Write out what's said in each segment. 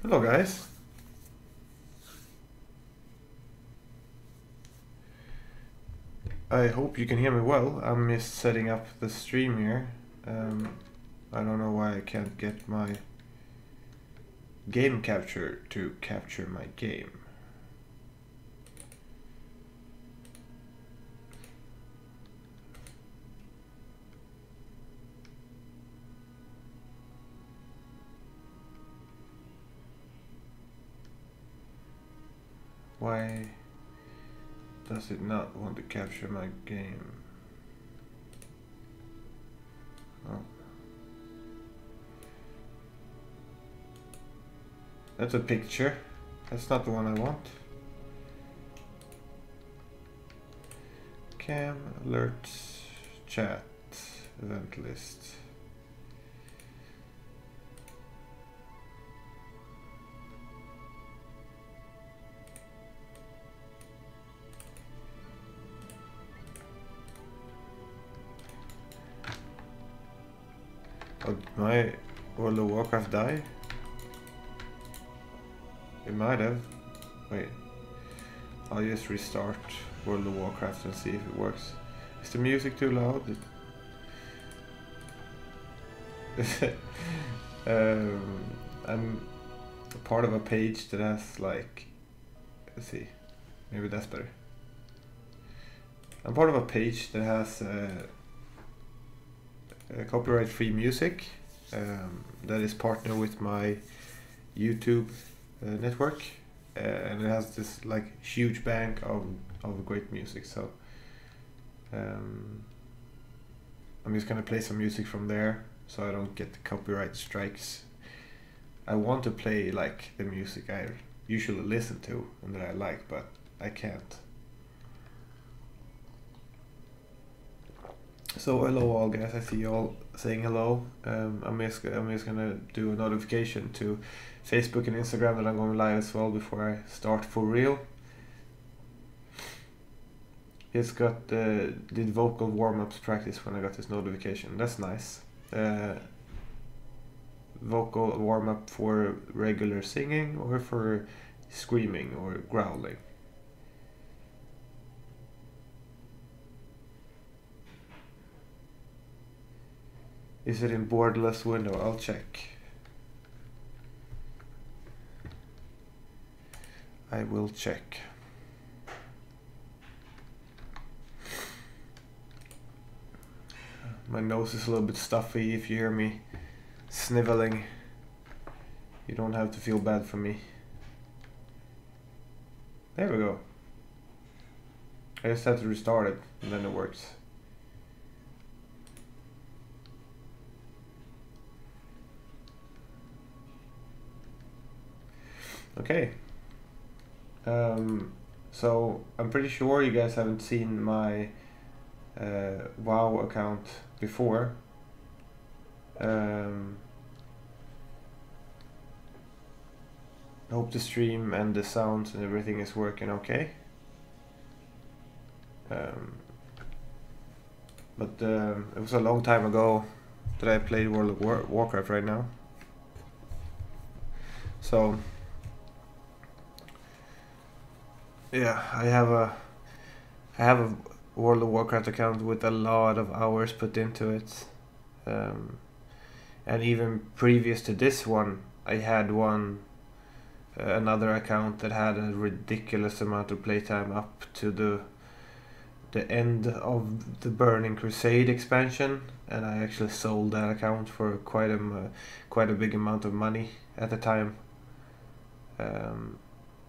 Hello guys. I hope you can hear me well. I'm just setting up the stream here. I don't know why I can't get my game capture to capture my game. Why does it not want to capture my game? Oh. That's a picture. That's not the one I want. Cam, alerts, chat, event list. Oh, did my World of Warcraft die? It might have. Wait. I'll just restart World of Warcraft and see if it works. Is the music too loud? I'm a part of a page that has like... Let's see. Maybe that's better. I'm part of a page that has copyright-free music that is partnered with my YouTube network, and it has this like huge bank of great music. So I'm just gonna play some music from there so I don't get the copyright strikes. I want to play like the music I usually listen to and that I like, but I can't. So hello all guys, I see you all saying hello. I'm just gonna do a notification to Facebook and Instagram that I'm going live as well before I start for real. Just did vocal warm-ups practice when I got this notification. That's nice. Vocal warm-up for regular singing or for screaming or growling. Is it in borderless window? I'll check. I will check. My nose is a little bit stuffy. If you hear me sniveling, you don't have to feel bad for me. There we go. I just had to restart it and then it works. Okay. So I'm pretty sure you guys haven't seen my WoW account before. I hope the stream and the sounds and everything is working okay. But it was a long time ago that I played World of Warcraft right now. So yeah, I have a World of Warcraft account with a lot of hours put into it, and even previous to this one, I had another account that had a ridiculous amount of playtime up to the end of the Burning Crusade expansion, and I actually sold that account for quite a big amount of money at the time.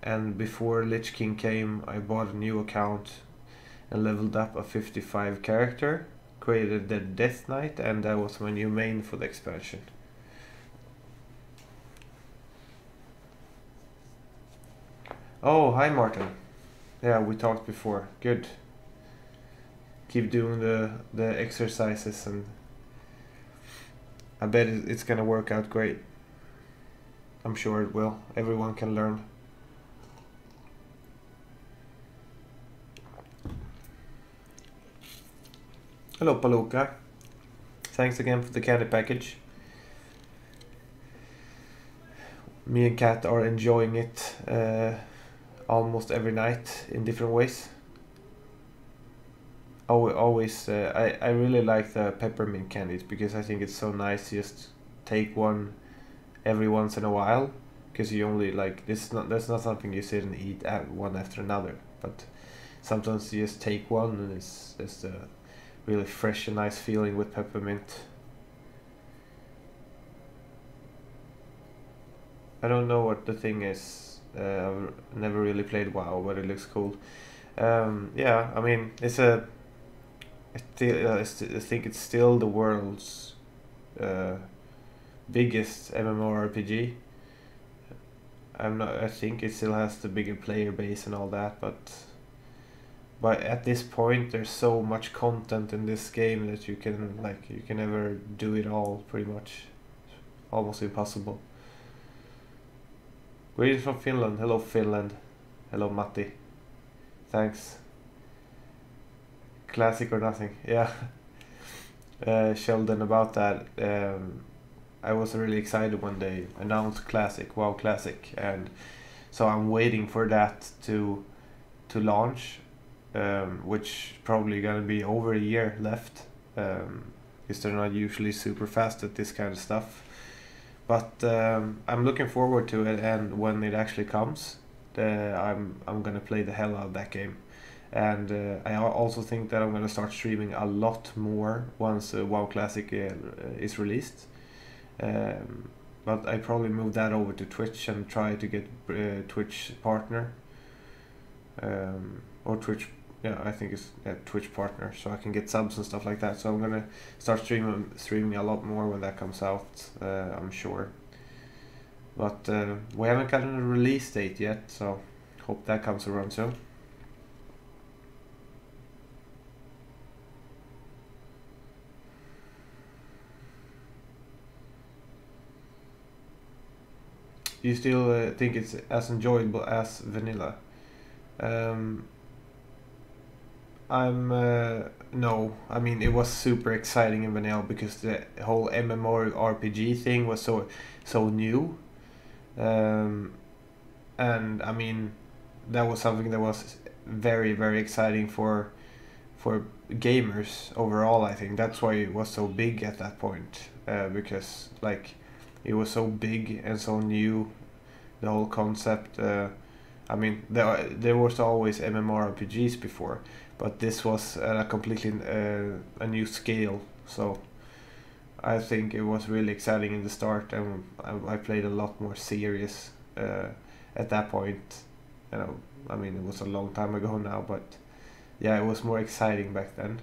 And before Lich King came, I bought a new account and leveled up a 55 character, created the Death Knight, and that was my new main for the expansion. Oh, hi Martin. Yeah, we talked before. Good. Keep doing the exercises, and I bet it's gonna work out great. I'm sure it will. Everyone can learn. Hello Paluca. Thanks again for the candy package. me and Kat are enjoying it almost every night in different ways. Always, I really like the peppermint candies because I think it's so nice to just take one every once in a while, because you only like that's not something you sit and eat at one after another, but sometimes you just take one and it's just a really fresh and nice feeling with peppermint. I don't know what the thing is. I've never really played WoW, but it looks cool. Yeah, I mean, I think it's still the world's biggest MMORPG. I think it still has the bigger player base and all that, but at this point there's so much content in this game that you can never do it all, pretty much. Almost impossible. Greetings from Finland. Hello Finland. Hello Matti. Thanks. Classic or nothing. Yeah. Sheldon, about that. I was really excited when they announced Classic, WoW Classic, and so I'm waiting for that to launch, which probably gonna be over a year left, because they're not usually super fast at this kind of stuff. But I'm looking forward to it, and when it actually comes, I'm gonna play the hell out of that game. And I also think that I'm gonna start streaming a lot more once WoW Classic is released. But I probably move that over to Twitch and try to get Twitch partner, or Twitch. Yeah, I think it's Twitch partner, so I can get subs and stuff like that. So I'm gonna start streaming a lot more when that comes out. I'm sure. But we haven't gotten a release date yet, so hope that comes around soon. Do you still think it's as enjoyable as vanilla? No. I mean, it was super exciting in vanilla because the whole MMORPG thing was so new, and I mean, that was something that was very, very exciting for gamers overall. I think that's why it was so big at that point, because like it was so big and so new, the whole concept. I mean, there was always MMORPGs before, but this was a completely a new scale. So I think it was really exciting in the start, and I played a lot more serious at that point. You know, I mean, it was a long time ago now, but yeah, it was more exciting back then.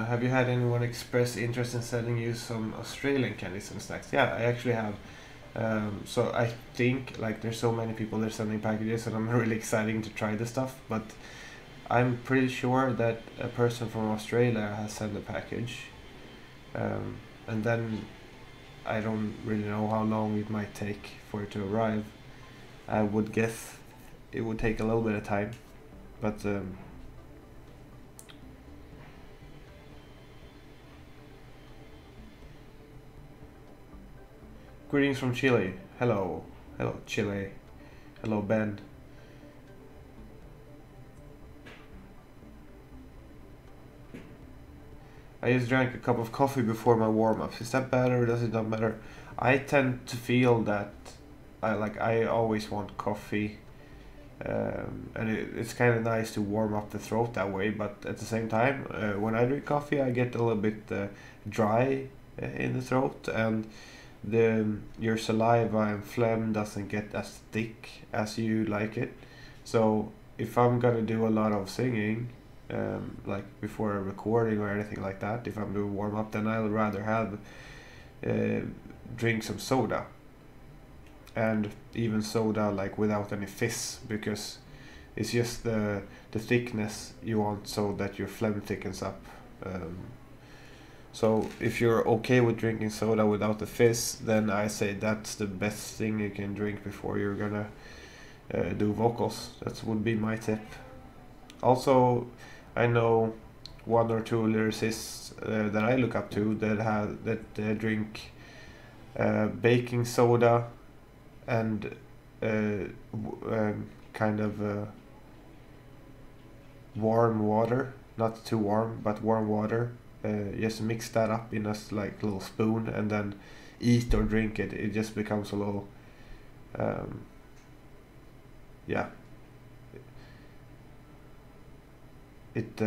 Have you had anyone express interest in sending you some Australian candies and snacks? Yeah, I actually have. So I think like there's so many people that are sending packages, and I'm really excited to try this stuff. But I'm pretty sure that a person from Australia has sent a package, and then I don't really know how long it might take for it to arrive. I would guess it would take a little bit of time, but. Greetings from Chile. Hello. Hello, Chile. Hello, Ben. I just drank a cup of coffee before my warm-ups. Is that better or does it not matter? I tend to feel that I always want coffee, and it's kind of nice to warm up the throat that way, but at the same time, when I drink coffee I get a little bit dry in the throat, and your saliva and phlegm doesn't get as thick as you like it. So if I'm gonna do a lot of singing, like before a recording or anything like that, if I'm doing warm up, then I'll rather have drink some soda, and even soda like without any fizz, because it's just the thickness you want so that your phlegm thickens up. So if you're okay with drinking soda without the fizz, then I say that's the best thing you can drink before you're gonna do vocals. That would be my tip. Also, I know one or two lyricists that I look up to that drink baking soda and kind of warm water, not too warm, but warm water. Just mix that up in a like little spoon and then eat or drink it. It just becomes a little, yeah. It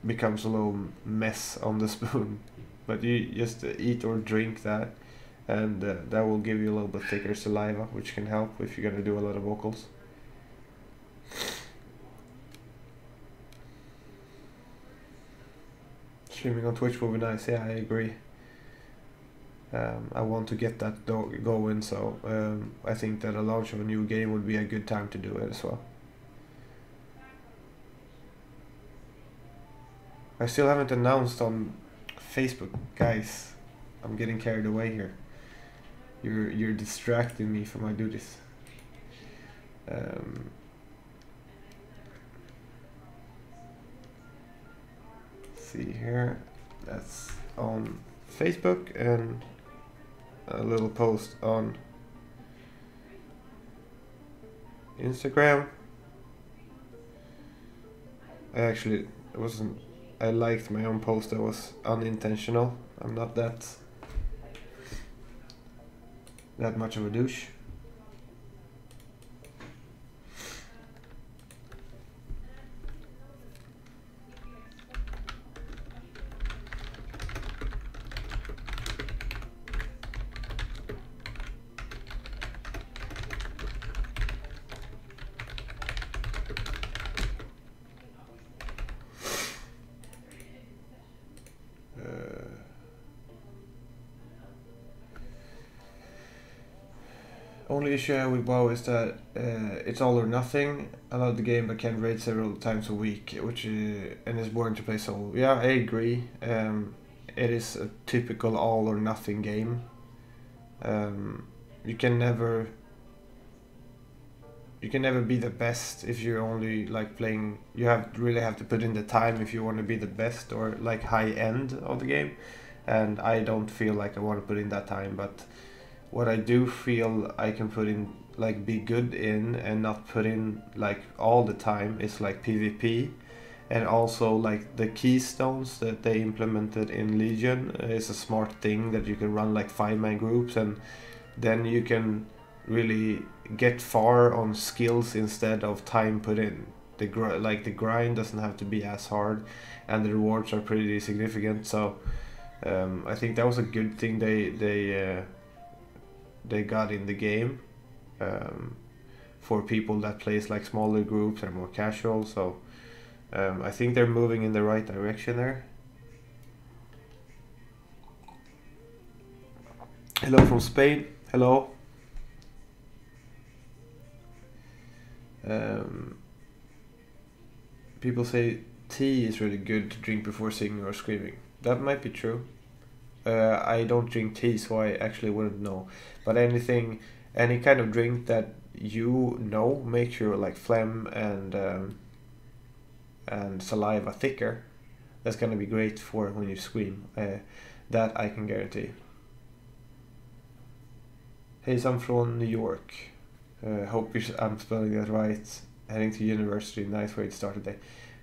becomes a little mess on the spoon, but you just eat or drink that, and that will give you a little bit thicker saliva, which can help if you're gonna do a lot of vocals. Streaming on Twitch will be nice. Yeah, I agree. I want to get that going, so I think that a launch of a new game would be a good time to do it as well. I still haven't announced on Facebook, guys. I'm getting carried away here. You're distracting me from my duties. See here, that's on Facebook, and a little post on Instagram. I liked my own post. That was unintentional. I'm not that much of a douche. Only issue I have with WoW is that it's all or nothing. I love the game but can't raid several times a week, which and it's boring to play solo. Yeah, I agree. It is a typical all or nothing game. You can never be the best if you're only like playing. You really have to put in the time if you want to be the best or like high end of the game. And I don't feel like I want to put in that time, but what I do feel I can put in, like be good in and not put in like all the time, is like PvP, and also like the keystones that they implemented in Legion is a smart thing that you can run like 5-man groups, and then you can really get far on skills instead of time put in. The grind doesn't have to be as hard, and the rewards are pretty significant. So I think that was a good thing they got in the game for people that plays like smaller groups and more casual. So I think they're moving in the right direction there. Hello from Spain. Hello. People say tea is really good to drink before singing or screaming. That might be true. I don't drink tea, so I actually wouldn't know. But any kind of drink that you know makes your like phlegm and saliva thicker, that's gonna be great for when you scream. That I can guarantee. Hey, I'm from New York. Hope I'm spelling that right. Heading to university, nice way to start the day.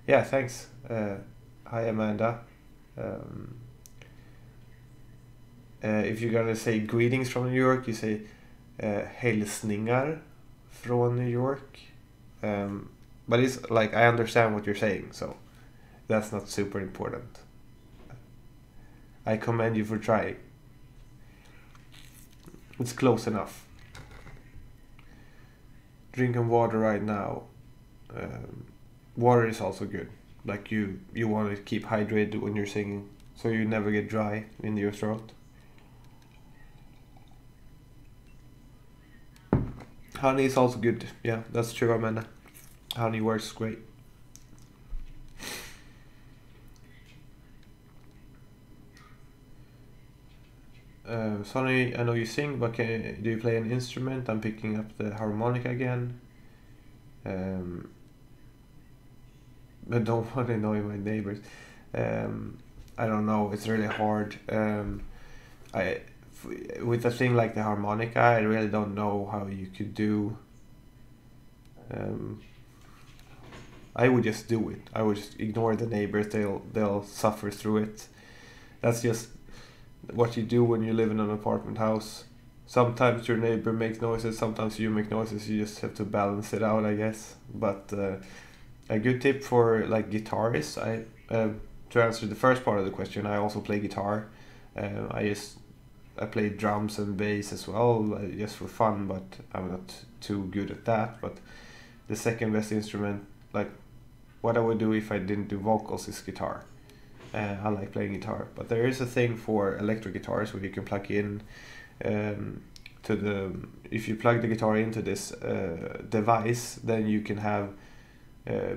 Yeah, thanks. Hi, Amanda. If you're gonna say greetings from New York, you say hälsningar från New York. But it's like, I understand what you're saying, so that's not super important. I commend you for trying. It's close enough. Drinking water right now. Water is also good. Like you want to keep hydrated when you're singing, so you never get dry in your throat. Honey is also good. Yeah, that's true, Amanda. Honey works great. Sonny, I know you sing, but do you play an instrument? I'm picking up the harmonica again. But don't want to annoy my neighbors. I don't know. It's really hard. With a thing like the harmonica, I really don't know how you could do. I would just do it. I would just ignore the neighbors. They'll suffer through it. That's just what you do when you live in an apartment house. Sometimes your neighbor makes noises. Sometimes you make noises. You just have to balance it out, I guess. But a good tip for like guitarists, to answer the first part of the question, I also play guitar. I play drums and bass as well, just for fun, but I'm not too good at that. But the second best instrument, like what I would do if I didn't do vocals, is guitar. I like playing guitar, but there is a thing for electric guitars where you can plug in if you plug the guitar into this device, then you can have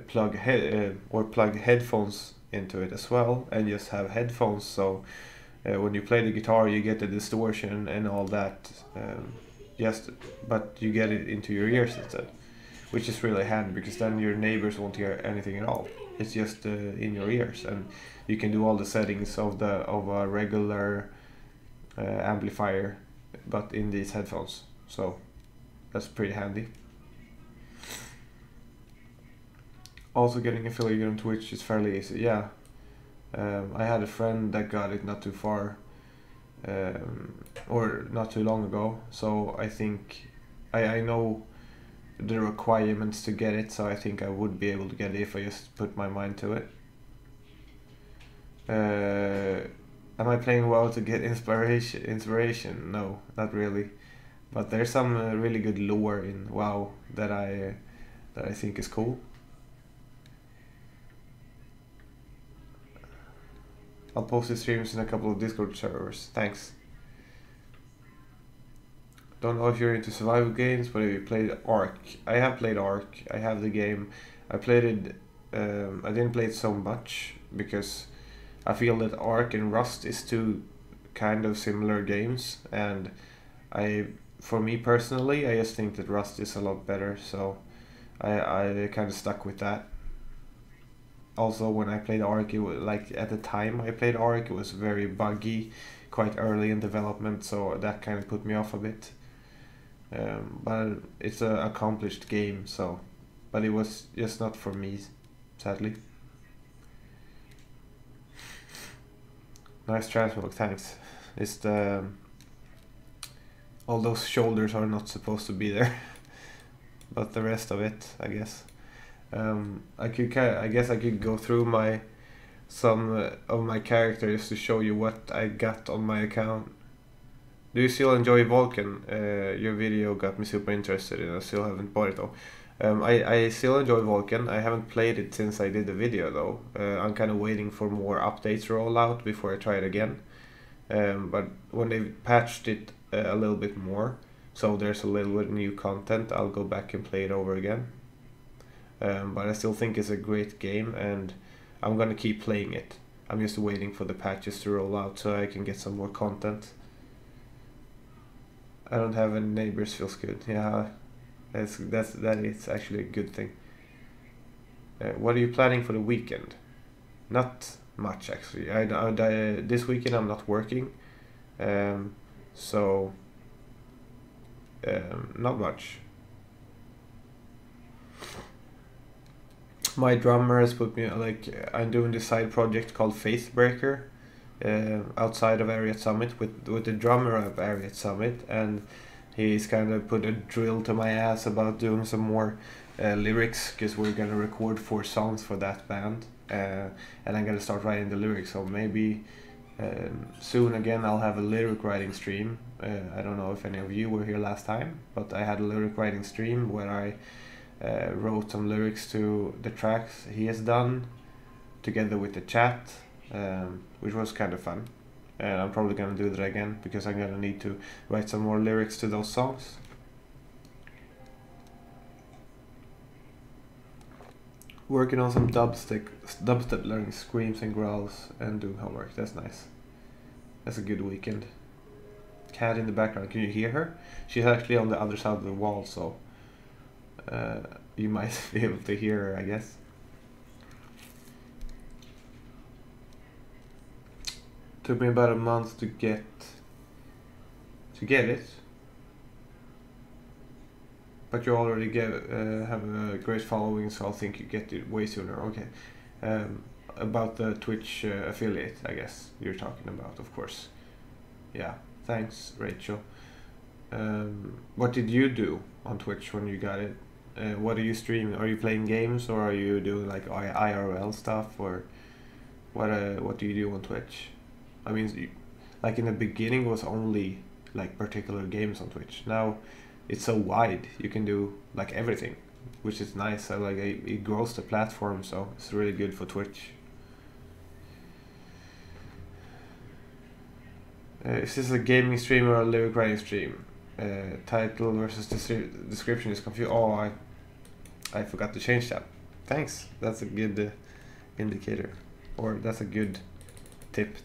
plug headphones into it as well, and just have headphones. So when you play the guitar, you get the distortion and all that. But you get it into your ears instead, which is really handy, because then your neighbors won't hear anything at all. It's just in your ears, and you can do all the settings of a regular amplifier, but in these headphones. So that's pretty handy. Also, getting affiliated on Twitch is fairly easy. Yeah, I had a friend that got it not too far, or not too long ago. So I think I know the requirements to get it, so I think I would be able to get it if I just put my mind to it. Am I playing WoW to get inspiration? No, not really. But there's some really good lore in WoW that I think is cool. I'll post the streams in a couple of Discord servers. Thanks. Don't know if you're into survival games, but have you played Ark? I have played Ark. I have the game. I played it. I didn't play it so much because I feel that Ark and Rust is two kind of similar games, and for me personally, I just think that Rust is a lot better. So I kind of stuck with that. Also, when I played Ark, it was like at the time I played Ark, it was very buggy, quite early in development, so that kind of put me off a bit. But it's an accomplished game, so, but it was just not for me, sadly. Nice transmog, thanks. It's all those shoulders are not supposed to be there, but the rest of it, I guess. I guess I could go through some of my characters to show you what I got on my account. Do you still enjoy Vulcan? Your video got me super interested, and I still haven't bought it though. I still enjoy Vulcan. I haven't played it since I did the video though. I'm kind of waiting for more updates to roll out before I try it again. But when they patched it a little bit more, so there's a little bit new content, I'll go back and play it over again. But I still think it's a great game, and I'm gonna keep playing it. I'm just waiting for the patches to roll out so I can get some more content. I don't have any neighbors, feels good. Yeah, that is actually a good thing. What are you planning for the weekend? Not much actually. This weekend I'm not working, so not much. My drummer has put me, I'm doing this side project called Faithbreaker outside of Ariat Summit with the drummer of Ariat Summit, and he's kind of put a drill to my ass about doing some more lyrics, because we're gonna record 4 songs for that band, and I'm gonna start writing the lyrics. So maybe soon again I'll have a lyric writing stream. I don't know if any of you were here last time, but I had a lyric writing stream where I wrote some lyrics to the tracks he has done together with the chat, which was kind of fun. And I'm probably gonna do that again because I'm gonna need to write some more lyrics to those songs. Working on some dubstep, learning screams and growls, and doing homework. That's nice. That's a good weekend. cat in the background. Can you hear her? She's actually on the other side of the wall, so you might be able to hear her, I guess. Took me about a month to get it, but you already have a great following, so I think you get it way sooner. Okay. About the Twitch affiliate, I guess you're talking about, of course. Yeah, thanks, Rachel. What did you do on Twitch when you got it? What are you streaming? Are you playing games, or are you doing like IRL stuff, or what do you do on Twitch? I mean, like in the beginning, it was only like particular games on Twitch. Now it's so wide, you can do like everything, which is nice. I like it grows the platform, so it's really good for Twitch. Is this a gaming stream or a lyric writing stream? Title versus description is confused. Oh, I forgot to change that. Thanks. That's a good indicator, or that's a good tip.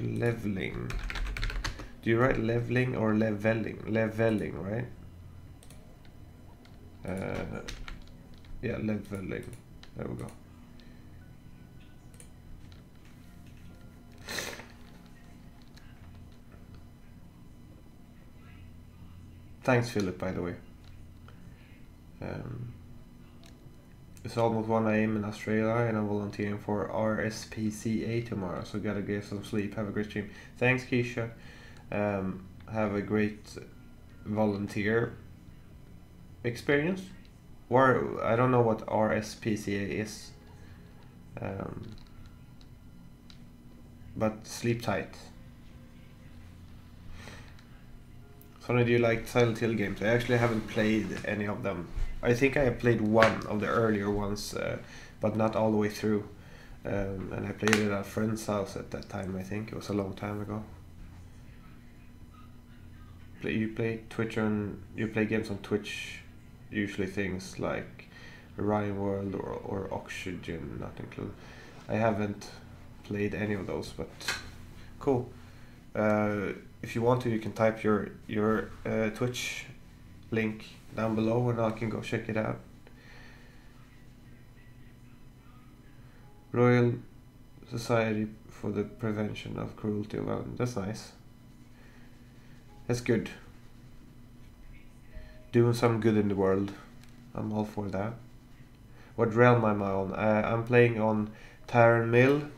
Leveling. Do you write leveling or leveling? Leveling, right? Yeah, leveling. There we go. Thanks, Philip, by the way. It's almost 1 AM in Australia, and I'm volunteering for RSPCA tomorrow, so gotta get some sleep. Have a great stream. Thanks, Keisha. Have a great volunteer experience. Or I don't know what RSPCA is, but sleep tight. Sonny, do you like Silent Hill games? I actually haven't played any of them. I think I have played one of the earlier ones, but not all the way through. And I played it at a friend's house at that time. I think it was a long time ago. You play games on Twitch, usually things like Ryan World or Oxygen, not included. I haven't played any of those, but cool. If you want to, you can type your Twitch link down below, and I can go check it out. Royal Society for the Prevention of Cruelty of Animals. That's nice. That's good. Doing some good in the world. I'm all for that. What realm am I on? I'm playing on Tauren Mill.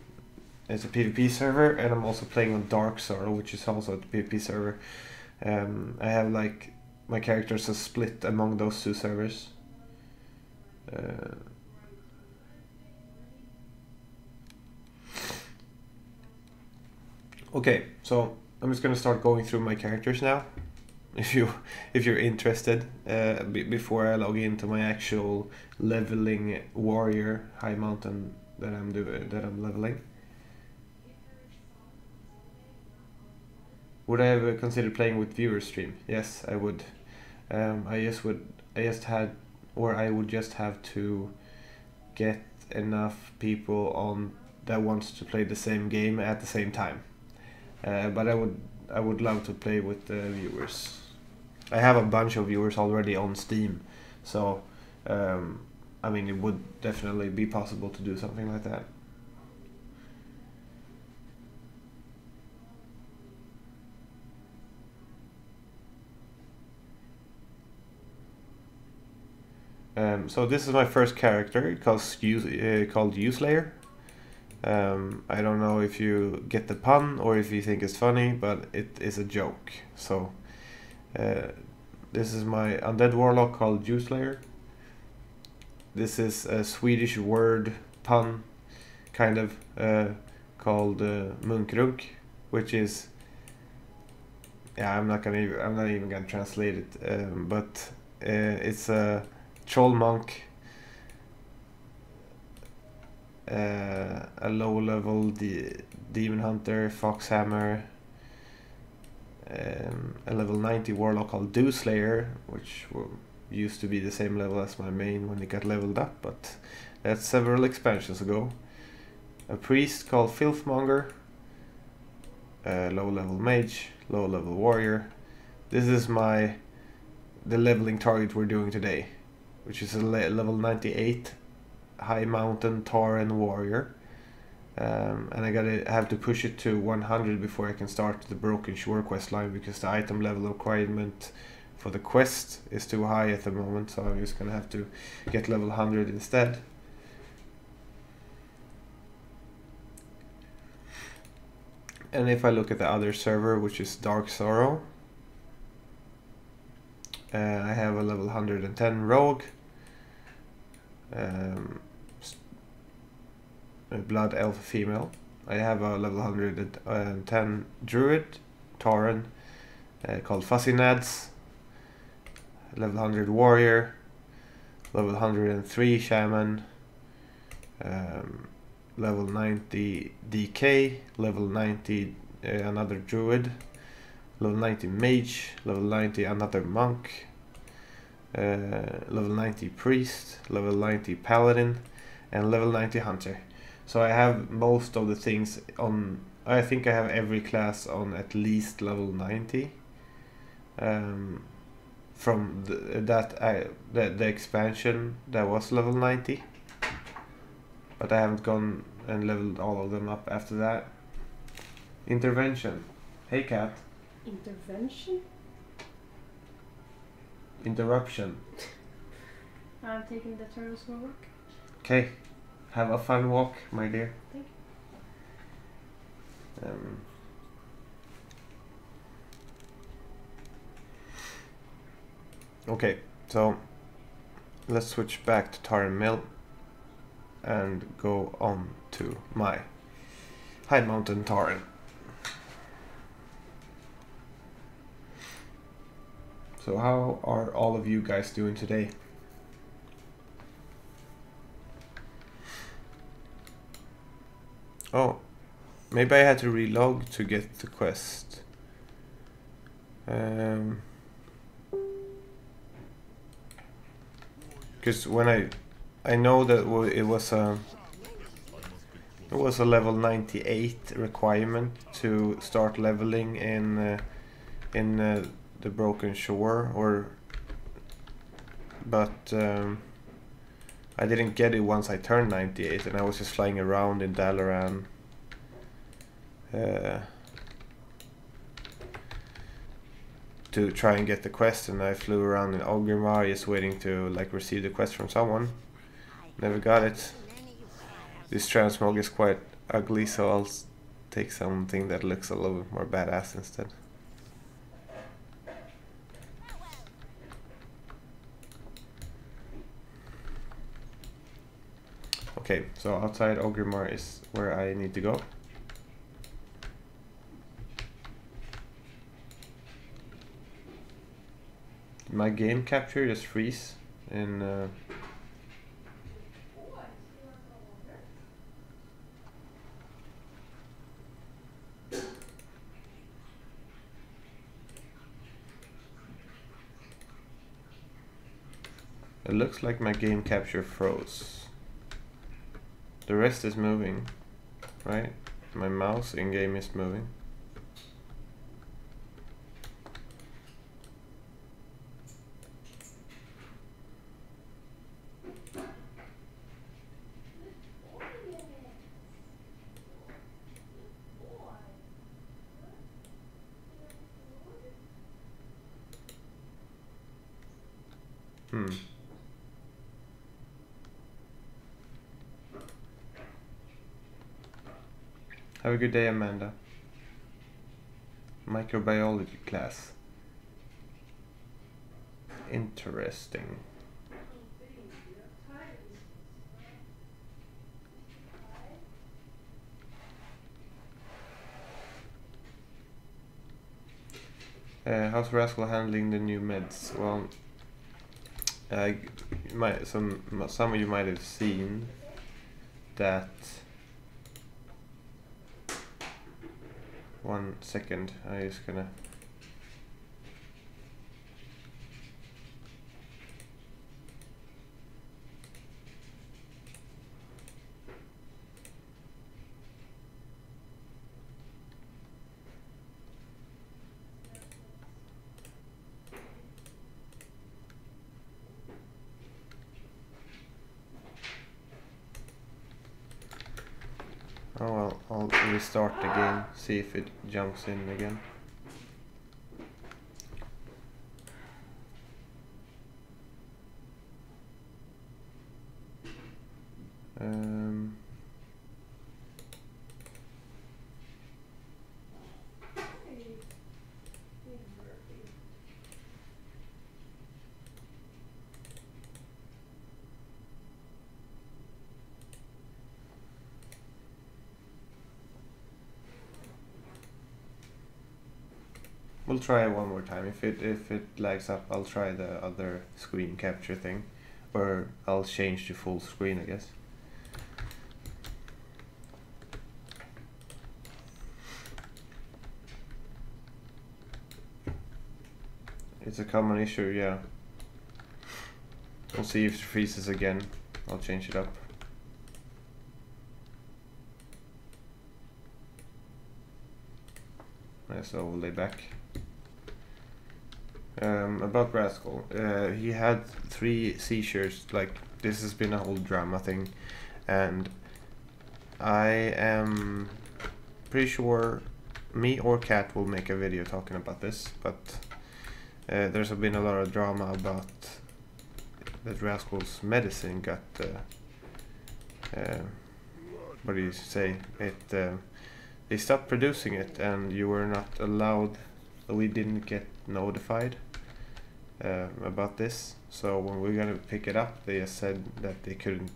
It's a PvP server, and I'm also playing on Dark Sorrow, which is also a PvP server. I have like my characters are split among those two servers. Okay, so I'm just gonna start going through my characters now. If you're interested, before I log into my actual leveling warrior Highmountain that I'm leveling. Would I ever consider playing with viewer stream? Yes, I would. I would just have to get enough people on that wants to play the same game at the same time. But I would love to play with the viewers. I have a bunch of viewers already on Steam, so I mean, it would definitely be possible to do something like that. So this is my first character, called Uslayer. I don't know if you get the pun or if you think it's funny, but it is a joke. So this is my undead warlock called Uslayer. This is a Swedish word pun, kind of, called munkrunk, which is, yeah, I'm not even gonna translate it, but it's a troll monk a low level demon hunter, foxhammer, a level 90 warlock called Dew Slayer, which used to be the same level as my main when it got leveled up, but that's several expansions ago. A priest called Filthmonger, a low level mage, low level warrior. This is the leveling target we're doing today, which is a level 98 Highmountain tauren warrior. And I have to push it to 100 before I can start the Broken Shore quest line, because the item level requirement for the quest is too high at the moment, so I'm just gonna have to get level 100 instead. And if I look at the other server, which is Dark Sorrow, I have a level 110 rogue, a blood elf female. I have a level 110 druid, tauren, called Fuzzy Nads, level 100 warrior, level 103 shaman, level 90 DK, level 90 another druid, level 90 mage, level 90 another monk, level 90 priest, level 90 paladin, and level 90 hunter. So I have most of the things on, I think I have every class on at least level 90 from the expansion that was level 90, but I haven't gone and leveled all of them up after that. Intervention. Hey cat. Intervention? Interruption. I'm taking the turtles for work. Okay. Have a fun walk, my dear. Thank you. Okay, so let's switch back to Tauren Mill and go on to my Highmountain Tauren. So how are all of you guys doing today? Oh, maybe I had to relog to get the quest. Because when I know that it was a level 98 requirement to start leveling in the Broken Shore, but I didn't get it once I turned 98, and I was just flying around in Dalaran to try and get the quest, and I flew around in Orgrimmar just waiting to like receive the quest from someone. Never got it. This transmog is quite ugly, so I'll take something that looks a little bit more badass instead. Okay, so outside Orgrimmar is where I need to go. My game capture just freeze in it looks like my game capture froze. The rest is moving, right? My mouse in-game is moving. Have a good day, Amanda. Microbiology class. Interesting. How's Rascal handling the new meds? Well, some of you might have seen that. 1 second, I'm just gonna. Oh well, I'll restart the game, see if it jumps in again. We'll try one more time. If it lags up, I'll try the other screen capture thing, or I'll change to full screen, I guess. It's a common issue, yeah. We'll see if it freezes again. I'll change it up. So we'll lay back. About Rascal, he had 3 seizures. Like, this has been a whole drama thing, and I am pretty sure me or Kat will make a video talking about this, but there's been a lot of drama about that Rascal's medicine got what do you say, it they stopped producing it, and you were not allowed. We didn't get notified about this, so when we're gonna pick it up, they said that they couldn't,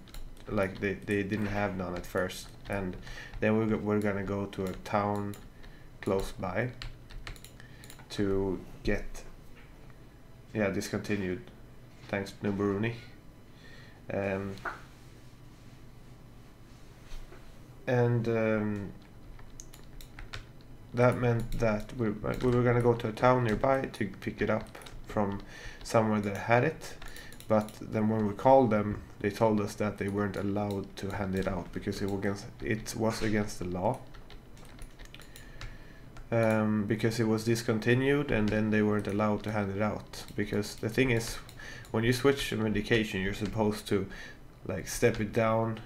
like they didn't have none at first, and then we're gonna go to a town close by to get discontinued, thanks to Nubaruni. That meant that we were gonna go to a town nearby to pick it up from somewhere that had it, but then when we called them, they told us that they weren't allowed to hand it out because it was against the law. Because it was discontinued, and then they weren't allowed to hand it out, because the thing is, when you switch a medication, you're supposed to like step it down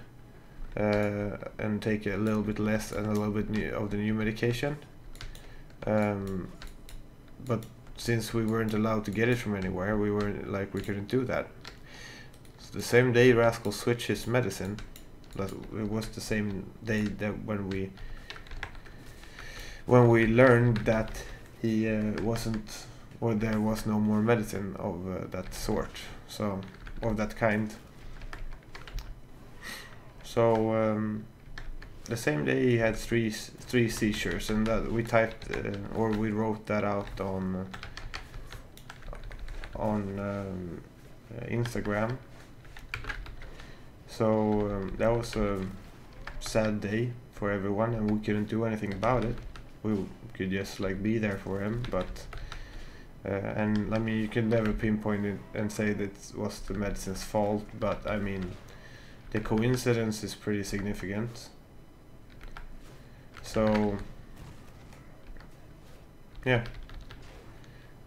and take a little bit less and a little bit of the new medication. But since we weren't allowed to get it from anywhere, we couldn't do that. So the same day Rascal switched his medicine, it was the same day that when we learned that he wasn't, or there was no more medicine of that sort, so, or that kind. So the same day he had three seizures, and that we typed or we wrote that out on Instagram. So that was a sad day for everyone, and we couldn't do anything about it. We could just like be there for him, but and I mean, you can never pinpoint it and say that it was the medicine's fault, but I mean, the coincidence is pretty significant. So yeah,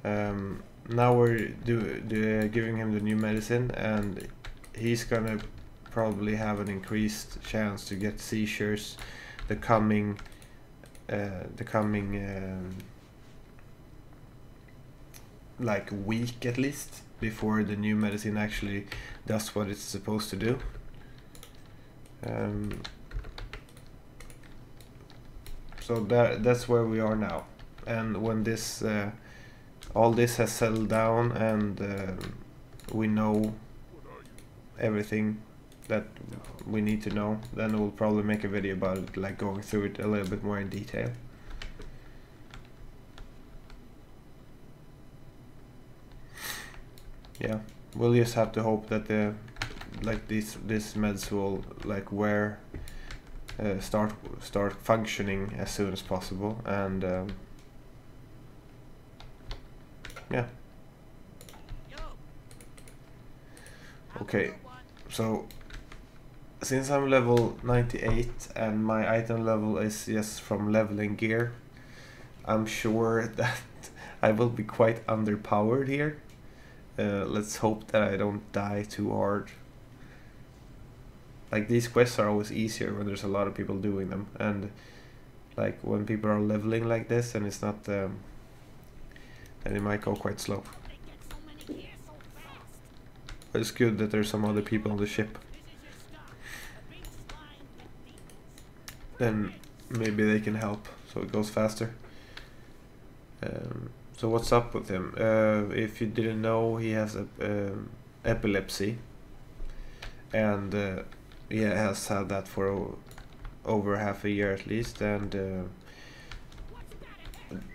now we're giving him the new medicine, and he's gonna probably have an increased chance to get seizures the coming like week at least, before the new medicine actually does what it's supposed to do. So that's where we are now, and when this all this has settled down, and we know everything that we need to know, then we'll probably make a video about it, like going through it a little bit more in detail. Yeah, we'll just have to hope that like this meds will like start functioning as soon as possible, and yeah. Okay, so since I'm level 98 and my item level is just from leveling gear, I'm sure that I will be quite underpowered here. Let's hope that I don't die too hard. Like, these quests are always easier when there's a lot of people doing them, and like when people are leveling like this and it's not then it might go quite slow. But it's good that there's some other people on the ship. Then maybe they can help so it goes faster. So what's up with him? If you didn't know, he has epilepsy, and he has had that for over half a year at least, and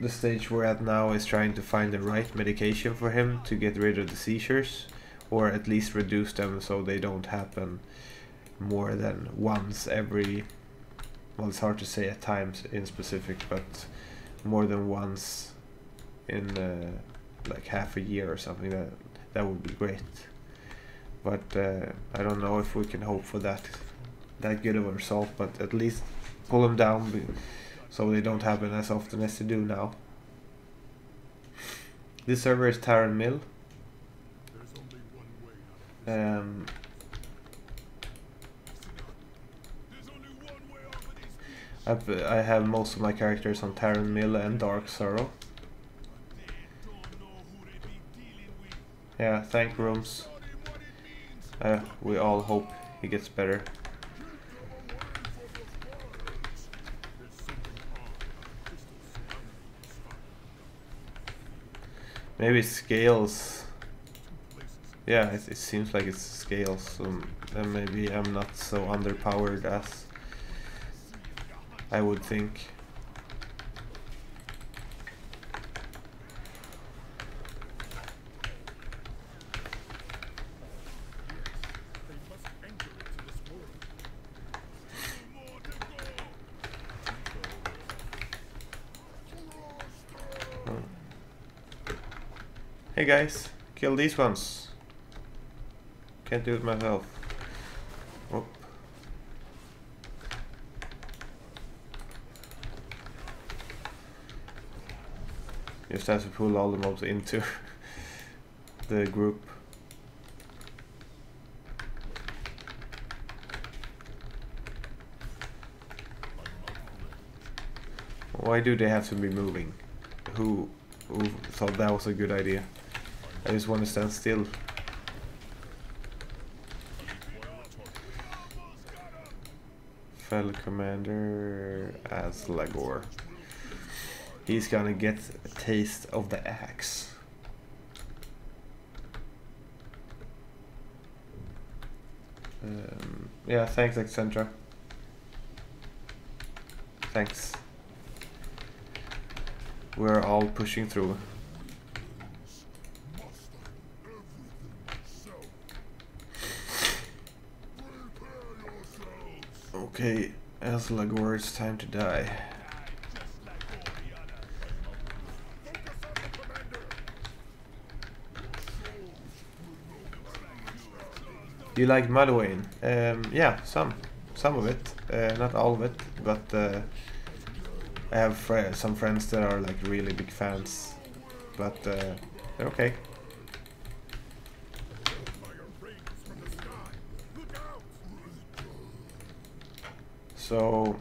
the stage we're at now is trying to find the right medication for him to get rid of the seizures, or at least reduce them so they don't happen more than once every, well, it's hard to say at times in specific, but more than once in like half a year or something. That would be great, but I don't know if we can hope for that good of a result, but at least pull them down so they don't happen as often as they do now. This server is Tauren Mill. I have most of my characters on Tauren Mill and Dark Sorrow. Yeah, thank Rooms. We all hope he gets better. Maybe scales. Yeah, it seems like it's scales, so then maybe I'm not so underpowered as I would think. Hey guys, kill these ones. Can't do it myself. Oh. Just have to pull all the mobs into the group. Why do they have to be moving? Who thought that was a good idea? I just want to stand still. Fellow Commander as Lagor. He's gonna get a taste of the axe. Yeah, thanks, Accentra. Thanks. We're all pushing through. Okay, Aslagor, it's time to die. You like Mudwayne? Yeah, some of it, not all of it, but I have some friends that are like really big fans, but they're okay. So,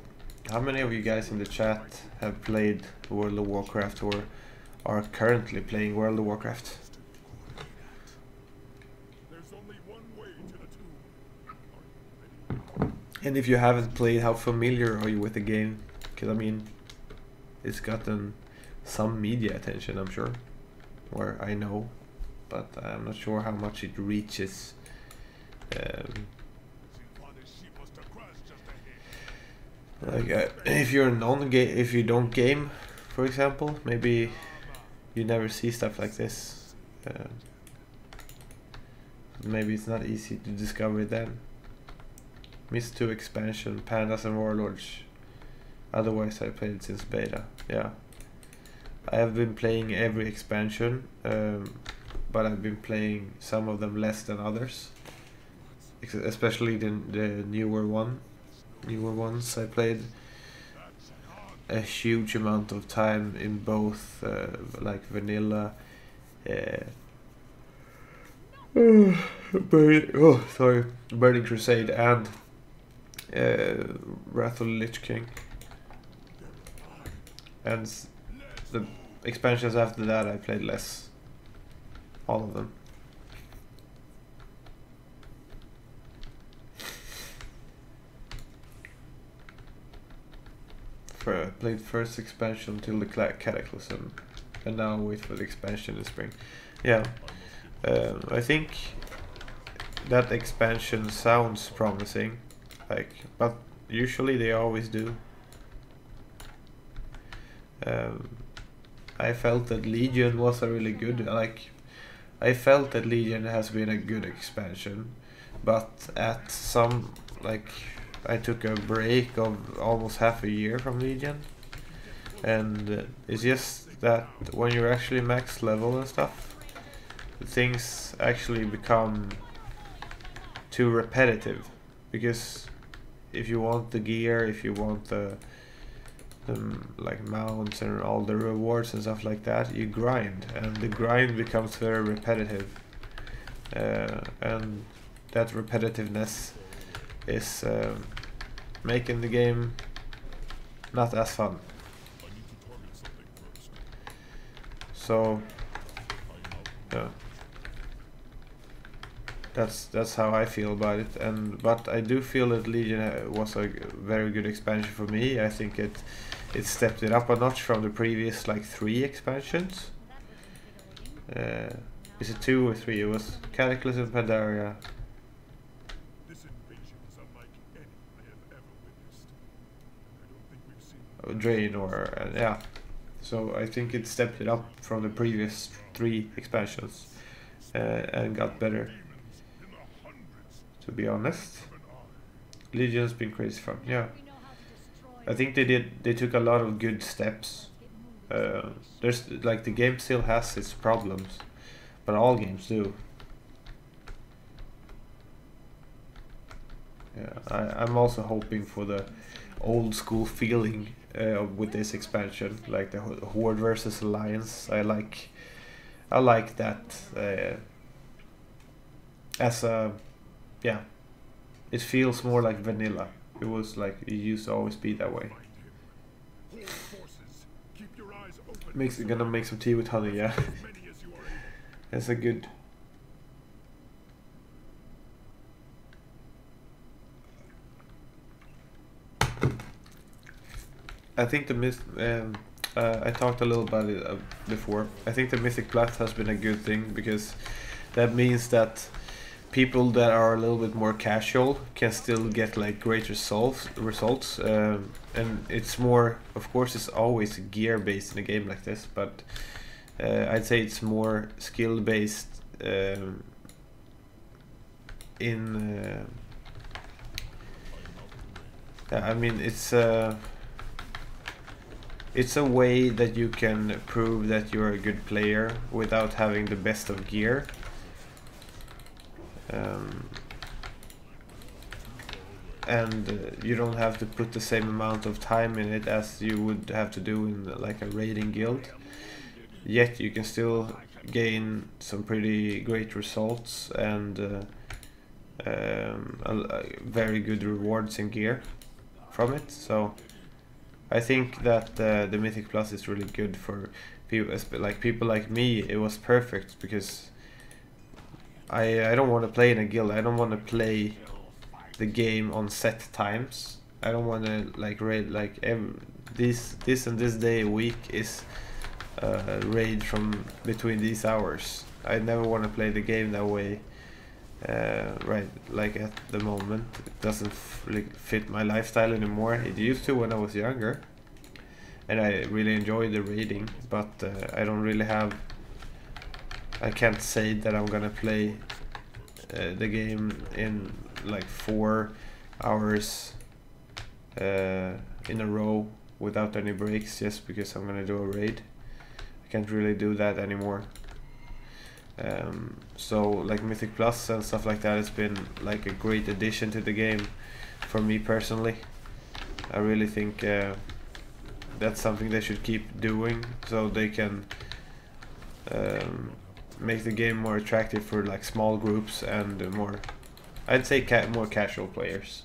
how many of you guys in the chat have played World of Warcraft or are currently playing World of Warcraft? And if you haven't played, how familiar are you with the game? Because I mean, it's gotten some media attention, I'm sure, or I know, but I'm not sure how much it reaches. Like if you're non-game, if you don't game, for example, maybe you never see stuff like this. maybe it's not easy to discover it then. Missed 2 expansion, Pandas and Warlords. Otherwise I played since beta. Yeah. I have been playing every expansion, but I've been playing some of them less than others. Especially the newer ones. I played a huge amount of time in both like vanilla, Burning Crusade and Wrath of the Lich King. And the expansions after that I played less. All of them. Played first expansion till the Cataclysm, and now wait for the expansion in spring. Yeah, I think that expansion sounds promising, but usually they always do. I felt that Legion was a really good, I felt that Legion has been a good expansion, but at some, I took a break of almost half a year from Legion, and it's just that when you're actually max level and stuff, things actually become too repetitive, because if you want the gear, if you want the mounts and all the rewards and stuff like that, you grind, and the grind becomes very repetitive, and that repetitiveness is making the game not as fun. So yeah, that's how I feel about it. But I do feel that Legion was a very good expansion for me. I think it stepped it up a notch from the previous 3 expansions. Is it 2 or 3? It was Cataclysm, Pandaria, Draenor, yeah. So I think it stepped it up from the previous 3 expansions and got better. To be honest, Legion's been crazy fun. Yeah, I think they took a lot of good steps. There's the game still has its problems, but all games do. Yeah, I'm also hoping for the old school feeling with this expansion, like the Horde versus Alliance. I like that as a, yeah, it feels more like vanilla. It was it used to always be that way. Gonna make some tea with honey, yeah. That's a good. I think the I talked a little about it before. I think the Mythic Plus has been a good thing, because that means that people that are a little bit more casual can still get great results, and it's more, of course it's always gear based in a game like this, but I'd say it's more skill based I mean, it's a way that you can prove that you're a good player without having the best of gear. And you don't have to put the same amount of time in it as you would have to do in a raiding guild. Yet you can still gain some pretty great results and very good rewards in gear from it. So I think that the Mythic Plus is really good for people like me. It was perfect, because I don't want to play in a guild. I don't want to play the game on set times. I don't want to raid this and this day a week is raid from between these hours. I never want to play the game that way. Right, at the moment it doesn't really fit my lifestyle anymore. It used to when I was younger, and I really enjoy the raiding, but I don't really have. I can't say that I'm gonna play the game in like 4 hours in a row without any breaks just because I'm gonna do a raid. I can't really do that anymore. So like Mythic Plus and stuff like that has been like a great addition to the game for me personally. I really think that's something they should keep doing so they can make the game more attractive for like small groups and more, I'd say more casual players.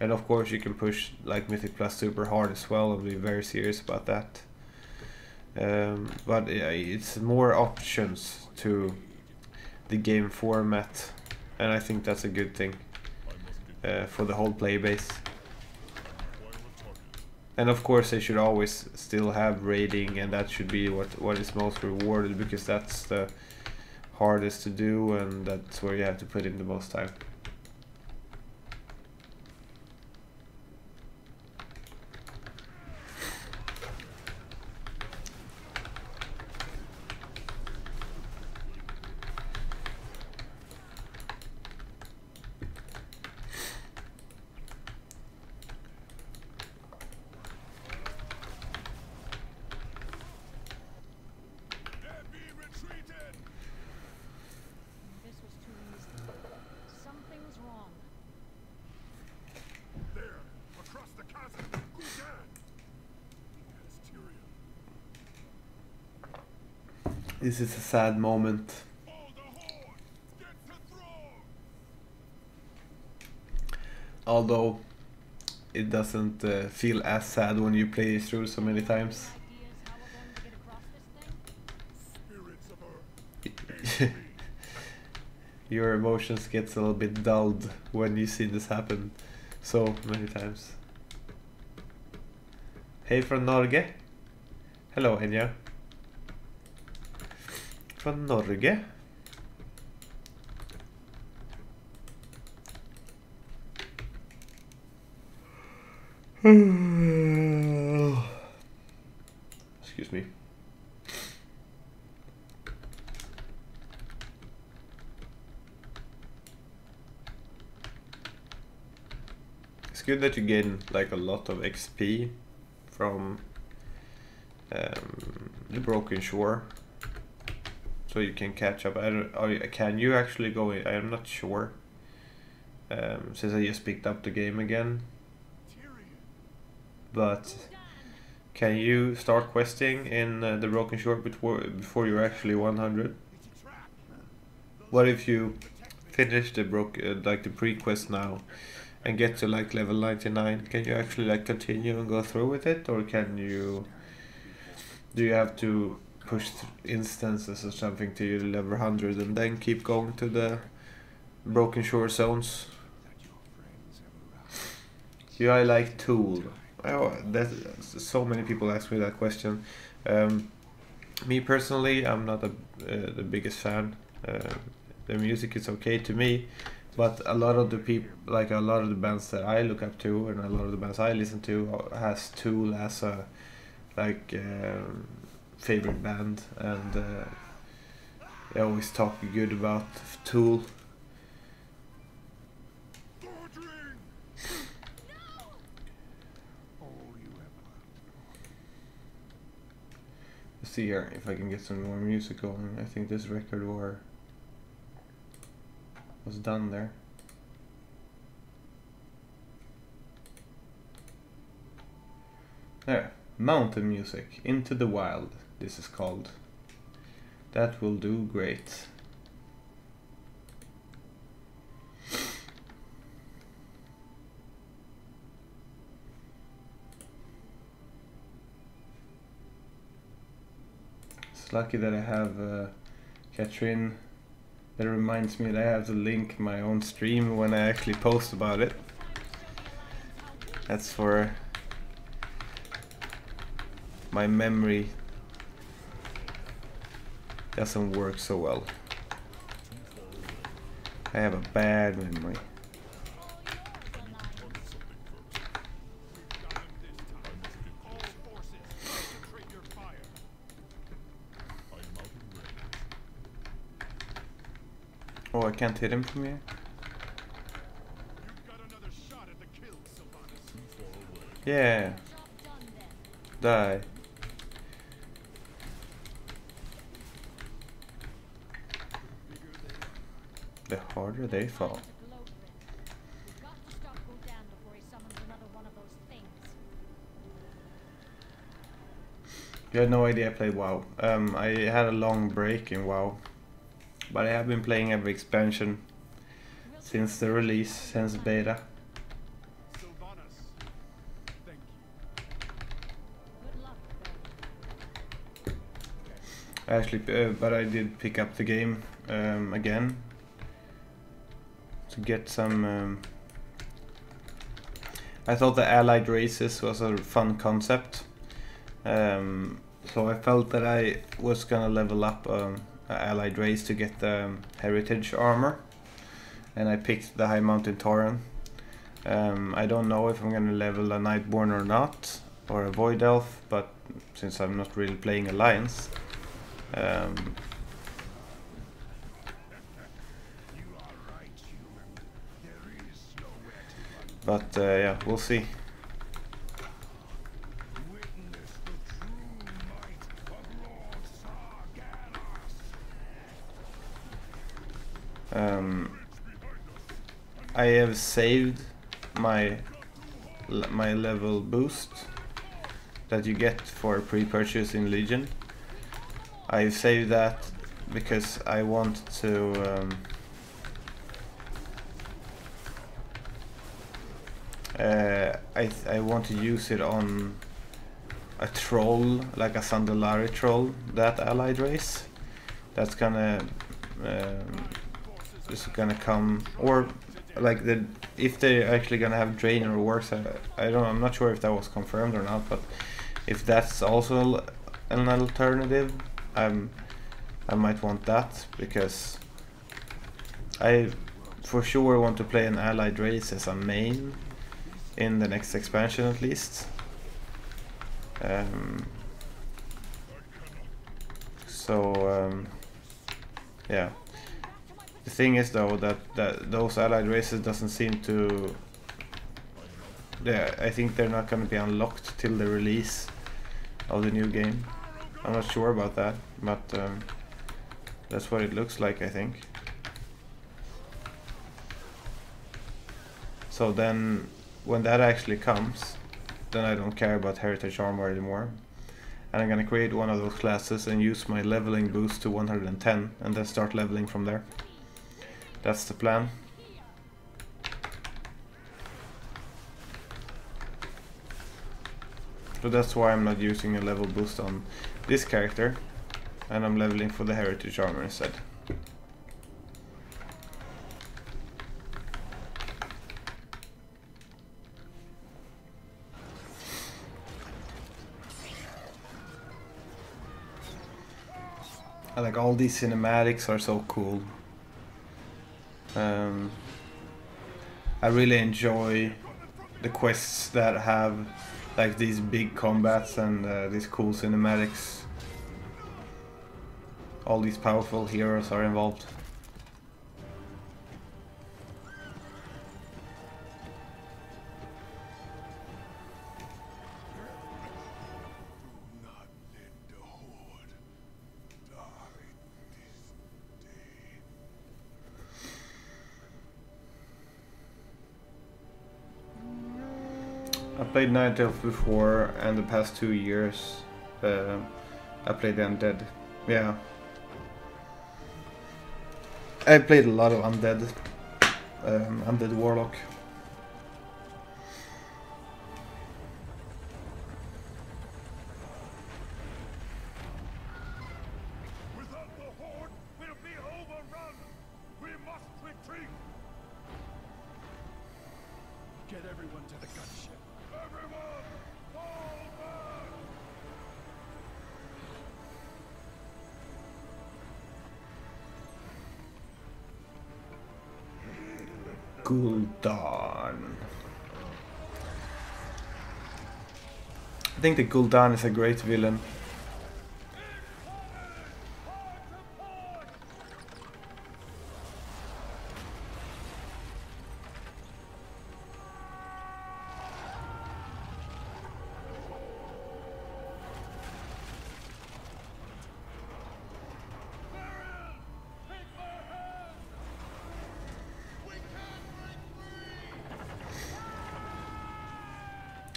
And of course you can push like Mythic Plus super hard as well and be very serious about that. But yeah, it's more options to the game format, and I think that's a good thing for the whole play base. And of course they should always still have raiding, and that should be what is most rewarded, because that's the hardest to do and that's where you have to put in the most time. This is a sad moment. Although it doesn't feel as sad when you play it through so many times. Your emotions gets a little bit dulled when you see this happen so many times. Hey from Norge. Hello Enya. Från Norge. Excuse me. It's good that you gain like a lot of XP from the Broken Shore. So you can catch up. Can you actually go in? I am not sure. Since I just picked up the game again. But can you start questing in the Broken Shore before you're actually 100? What if you finish the like the pre-quest now and get to like level 99? Can you actually like continue and go through with it, or can you? Do you have to push instances or something to you level 100 and then keep going to the Broken Shore zones? Do I like Tool? Oh, so many people ask me that question. Me personally, I'm not the biggest fan. The music is okay to me, but a lot of the people, like a lot of the bands that I look up to and a lot of the bands I listen to has Tool as a like favorite band, and I always talk good about Tool. Let's see here if I can get some more music going. I think this record was done there. There, mountain music, Into the Wild. This is called. That will do great. It's lucky that I have Katrin that reminds me that I have to link my own stream when I actually post about it. That's for my memory doesn't work so well. I have a bad memory. Oh, I can't hit him from here. Yeah. Die. The harder they fall. You had no idea I played WoW. I had a long break in WoW, but I have been playing every expansion since the release, since beta. Actually, but I did pick up the game again to get some. I thought the allied races was a fun concept, so I felt that I was gonna level up an allied race to get the heritage armor, and I picked the Highmountain tauren. I don't know if I'm gonna level a Nightborn or not, or a Void Elf, but since I'm not really playing Alliance. But yeah, we'll see. I have saved my level boost that you get for pre-purchase in Legion. I saved that because I want to I want to use it on a troll, like a Sandalari troll, that allied race. That's gonna come, or like if they're actually gonna have Drainer or works. I'm not sure if that was confirmed or not, but if that's also an alternative, I might want that, because I for sure want to play an allied race as a main in the next expansion at least. Yeah. The thing is though that those allied races doesn't seem to. I think they're not going to be unlocked till the release of the new game. I'm not sure about that, but that's what it looks like, I think. So then, when that actually comes, then I don't care about heritage armor anymore. And I'm gonna create one of those classes and use my leveling boost to 110 and then start leveling from there. That's the plan. So that's why I'm not using a level boost on this character, and I'm leveling for the heritage armor instead. Like, all these cinematics are so cool. I really enjoy the quests that have like these big combats and these cool cinematics. All these powerful heroes are involved. I played Night Elf before, and the past 2 years I played Undead. Yeah. I played a lot of Undead. Undead Warlock. Without the horde, we'll be overrun. We must retreat. Get everyone to the gunship. Everyone, fall back! Gul'dan. I think the Gul'dan is a great villain.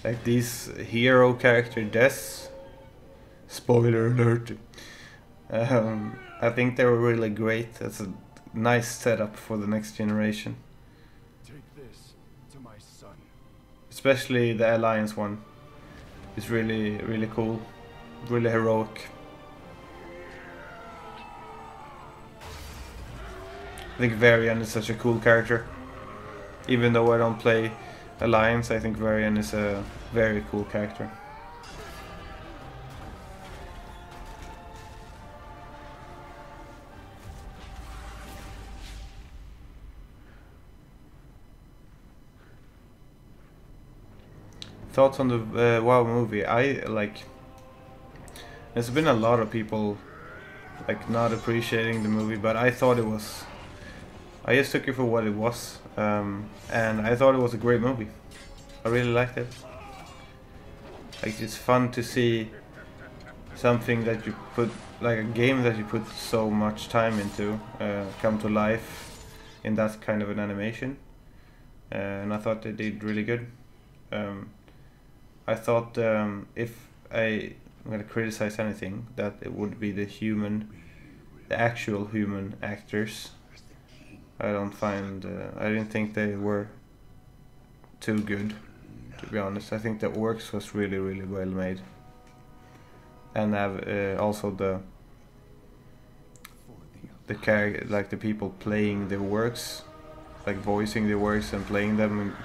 Like these hero character deaths. Spoiler alert. I think they were really great. That's a nice setup for the next generation. Take this to my son. Especially the Alliance one. It's really cool. Really heroic. I think Varian is such a cool character. Even though I don't play Alliance, I think Varian is a very cool character. Thoughts on the WoW movie? I like. There's been a lot of people like not appreciating the movie, but I thought it was. I just took it for what it was, and I thought it was a great movie. I really liked it. Like it's fun to see something that you put, like a game that you put so much time into, come to life in that kind of an animation, and I thought they did really good. I thought if I'm gonna criticize anything, that it would be the actual human actors. I didn't think they were too good, to be honest. I think the orcs was really well made, and also the character, like the people playing the orcs, like voicing the orcs and playing them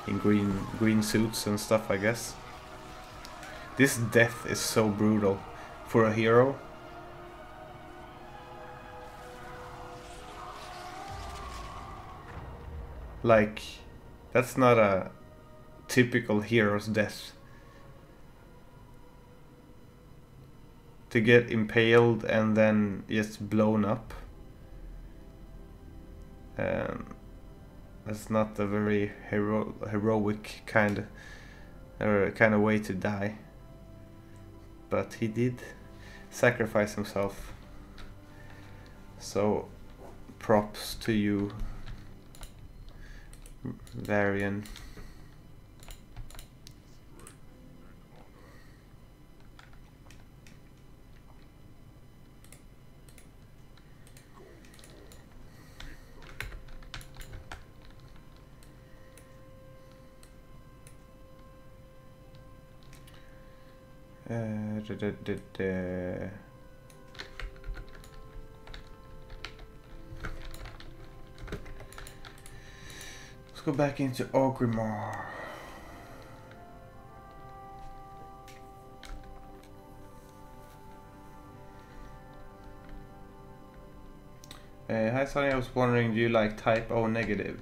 in green suits and stuff, I guess. This death is so brutal for a hero. Like, that's not a typical hero's death. To get impaled and then just blown up. That's not a very heroic kind of way to die. But he did sacrifice himself. So props to you, Varian. Let's go back into Ogrimmar. Hi Sonny, I was wondering, do you like type O negative?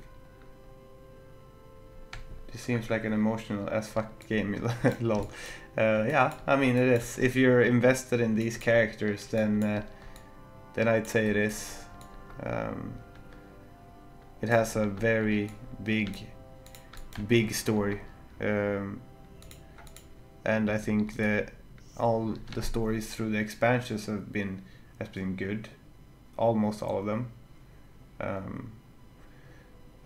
This seems like an emotional as fuck game. Lol. Yeah, I mean it is. If you're invested in these characters, then I'd say it is. It has a very big story, and I think that all the stories through the expansions has been good, almost all of them.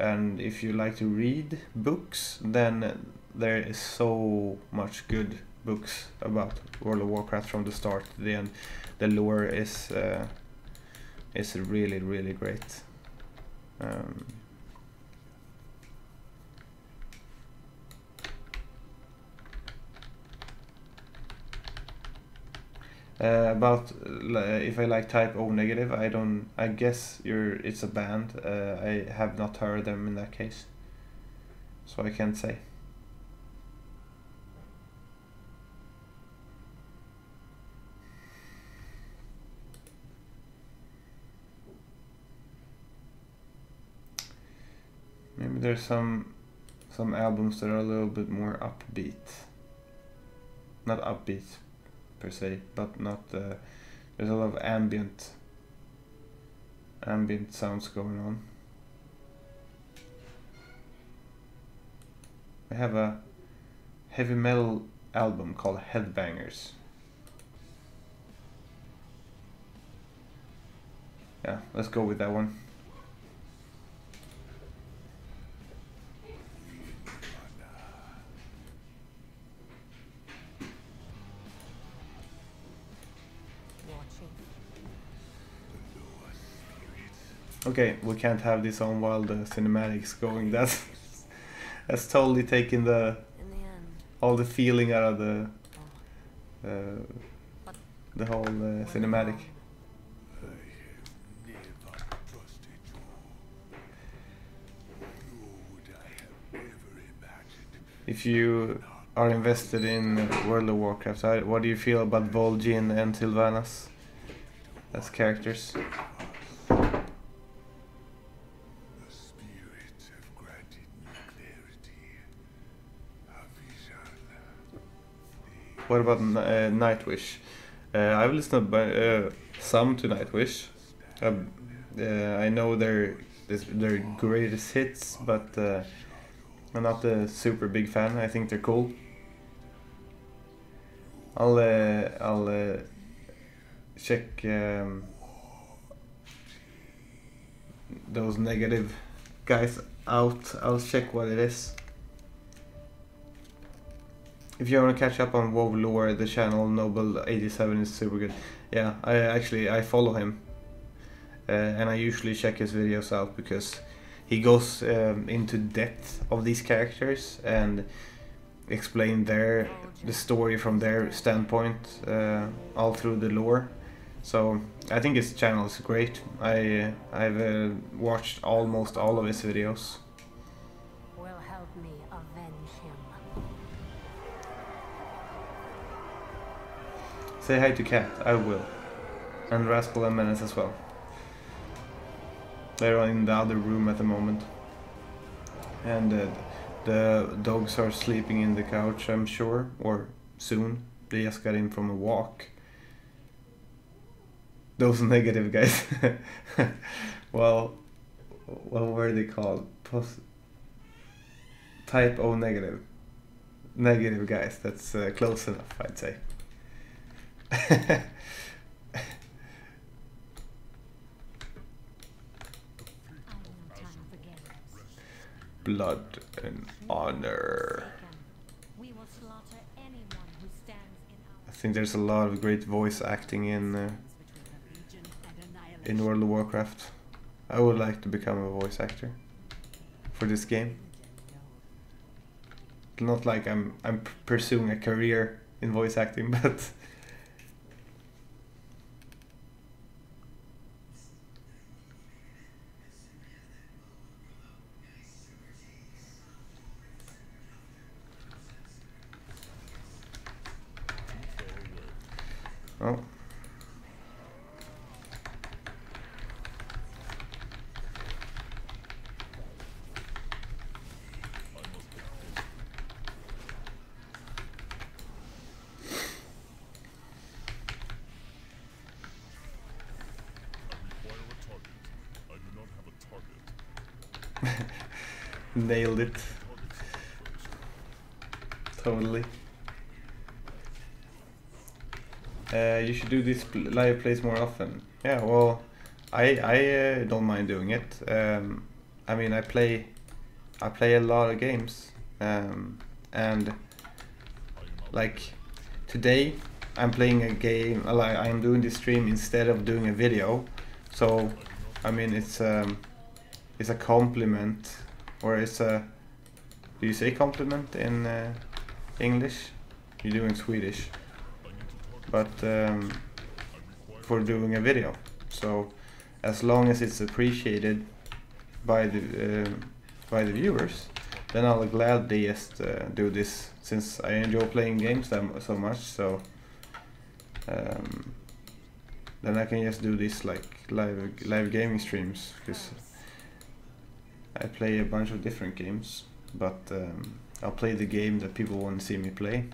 And if you like to read books, then there is so much good books about World of Warcraft from the start to the end. The lore is really great. About if I like type O negative, I guess it's a band. I have not heard them in that case, so I can't say. Maybe there's some albums that are a little bit more upbeat. Not upbeat per se, but not there's a lot of ambient sounds going on. I have a heavy metal album called Headbangers. Yeah, let's go with that one. Okay, we can't have this on while the cinematics going. That's totally taking all the feeling out of the whole cinematic. If you are invested in World of Warcraft, what do you feel about Vol'jin and Sylvanas as characters? What about Nightwish? I've listened some to Nightwish. I know their greatest hits, but I'm not a super big fan. I think they're cool. I'll check those negative guys out. I'll check what it is. If you want to catch up on WoW lore, the channel Noble87 is super good. Yeah, I follow him, and I usually check his videos out because he goes into depth of these characters and explain the story from their standpoint all through the lore. So I think his channel is great. I've watched almost all of his videos. Will help me avenge him. Say hi to Cat, I will. And Rascal and Menace as well. They're in the other room at the moment. And the dogs are sleeping in the couch, I'm sure. Or soon. They just got in from a walk. Those negative guys. Well, what were they called? Type O negative. Negative guys, that's close enough, I'd say. Blood and honor. I think there's a lot of great voice acting in World of Warcraft. I would like to become a voice actor for this game. Not like I'm pursuing a career in voice acting, but oh. Nailed it. Totally. You should do these live plays more often. Yeah, well, I don't mind doing it. I mean, I play a lot of games, and like today I'm playing a game. Like I'm doing this stream instead of doing a video. So, I mean, it's a compliment, or it's a. Do you say compliment in English? You do in Swedish. But for doing a video, so as long as it's appreciated by the viewers, then I'll gladly just do this, since I enjoy playing games so much. So then I can just do this like live gaming streams, because I play a bunch of different games, but I'll play the game that people want to see me play.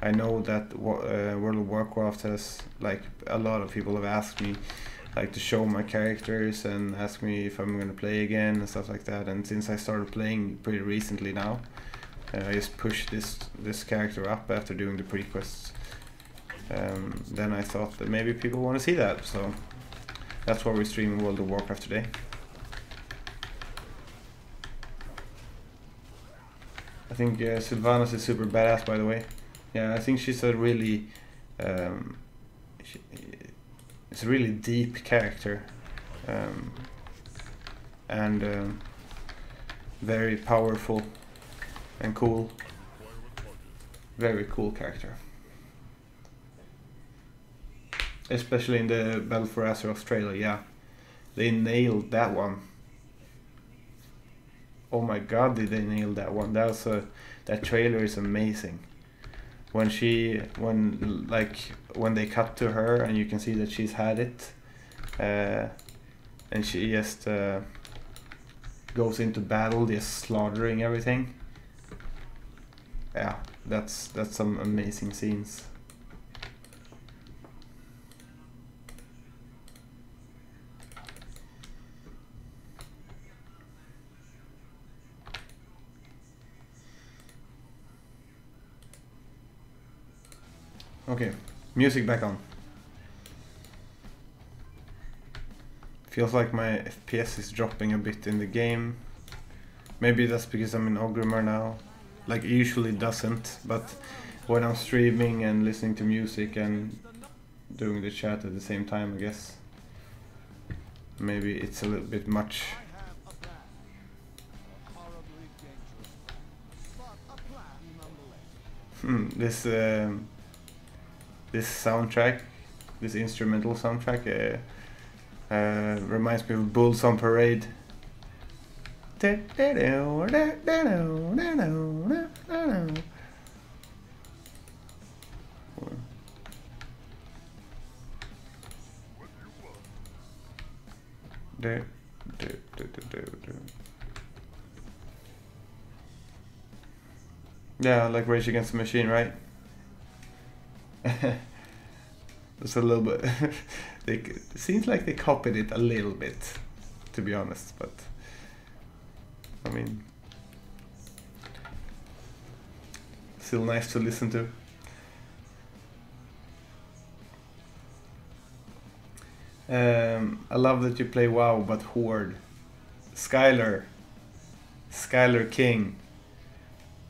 I know that World of Warcraft has, like, a lot of people have asked me like to show my characters and ask me if I'm gonna play again and stuff like that. And since I started playing pretty recently now, I just pushed this character up after doing the pre-quests. Then I thought that maybe people want to see that, so that's why we're streaming World of Warcraft today. I think Sylvanas is super badass, by the way. Yeah, I think she's a really, it's a really deep character. and very powerful and cool. Very cool character. Especially in the Battle for Azeroth Australia, yeah. They nailed that one. Oh my god, did they nail that one. That trailer is amazing. When they cut to her and you can see that she's had it, and she just goes into battle, just slaughtering everything. Yeah, that's some amazing scenes. Okay, music back on. Feels like my FPS is dropping a bit in the game. Maybe that's because I'm in Ogrimmar now. Like, it usually doesn't, but when I'm streaming and listening to music and doing the chat at the same time, I guess maybe it's a little bit much. This soundtrack, this instrumental soundtrack, reminds me of Bulls on Parade. Yeah, like Rage Against the Machine, right? It's a little bit. It seems like they copied it a little bit, to be honest. But I mean, still nice to listen to. I love that you play WoW, but Horde. Skylar King.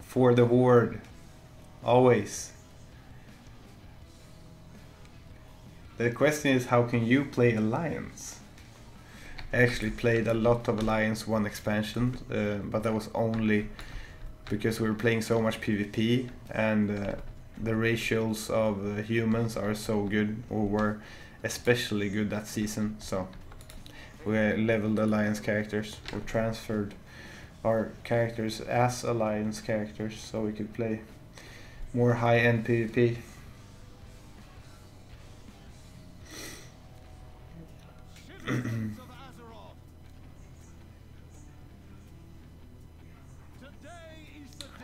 For the Horde. Always. The question is, how can you play Alliance? I actually played a lot of Alliance 1 expansion, but that was only because we were playing so much PvP, and the ratios of humans are so good, or were especially good that season, so we leveled Alliance characters, or transferred our characters as Alliance characters so we could play more high-end PvP.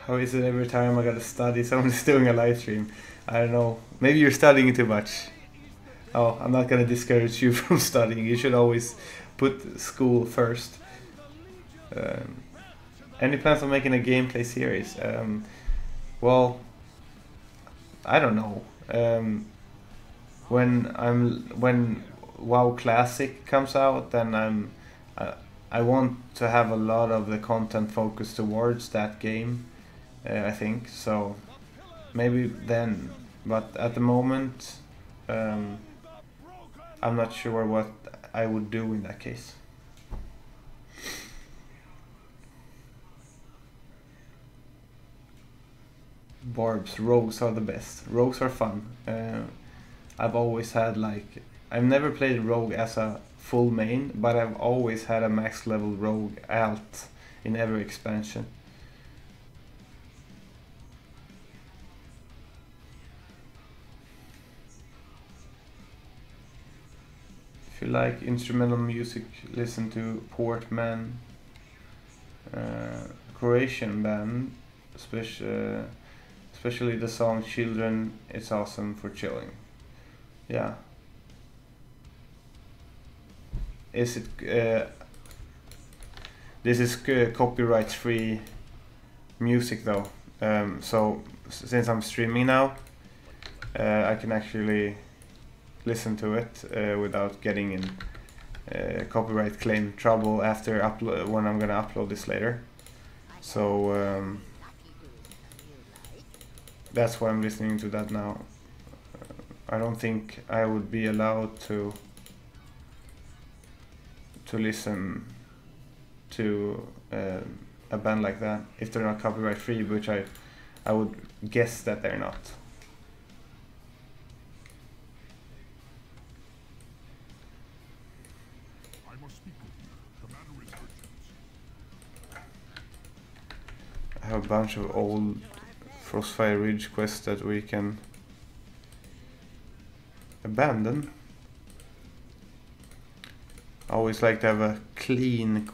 How is it every time I gotta study? Someone's doing a live stream. I don't know. Maybe you're studying too much. Oh, I'm not gonna discourage you from studying. You should always put school first. Any plans on making a gameplay series? Well, I don't know. When WoW Classic comes out, then I want to have a lot of the content focused towards that game. I think so. Maybe then, but at the moment, I'm not sure what I would do in that case. Barbs, rogues are the best. Rogues are fun. I've always had I've never played rogue as a full main, but I've always had a max level rogue alt in every expansion. If you like instrumental music, listen to Portman, Croatian band, especially the song Children, it's awesome for chilling. Yeah. Is it this is copyright free music though, so since I'm streaming now, I can actually listen to it without getting in copyright claim trouble after when I'm gonna upload this later. So that's why I'm listening to that now. I don't think I would be allowed to listen to a band like that if they're not copyright free, which I would guess that they're not. I must speak with you. Commander is urgent. I have a bunch of old Frostfire Ridge quests that we can abandon. I always like to have a clean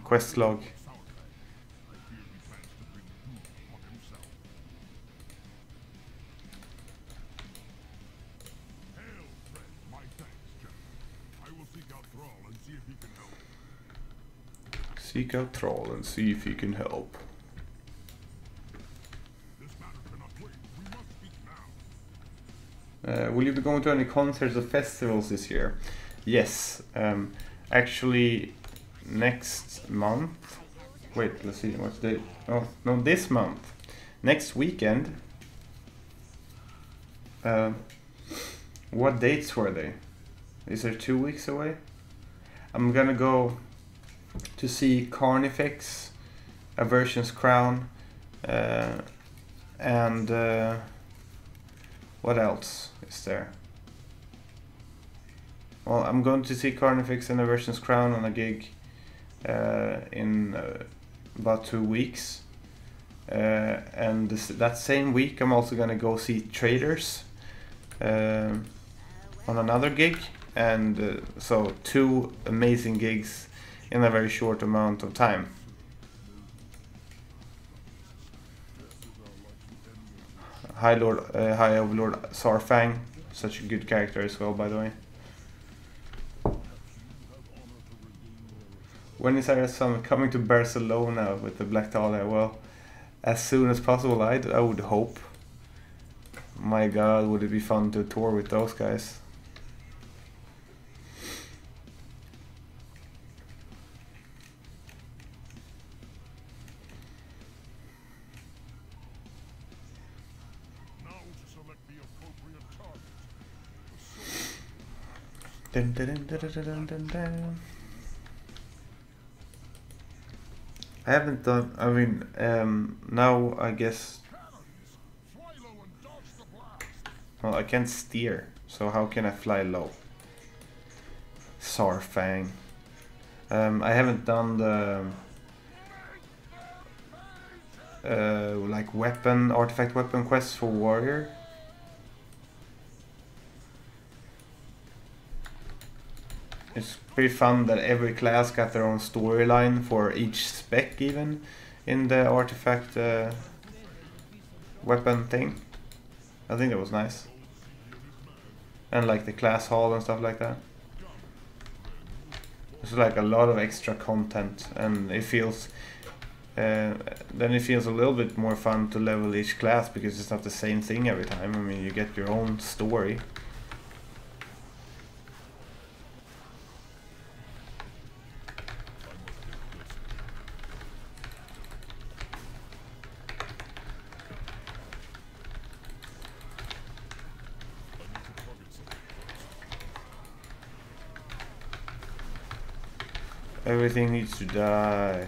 quest log. Seek out Thrall and see if he can help. Will you be going to any concerts or festivals this year? Yes. Actually, next month. Wait, let's see. What's the? Oh no, this month. Next weekend. What dates were they? Is there 2 weeks away? I'm gonna go to see Carnifex, Aversion's Crown, and what else is there? Well, I'm going to see Carnifex and Aversion's Crown on a gig in about 2 weeks, and that same week I'm also gonna go see Traders on another gig, and so 2 amazing gigs in a very short amount of time. High Overlord Sarfang, such a good character as well, by the way. When is RSM coming to Barcelona with the Black Dahlia? Well, as soon as possible, I would hope. My god, would it be fun to tour with those guys. Dun, dun, dun, dun, dun, dun, dun, dun. I haven't done, I mean, now I guess, well, I can't steer, so how can I fly low? Sarfang. I haven't done the like artifact weapon quests for warrior. It's pretty fun that every class got their own storyline for each spec, even in the artifact weapon thing. I think that was nice. And like the class hall and stuff like that. It's like a lot of extra content, and it feels then it feels a little bit more fun to level each class because it's not the same thing every time. I mean, you get your own story. Everything needs to die.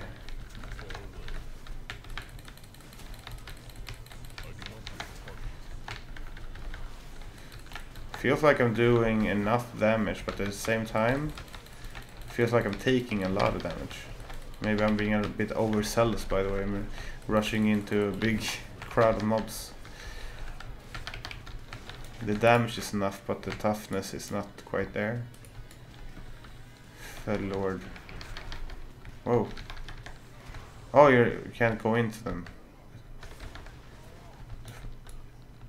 Feels like I'm doing enough damage, but at the same time, feels like I'm taking a lot of damage. Maybe I'm being a bit overzealous, by the way. I'm rushing into a big crowd of mobs. The damage is enough, but the toughness is not quite there. Fed Lord. Whoa. Oh, you can't go into them.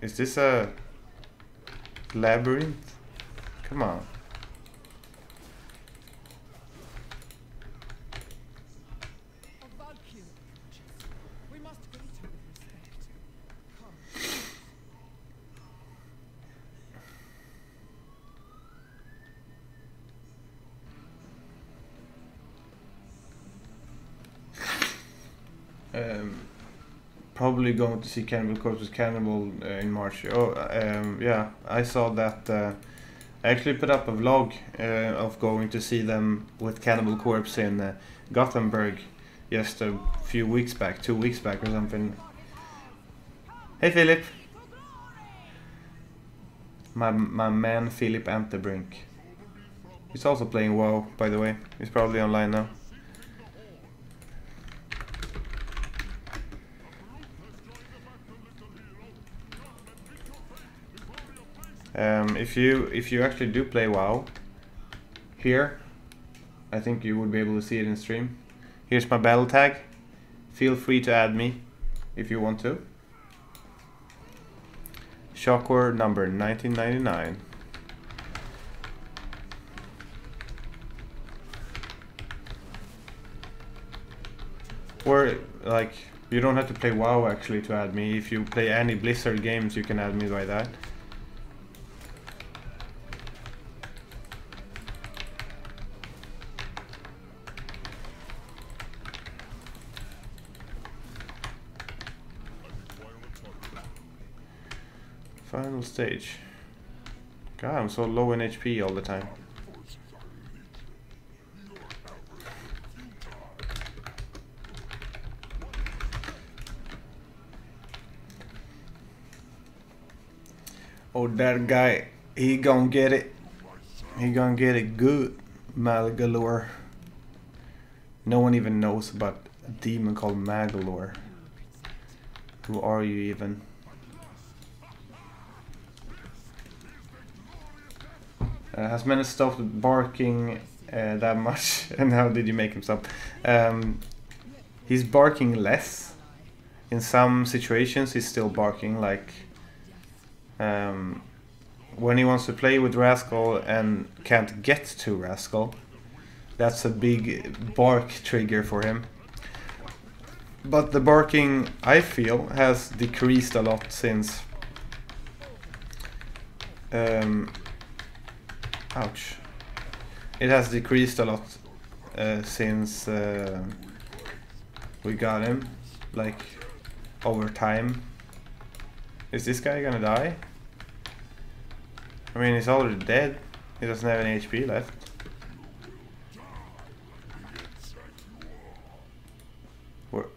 Is this a labyrinth? Come on. Probably going to see Cannibal Corpse's Cannibal in March. Oh, yeah, I saw that I actually put up a vlog of going to see them with Cannibal Corpse in Gothenburg just a few weeks back, 2 weeks back or something. Hey Philip! My man Philip Antebrink. He's also playing WoW, by the way. He's probably online now. If you actually do play WoW here, I think you would be able to see it in stream. Here's my battle tag. Feel free to add me if you want to. Shockword number 1999. Or like you don't have to play WoW actually to add me. If you play any Blizzard games, you can add me by that. Final stage. God, I'm so low in HP all the time. Oh, that guy, he gonna get it. He gonna get it good, Malgalore. No one even knows about a demon called Magalore. Who are you even? Has Menace stopped barking that much? And how did you make him stop? He's barking less. In some situations he's still barking, like when he wants to play with Rascal and can't get to Rascal. That's a big bark trigger for him. But the barking, I feel, has decreased a lot since ouch. It has decreased a lot since we got him, like over time. Is this guy gonna die? I mean, he's already dead. He doesn't have any HP left. Where?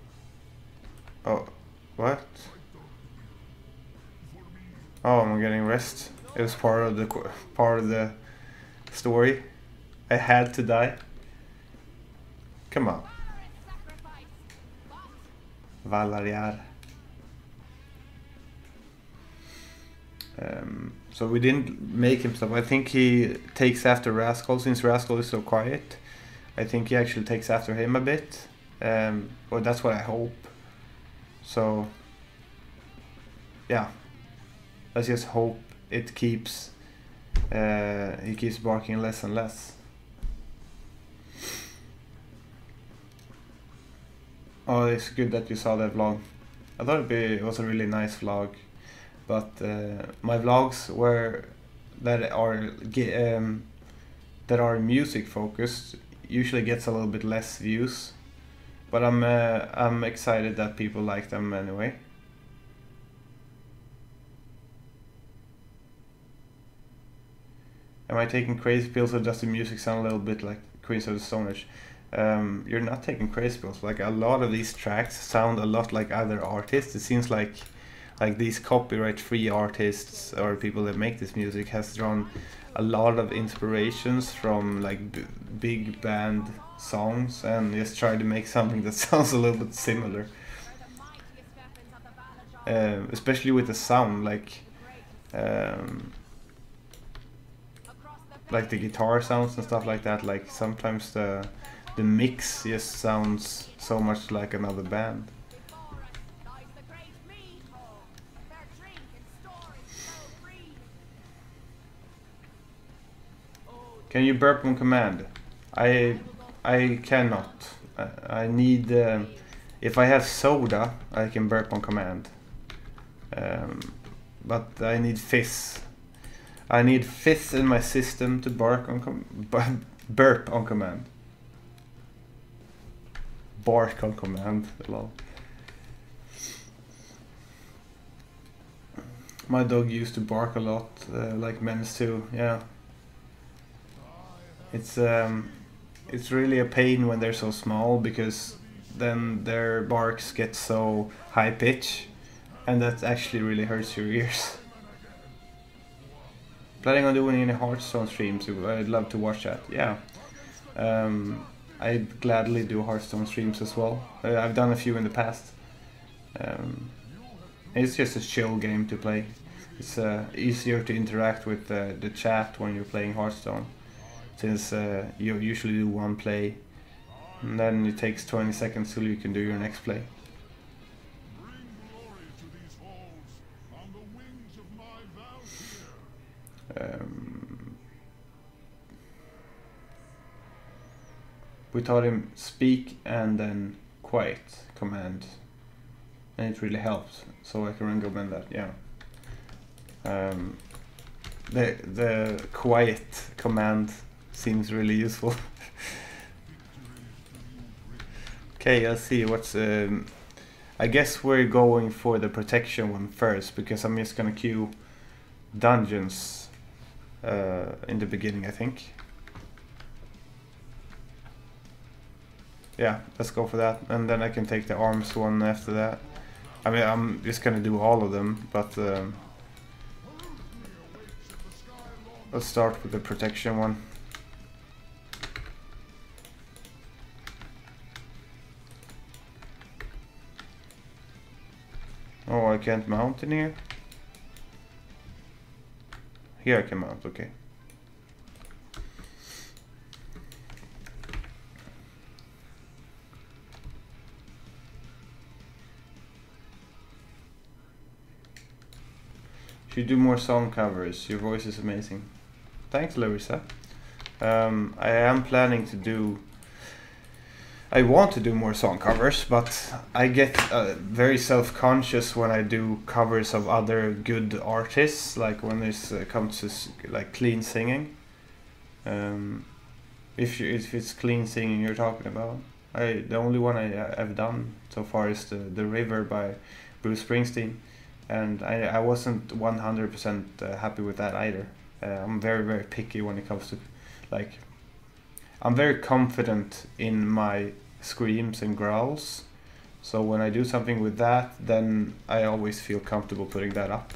Oh, what? Oh, I'm getting rest. It was part of the story. I had to die. Come on. Valariar. So we didn't make him stop. I think he takes after Rascal, since Rascal is so quiet. I think he actually takes after him a bit. Or that's what I hope. So yeah, let's just hope it keeps he keeps barking less and less. Oh, it's good that you saw that vlog. I thought it was a really nice vlog, but my vlogs that are music focused usually gets a little bit less views, but I'm excited that people like them anyway. Am I taking crazy pills, or does the music sound a little bit like Queens of the Stone Age? You're not taking crazy pills. Like, a lot of these tracks sound a lot like other artists. It seems like these copyright-free artists or people that make this music has drawn a lot of inspirations from like big band songs and just tried to make something that sounds a little bit similar. Especially with the sound, like the guitar sounds and stuff like that. Like sometimes the mix just sounds so much like another band. Can you burp on command? I cannot. I need if I have soda, I can burp on command. But I need fizz. I need fizz in my system to burp on command. Bark on command. Lol. My dog used to bark a lot, like Menace too. Yeah, It's really a pain when they're so small, because then their barks get so high pitch, and that actually really hurts your ears. Planning on doing any Hearthstone streams? I'd love to watch that. Yeah, I'd gladly do Hearthstone streams as well. I've done a few in the past. It's just a chill game to play. It's easier to interact with the chat when you're playing Hearthstone, since you usually do one play, and then it takes 20 seconds till you can do your next play. We taught him speak and then quiet command, and it really helped, so I can recommend that. Yeah. The quiet command seems really useful. Okay, let's see what's I guess we're going for the protection one first, because I'm just gonna queue dungeons in the beginning, I think. Yeah, let's go for that, and then I can take the arms one after that. I mean, I'm just gonna do all of them, but let's start with the protection one. Oh, I can't mount in here? Here I can mount, okay. You do more song covers. Your voice is amazing. Thanks, Larissa. I am planning to do... I want to do more song covers, but I get very self-conscious when I do covers of other good artists, like when it comes to like clean singing. If it's clean singing you're talking about, the only one I've done so far is the River by Bruce Springsteen. And I wasn't 100% happy with that either. I'm very, very picky when it comes to, like, I'm very confident in my screams and growls. So when I do something with that, then I always feel comfortable putting that up.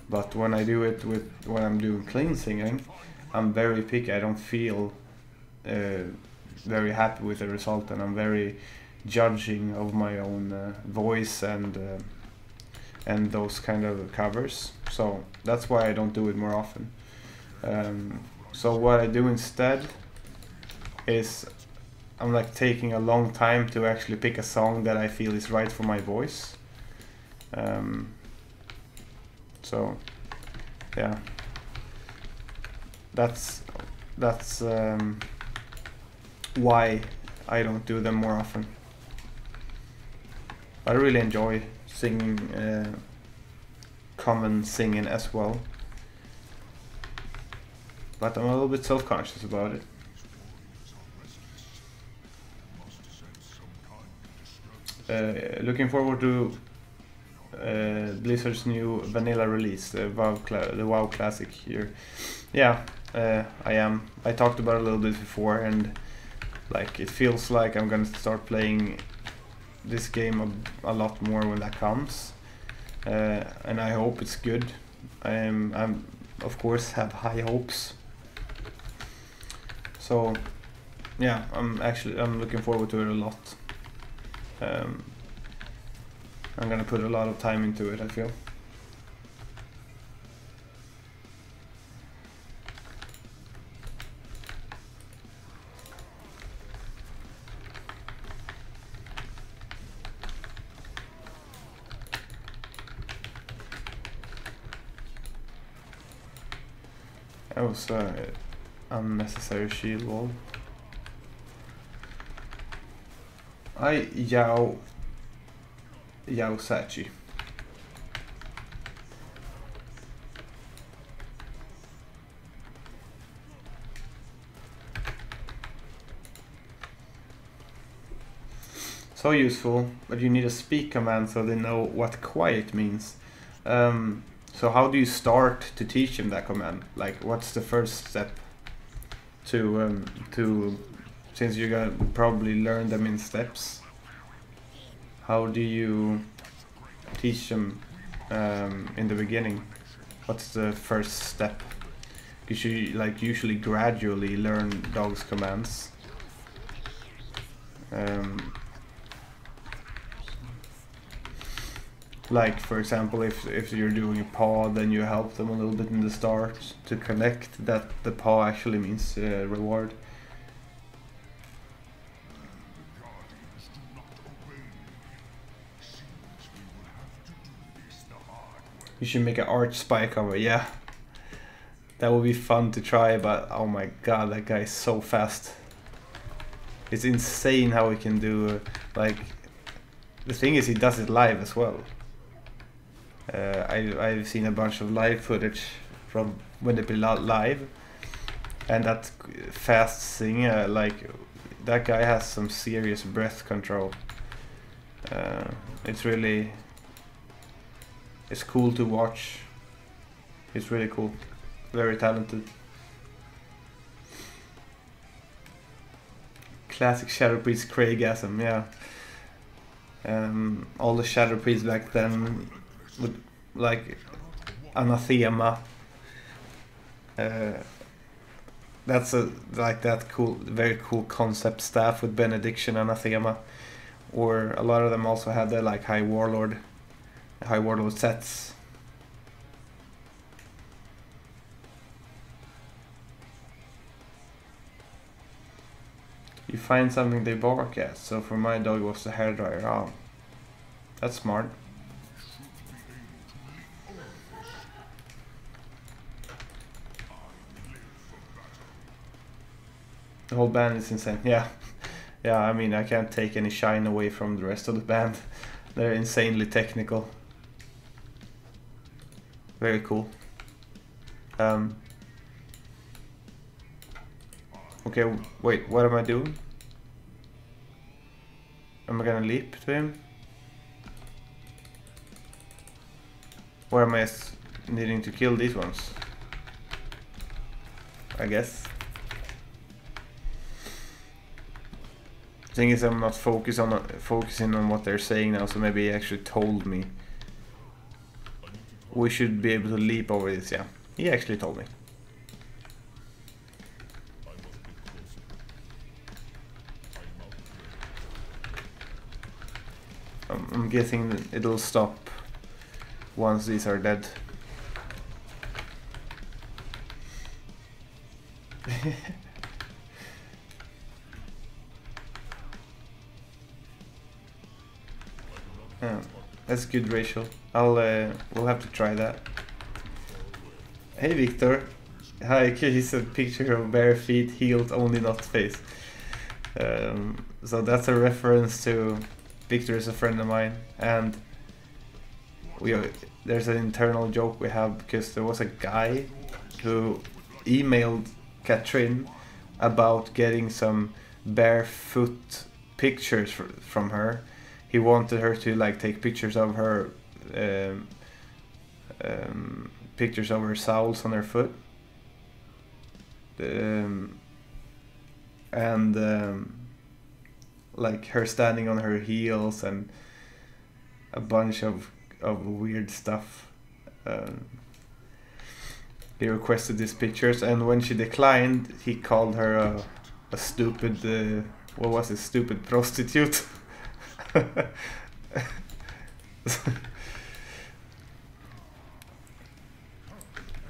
But when I do it when I'm doing clean singing, I'm very picky. I don't feel very happy with the result, and I'm very judging of my own voice and those kind of covers. So that's why I don't do it more often. So what I do instead is I'm like taking a long time to actually pick a song that I feel is right for my voice. So yeah, that's why I don't do them more often. I really enjoy singing, common singing as well, but I'm a little bit self-conscious about it. Looking forward to Blizzard's new vanilla release, the WoW Classic here. Yeah, I am. I talked about it a little bit before, and like it feels like I'm gonna start playing this game a lot more when that comes, and I hope it's good. I'm of course have high hopes. So yeah, I'm looking forward to it a lot. I'm gonna put a lot of time into it, I feel. That was unnecessary shield wall. Yao Sachi. So useful, but you need a speak command so they know what quiet means. So how do you start to teach them that command? Like, what's the first step to since you're gonna probably learn them in steps. How do you teach them in the beginning? What's the first step? You should like usually gradually learn dogs' commands. Like for example, if you're doing a paw, then you help them a little bit in the start to connect that the paw actually means reward. You should make an arch spy cover, yeah. That would be fun to try, but oh my god, that guy is so fast. It's insane how he can do, like, the thing is he does it live as well. I've seen a bunch of live footage from when they play live, and that fast singer, like, that guy has some serious breath control. It's really, it's cool to watch. It's really cool. Very talented. Classic Shadow Priest Craigasm, yeah. All the Shadow Priests back then would like anathema. That's a like that cool, very cool concept staff with benediction anathema, or a lot of them also had the like high warlord sets. You find something they bark at, so for my dog it was the hairdryer. Oh, that's smart. The whole band is insane, yeah. Yeah, I mean, I can't take any shine away from the rest of the band. They're insanely technical. Very cool. Okay, wait, what am I doing? Am I gonna leap to him? Or am I needing to kill these ones? I guess. Thing is, I'm not focusing on what they're saying now, so maybe he actually told me. We should be able to leap over this, yeah. He actually told me. I'm guessing it'll stop once these are dead. That's a good ratio. We'll have to try that. Hey Victor. Hi, here's a picture of bare feet, healed, only not face. So that's a reference to Victor is a friend of mine, and there's an internal joke we have because there was a guy who emailed Katrin about getting some barefoot pictures from her. He wanted her to like take pictures of her soles on her foot, and like her standing on her heels and a bunch of weird stuff. He requested these pictures, and when she declined, he called her a stupid, what was it, stupid prostitute.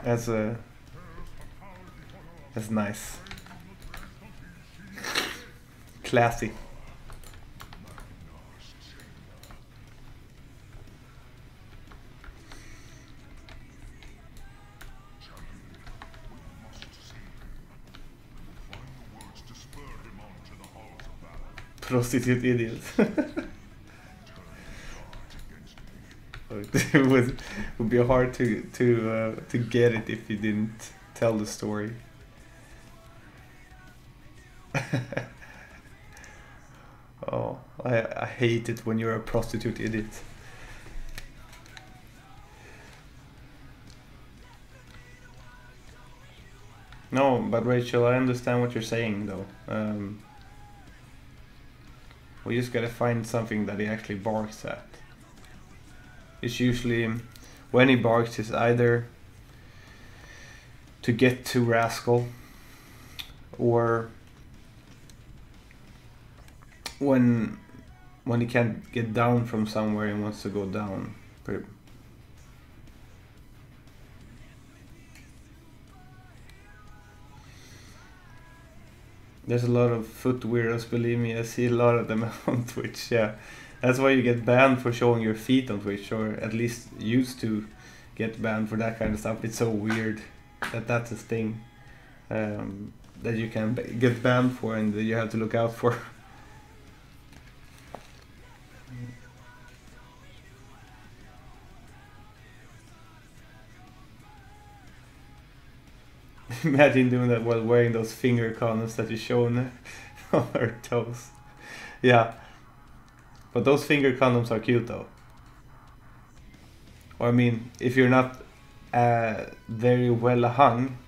That's nice. Classy. Prostitute idiot. It would be hard to get it if you didn't tell the story. Oh, I hate it when you're a prostitute idiot. No, No, but Rachel, I understand what you're saying though. We just gotta find something that he actually barks at. It's usually, when he barks, it's either to get to Rascal, or when he can't get down from somewhere and wants to go down. There's a lot of foot weirdos, believe me. I see a lot of them on Twitch. Yeah, that's why you get banned for showing your feet on Twitch, or at least used to get banned for that kind of stuff. It's so weird that that's a thing that you can get banned for, and that you have to look out for. Imagine doing that while wearing those finger condoms that you show on her toes. Yeah, but those finger condoms are cute though. Or I mean, if you're not very well hung,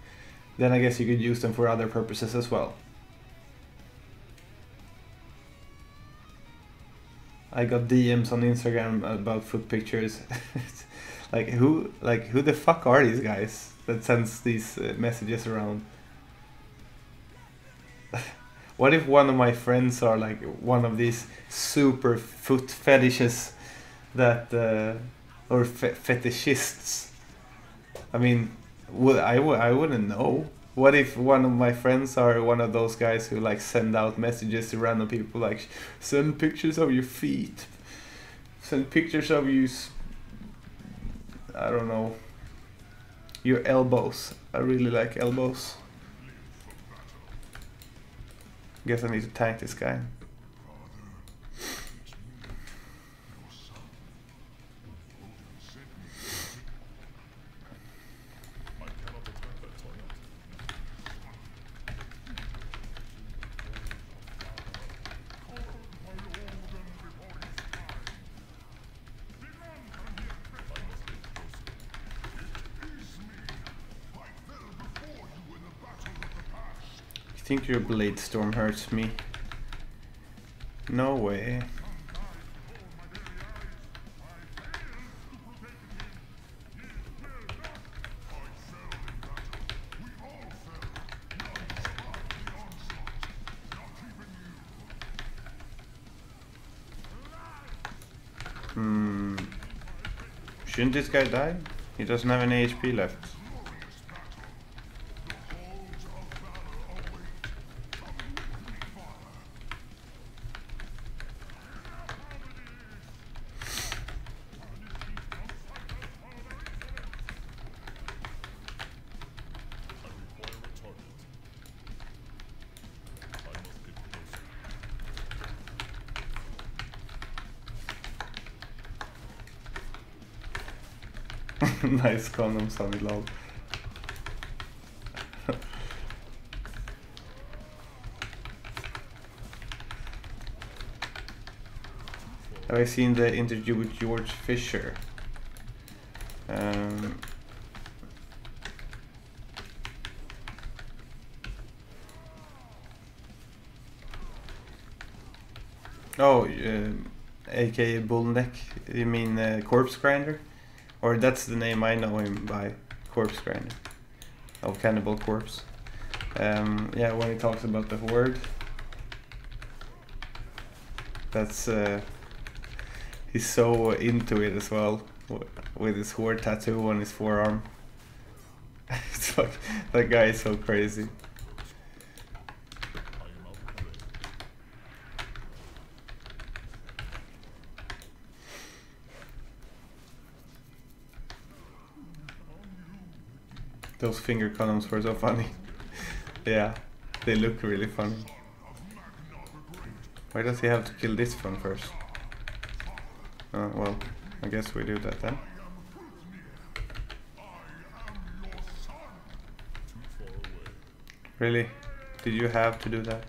then I guess you could use them for other purposes as well. I got DMs on Instagram about foot pictures. like who the fuck are these guys that sends these messages around? What if one of my friends are like one of these super foot fetishes that or fetishists? I mean, I wouldn't know. What if one of my friends are one of those guys who like send out messages to random people like, send pictures of your feet, send pictures of you, I don't know, your elbows. I really like elbows. Guess I need to tank this guy. I think your blade storm hurts me. No way. Shouldn't this guy die? He doesn't have any HP left. Nice condom, Sunny lol. Have I seen the interview with George Fisher? aka Bullneck. You mean Corpse Grinder? Or that's the name I know him by, Corpse Grinder, of Cannibal Corpse. Yeah, when he talks about the Horde, that's he's so into it as well, with his Horde tattoo on his forearm. It's like, that guy is so crazy. Those finger condoms were so funny. Yeah, they look really funny. Why does he have to kill this one first? Well, I guess we do that then. Really? Did you have to do that?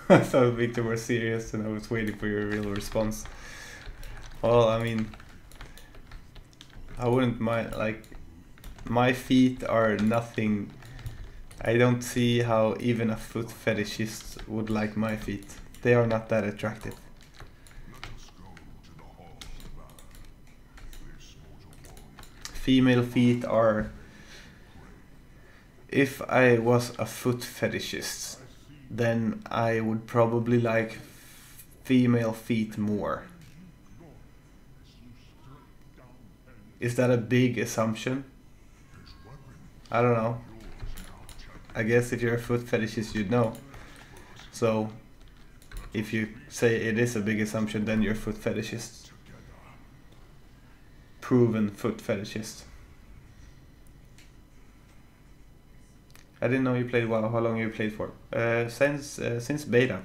I thought Victor was serious and I was waiting for your real response. Well, I mean, I wouldn't mind, like, my feet are nothing. I don't see how even a foot fetishist would like my feet. They are not that attractive. Female feet are... If I was a foot fetishist, then I would probably like female feet more. Is that a big assumption? I don't know. I guess if you're a foot fetishist, you'd know. So, if you say it is a big assumption, then you're a foot fetishist. Proven foot fetishist. I didn't know you played WoW. How long have you played for? Since beta.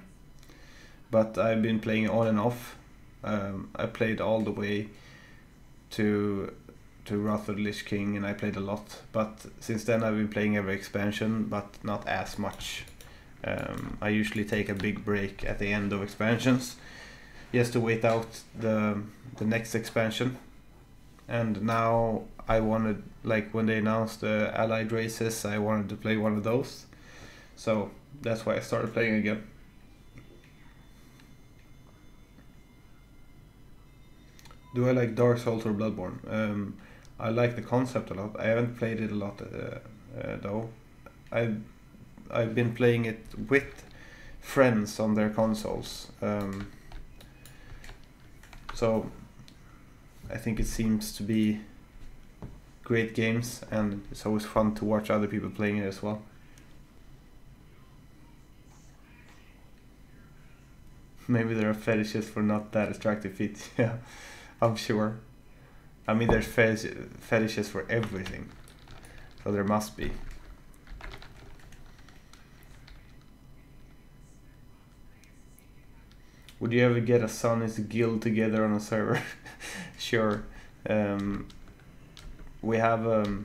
But I've been playing on and off. I played all the way to Wrath of the Lich King, and I played a lot. But since then I've been playing every expansion, but not as much. I usually take a big break at the end of expansions, just to wait out the next expansion. And now I wanted, like when they announced the allied races, I wanted to play one of those. So that's why I started playing again. Do I like Dark Souls or Bloodborne? I like the concept a lot. I haven't played it a lot though. I've been playing it with friends on their consoles. So I think it seems to be great games, and it's always fun to watch other people playing it as well. Maybe there are fetishes for not that attractive feet. Yeah, I'm sure. I mean, there's fetishes for everything, so there must be. Would you ever get a Sonny's guild together on a server? Sure. We have a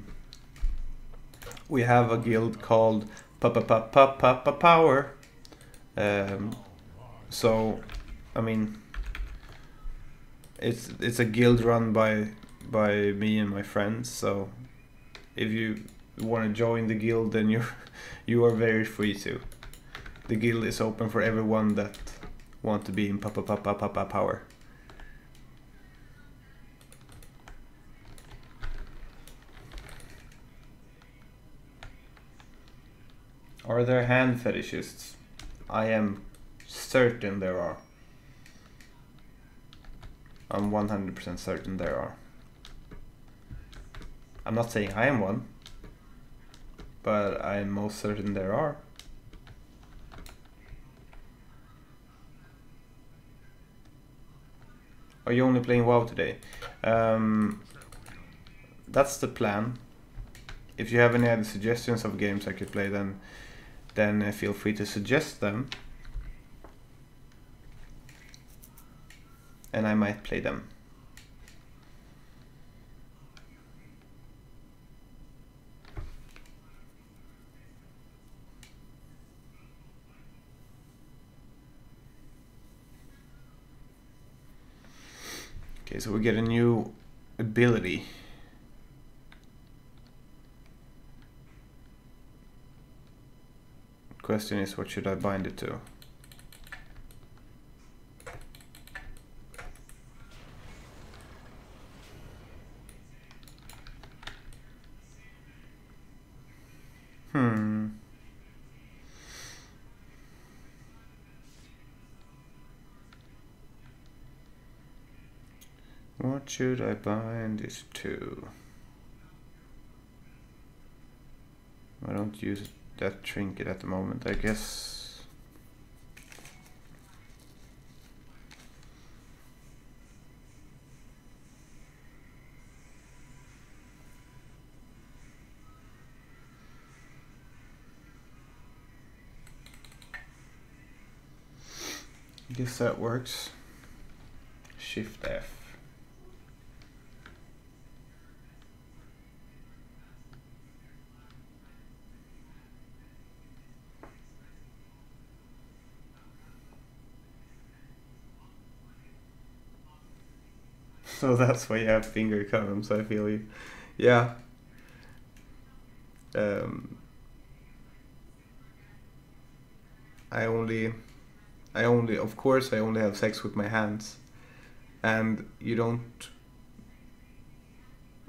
guild called Power. So, I mean, it's a guild run by me and my friends. So, if you want to join the guild, then you are very free to. The guild is open for everyone that want to be in Power. Are there hand fetishists? I am certain there are. I'm 100% certain there are. I'm not saying I am one, but I am most certain there are. Are you only playing WoW today? That's the plan. If you have any other suggestions of games I could play, then feel free to suggest them, and I might play them. Okay, so we get a new ability. Question is, what should I bind it to? What should I bind this to? I don't use that trinket at the moment, I guess. I guess that works. Shift F. So that's why you have finger condoms, I feel you. Yeah. I only, of course, I only have sex with my hands. And you don't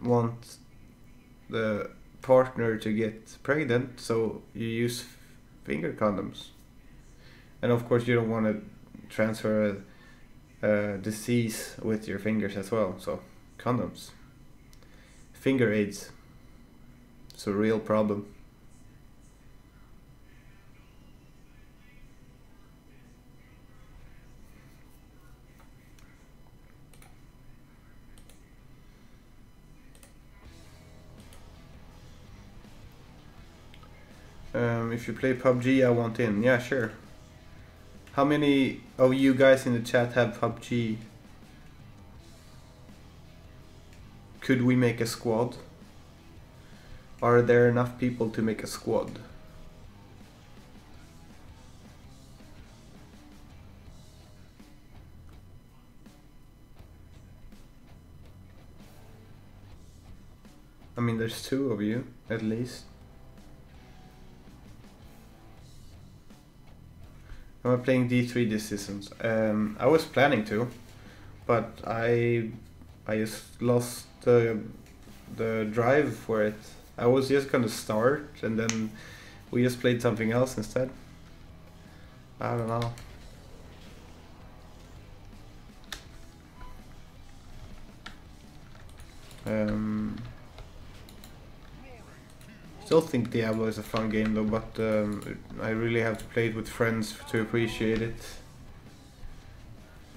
want the partner to get pregnant, so you use finger condoms. And of course, you don't want to transfer a disease with your fingers as well, so condoms. Finger AIDS. It's a real problem. If you play PUBG, I want in. Yeah, sure. How many of you guys in the chat have PUBG? Could we make a squad? Are there enough people to make a squad? I mean, there's 2 of you, at least. I'm playing D3 this season. I was planning to, but I just lost the drive for it. I was just gonna start, and then we just played something else instead. I don't know. Still think Diablo is a fun game though, but I really have to play it with friends to appreciate it.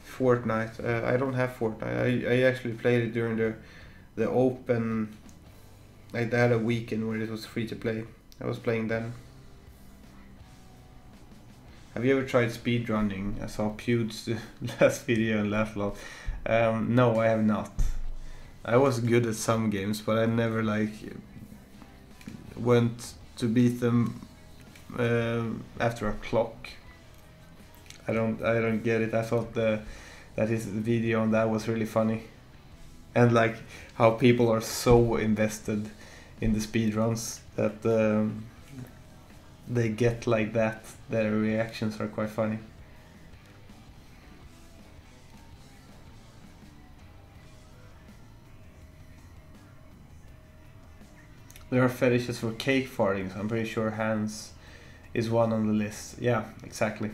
Fortnite. I don't have Fortnite. I actually played it during the open. I had a weekend where it was free to play. I was playing then. Have you ever tried speedrunning? I saw Pew's last video and laughed a lot. No, I have not. I was good at some games, but I never like went to beat them after a clock. I don't get it. I thought that his video on that was really funny, and like how people are so invested in the speedruns that they get like that. Their reactions are quite funny. There are fetishes for cake farting, so I'm pretty sure hands is one on the list. Yeah, exactly.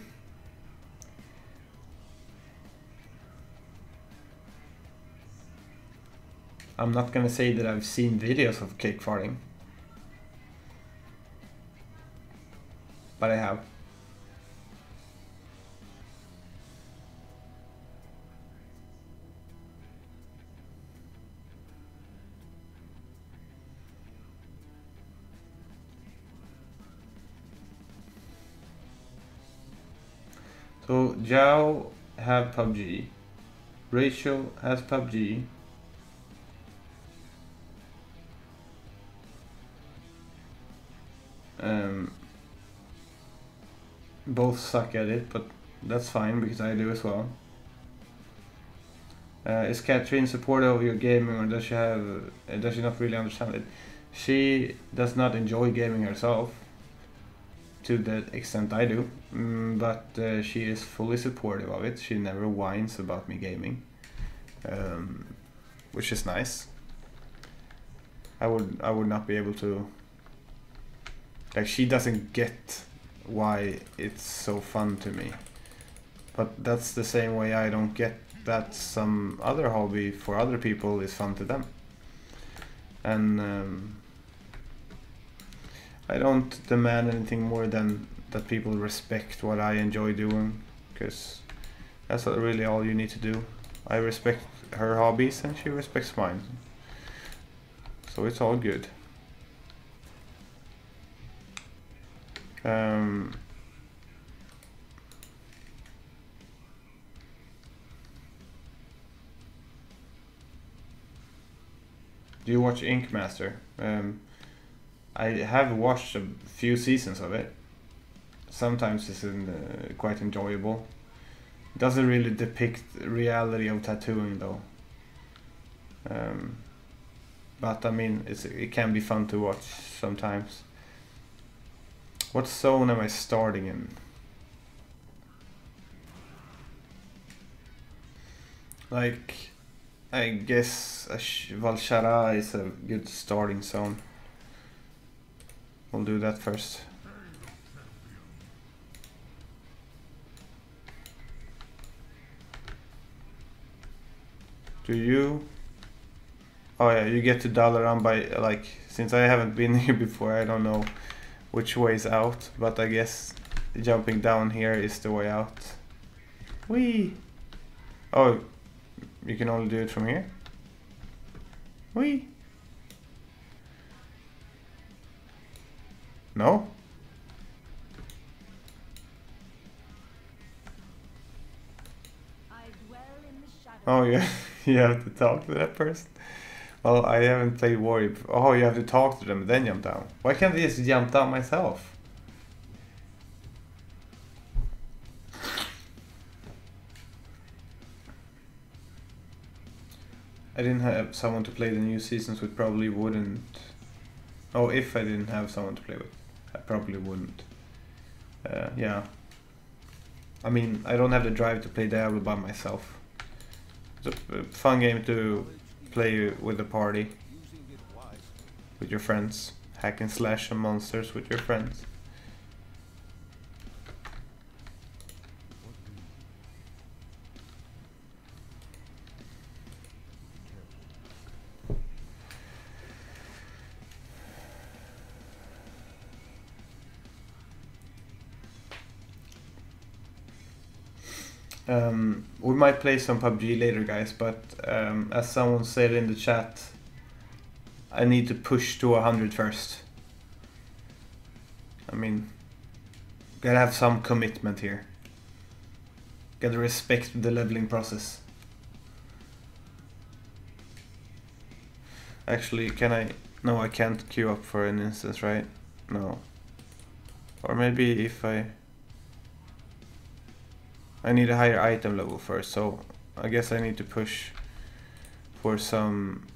I'm not gonna say that I've seen videos of cake farting, but I have. So Zhao have PUBG, Rachel has PUBG, both suck at it, but that's fine because I do as well. Is Catherine supportive of your gaming, or does she not really understand it? She does not enjoy gaming herself to the extent I do, but she is fully supportive of it. She never whines about me gaming, which is nice. I would not be able to, like, she doesn't get why it's so fun to me, but that's the same way I don't get that some other hobby for other people is fun to them. And I don't demand anything more than that people respect what I enjoy doing, because that's really all you need to do. I respect her hobbies and she respects mine, so it's all good. Do you watch Ink Master? I have watched a few seasons of it. Sometimes it's quite enjoyable. It doesn't really depict the reality of tattooing though. But I mean, it can be fun to watch sometimes. What zone am I starting in? Like, I guess Valshara is a good starting zone. We'll do that first. Do you? Oh yeah, you get to Dalaran by, like, since I haven't been here before, I don't know which way is out, but I guess jumping down here is the way out. Whee! Oh, you can only do it from here? Whee! No? Oh yeah, you have to talk to that person. Well, I haven't played Warrior before. Oh, you have to talk to them and then jump down. Why can't I just jump down myself? I didn't have someone to play the new seasons with, probably wouldn't. Oh, if I didn't have someone to play with, I probably wouldn't. Yeah. I mean, I don't have the drive to play Diablo by myself. It's a fun game to play with a party, with your friends. Hack and slash some monsters with your friends. We might play some PUBG later, guys, but as someone said in the chat, I need to push to 100 first. I mean, gotta have some commitment here. Gotta respect the leveling process. Actually, can I? No, I can't queue up for an instance, right? No. Or maybe if I need a higher item level first, so I guess I need to push for some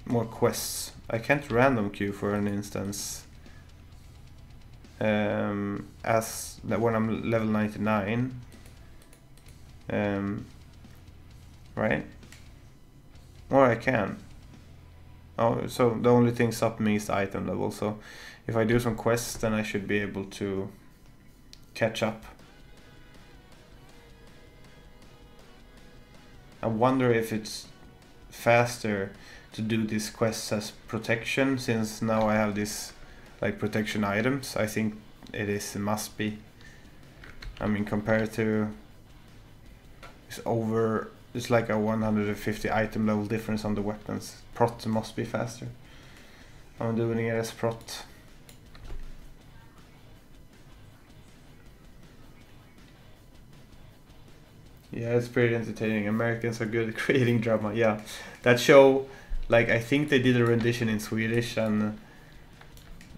more quests. I can't random queue for an instance as that when I'm level 99, right? Or I can. Oh, so the only thing stopping me is the item level, so if I do some quests then I should be able to catch up. I wonder if it's faster to do these quests as protection, since now I have this like protection items. I think it is, it must be. I mean, compared to it's like a 150 item level difference on the weapons. Prot must be faster. I'm doing it as prot. Yeah, it's pretty entertaining. Americans are good at creating drama. Yeah, that show, like, I think they did a rendition in Swedish, and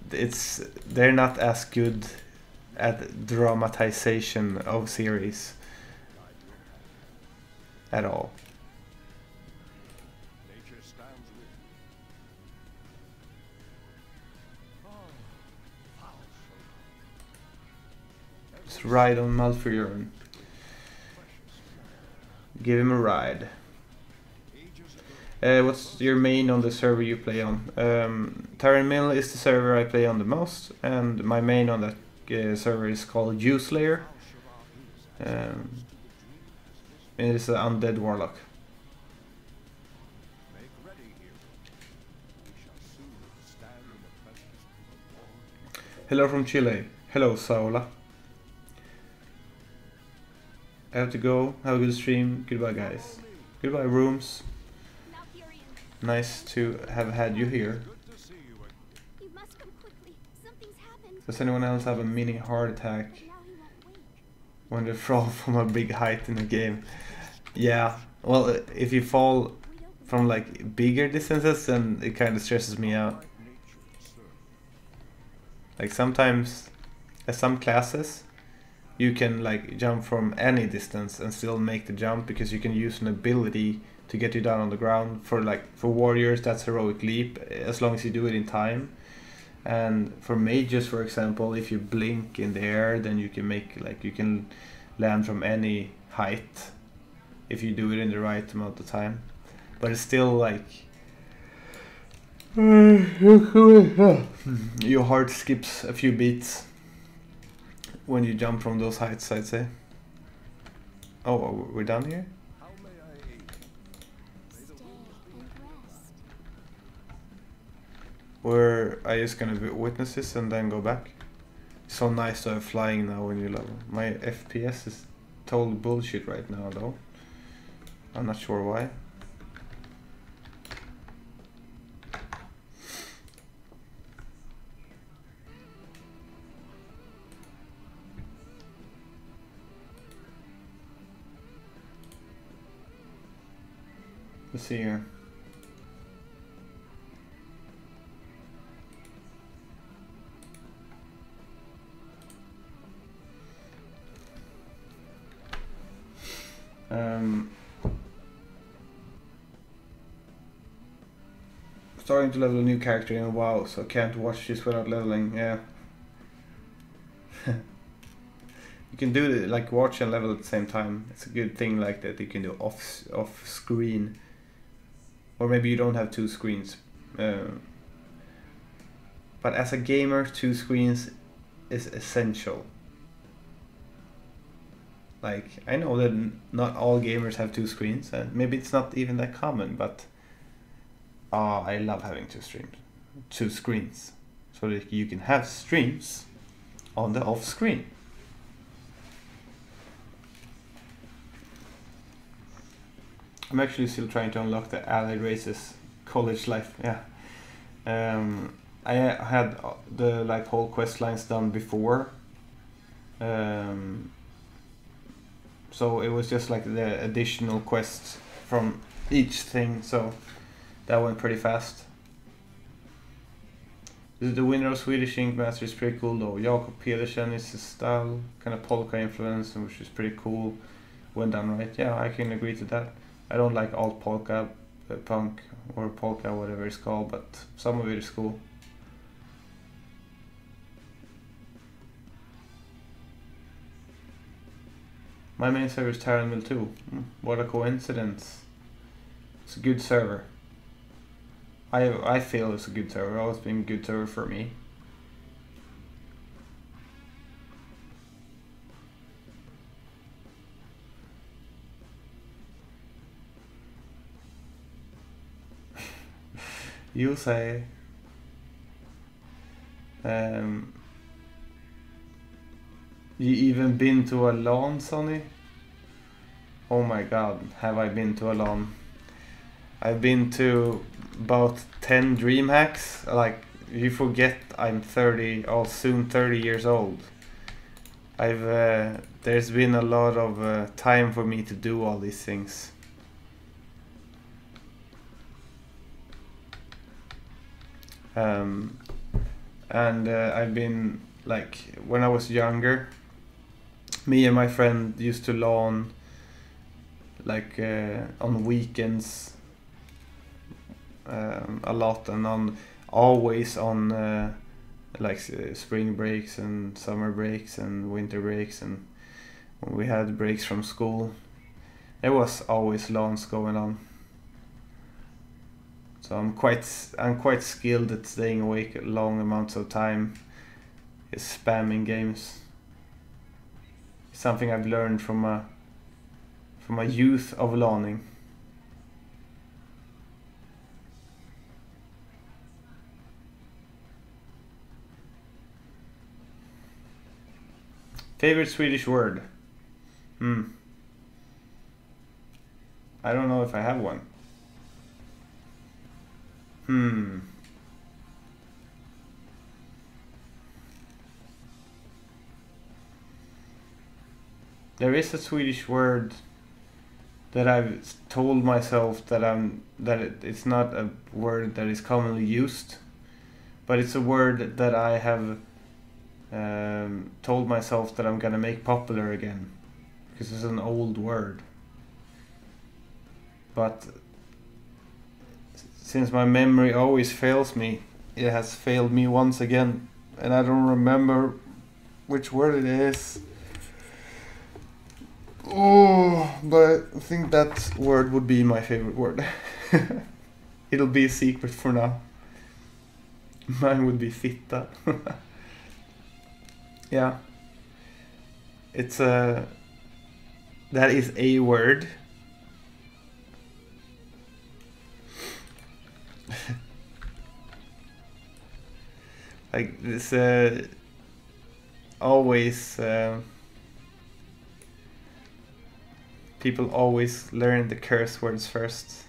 they're not as good at dramatization of series at all. Nature stands with you. Just ride on Malfurion. Give him a ride. What's your main on the server you play on? Tauren Mill is the server I play on the most, and my main on that server is called Slayer. It is an undead warlock. Hello from Chile. Hello, Saula. I have to go. Have a good stream. Goodbye, guys. Goodbye, rooms. Nice to have had you here. You must come quickly. Something's happened. Does anyone else have a mini heart attack when they fall from a big height in a game? Yeah. Well, if you fall from like bigger distances, then it kind of stresses me out. Like sometimes, at some classes, you can like jump from any distance and still make the jump because you can use an ability to get you down on the ground. For warriors, that's heroic leap, as long as you do it in time. And for mages, for example, if you blink in the air, then you can you can land from any height if you do it in the right amount of time. But it's still like your heart skips a few beats when you jump from those heights, I'd say. Oh, we're down here? How may I aid? Stay and rest. Or are you just gonna witness this and then go back? It's so nice to have flying now when you level. My FPS is total bullshit right now though. I'm not sure why. Let's see here. Starting to level a new character in WoW, so can't watch this without leveling. Yeah. You can do it, like watch and level at the same time. It's a good thing like that you can do off screen. Or maybe you don't have two screens. But as a gamer, two screens is essential. Like, I know that not all gamers have two screens, and maybe it's not even that common, but I love having two screens, so that you can have streams on the off screen. I'm actually still trying to unlock the Allied Races college life. Yeah, I had the whole quest lines done before, so it was just like the additional quests from each thing. So that went pretty fast. The winner of Swedish Ink Master is pretty cool though. Jakob Pedersen is his style, kind of polka influence, which is pretty cool when done right. Yeah, I can agree to that. I don't like alt polka, punk, or polka, whatever it's called, but some of it is cool. My main server is Tauren Mill 2. What a coincidence. It's a good server. I feel it's a good server. Always been a good server for me. You say. You even been to a LAN, Sonny? Oh my god, have I been to a LAN? I've been to about 10 dream hacks. Like, you forget I'm 30, or soon 30 years old. There's been a lot of time for me to do all these things. I've been, like, when I was younger, me and my friend used to LAN like on weekends a lot, and always on like spring breaks and summer breaks and winter breaks, and when we had breaks from school, there was always LANs going on. So I'm quite skilled at staying awake long amounts of time, spamming games. Something I've learned from my youth of LANing. Favorite Swedish word? I don't know if I have one. There is a Swedish word that I've told myself that it's not a word that is commonly used, but it's a word that I have told myself that I'm gonna make popular again, because it's an old word. but since my memory always fails me, it has failed me once again, and I don't remember which word it is. Oh, but I think that word would be my favorite word. It'll be a secret for now. Mine would be fitta. Yeah. It's a... That is a word. Like this always people always learn the curse words first.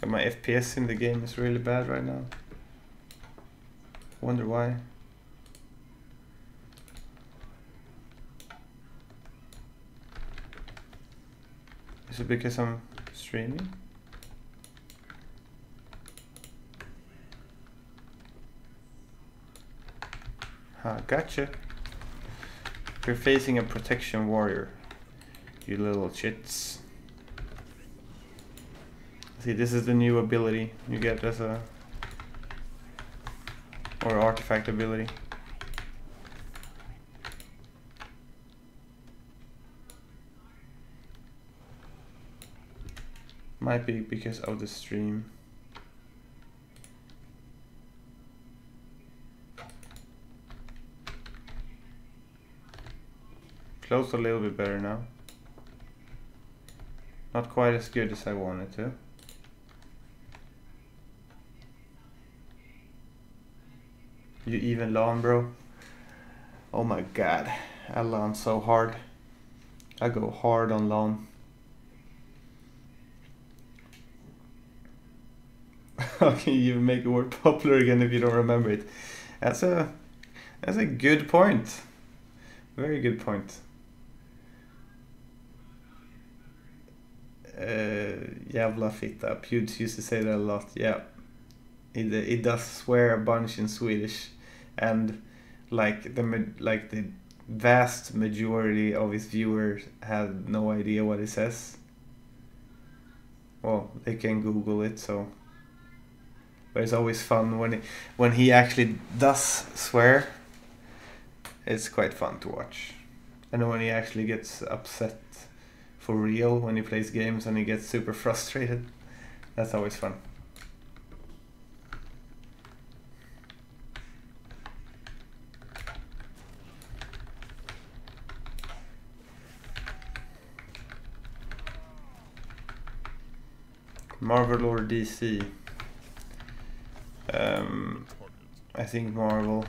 And my FPS in the game is really bad right now. Wonder why. Is it because I'm streaming? Gotcha. You're facing a protection warrior, you little chits. See, this is the new ability you get as a... or artifact ability. Might be because of the stream. Close a little bit better now. Not quite as good as I wanted to. You even lawn, bro? Oh my god, I lawn so hard. I go hard on lawn. How can you make a word popular again if you don't remember it? That's a good point. Very good point. Jävla fitta. Puds used to say that a lot. Yeah. It does swear a bunch in Swedish, and like the vast majority of his viewers have no idea what it says. Well, they can Google it, so. But it's always fun when he actually does swear. It's quite fun to watch, and when he actually gets upset for real when he plays games and he gets super frustrated. That's always fun. Marvel or DC? I think Marvel.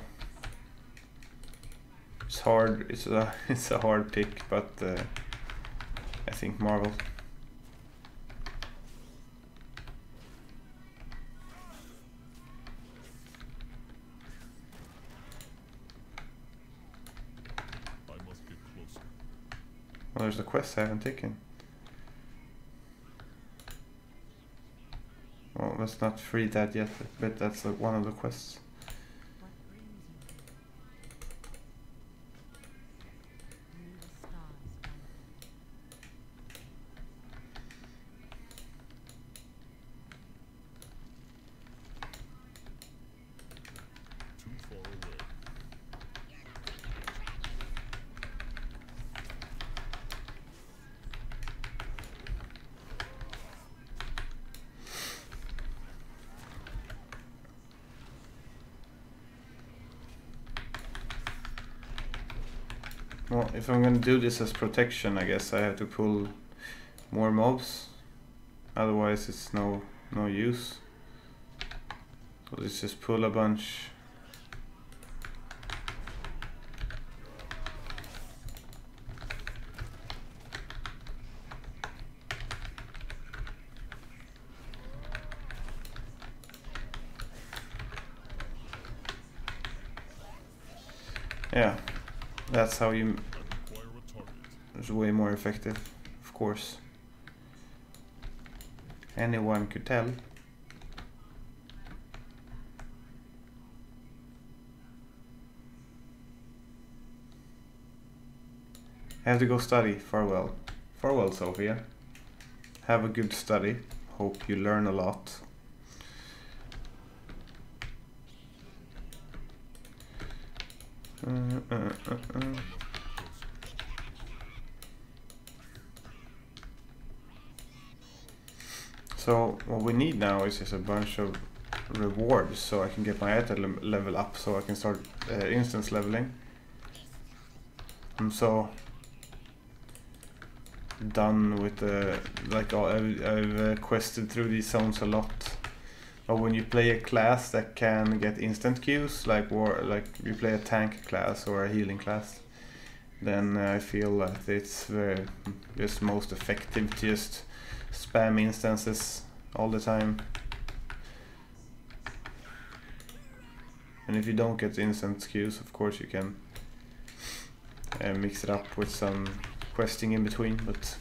It's hard. It's a hard pick, but I think Marvel. I must get closer. Well, there's a quest I haven't taken. Well, let's not free that yet, but that's like one of the quests. Too far away. Well, if I'm gonna do this as protection, I guess I have to pull more mobs. Otherwise, it's no use. So let's just pull a bunch. Yeah, that's how you... Acquire a target. It's way more effective, of course. Anyone could tell. I have to go study. Farewell. Farewell, Sophia. Have a good study. Hope you learn a lot. So what we need now is just a bunch of rewards so I can get my item level up, so I can start instance leveling. I'm so done with the I've quested through these zones a lot. But when you play a class that can get instant queues, like you play a tank class or a healing class, then I feel that it's just most effective to just spam instances all the time. And if you don't get instant queues, of course you can mix it up with some questing in between, but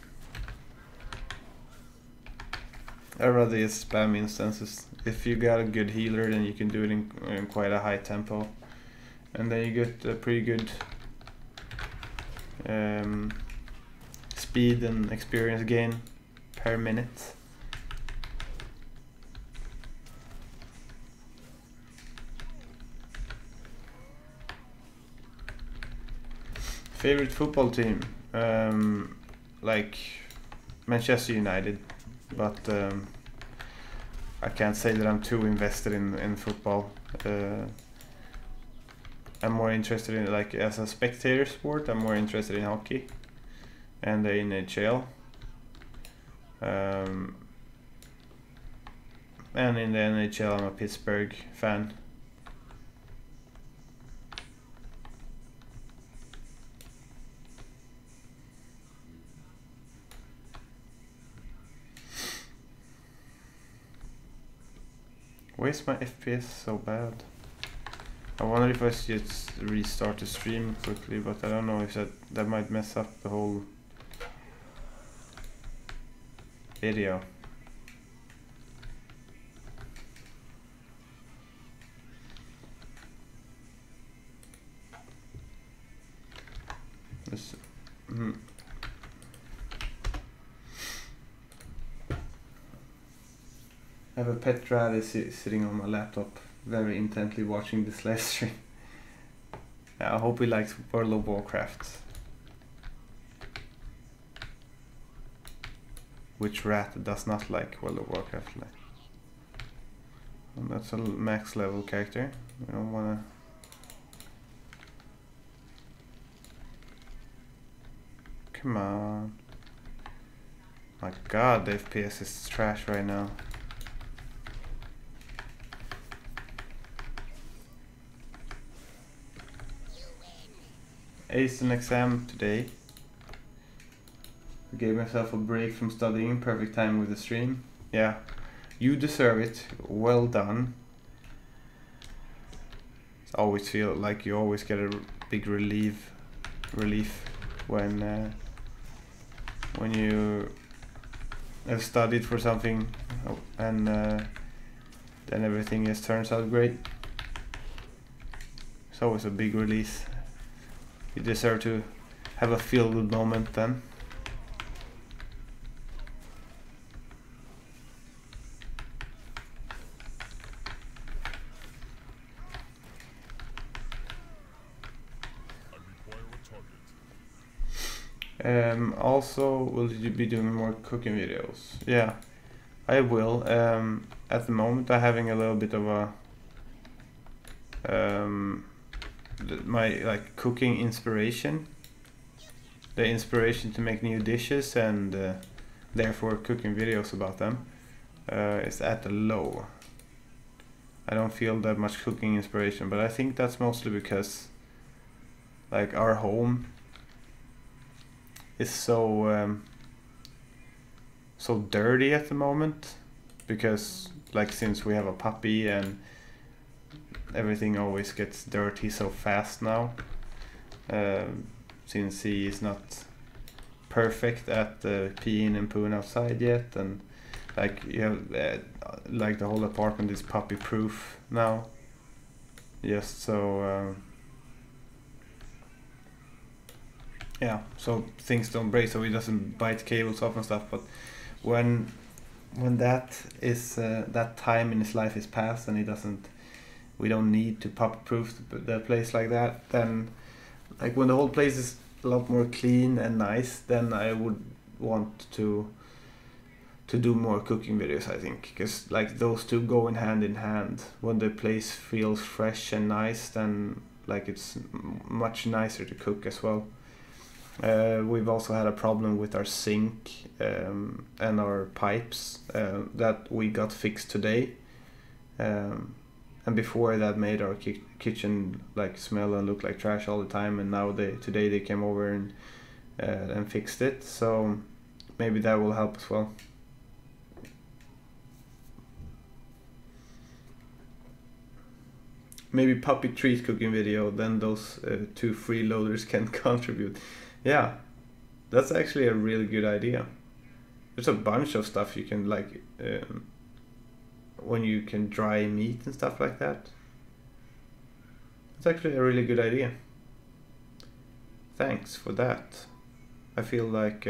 I'd rather just spam instances. If you got a good healer, then you can do it in quite a high tempo, and then you get a pretty good speed and experience gain per minute. Favorite football team? Like Manchester United, but I can't say that I'm too invested in football. I'm more interested in, like, as a spectator sport, I'm more interested in hockey and the NHL. And in the NHL I'm a Pittsburgh fan. Why is my FPS so bad? I wonder if I should just restart the stream quickly, but I don't know if that might mess up the whole video. This, I have a pet rat sitting on my laptop, very intently watching this live stream. I hope he likes World of Warcraft. Which rat does not like World of Warcraft? And that's a max level character. We don't wanna. Come on. My god, the FPS is trash right now. Aced an exam today. Gave myself a break from studying. Perfect time with the stream. Yeah, you deserve it. Well done. I always feel like you always get a big relief when you have studied for something and then everything just turns out great. It's always a big release. You deserve to have a feel-good moment then. Also, will you be doing more cooking videos? Yeah, I will. At the moment I'm having a little bit of a my cooking inspiration, the inspiration to make new dishes and therefore cooking videos about them is at a low. I don't feel that much cooking inspiration, but I think that's mostly because our home is so dirty at the moment, because since we have a puppy and everything always gets dirty so fast now, since he is not perfect at peeing and pooing outside yet, and you have the whole apartment is puppy proof now, just so yeah, so things don't break, so he doesn't bite cables off and stuff. But when that is that time in his life is past and we don't need to pup proof the place like that, then like when the whole place is a lot more clean and nice, then I would want to do more cooking videos, I think, because like those two go in hand. When the place feels fresh and nice, then like it's much nicer to cook as well. We've also had a problem with our sink and our pipes that we got fixed today, and before that made our kitchen like smell and look like trash all the time, and now today they came over and fixed it, so maybe that will help as well. Maybe puppy treat cooking video, then those two freeloaders can contribute. Yeah, that's actually a really good idea. There's a bunch of stuff you can like when you can dry meat and stuff like that. It's actually a really good idea. Thanks for that. I feel like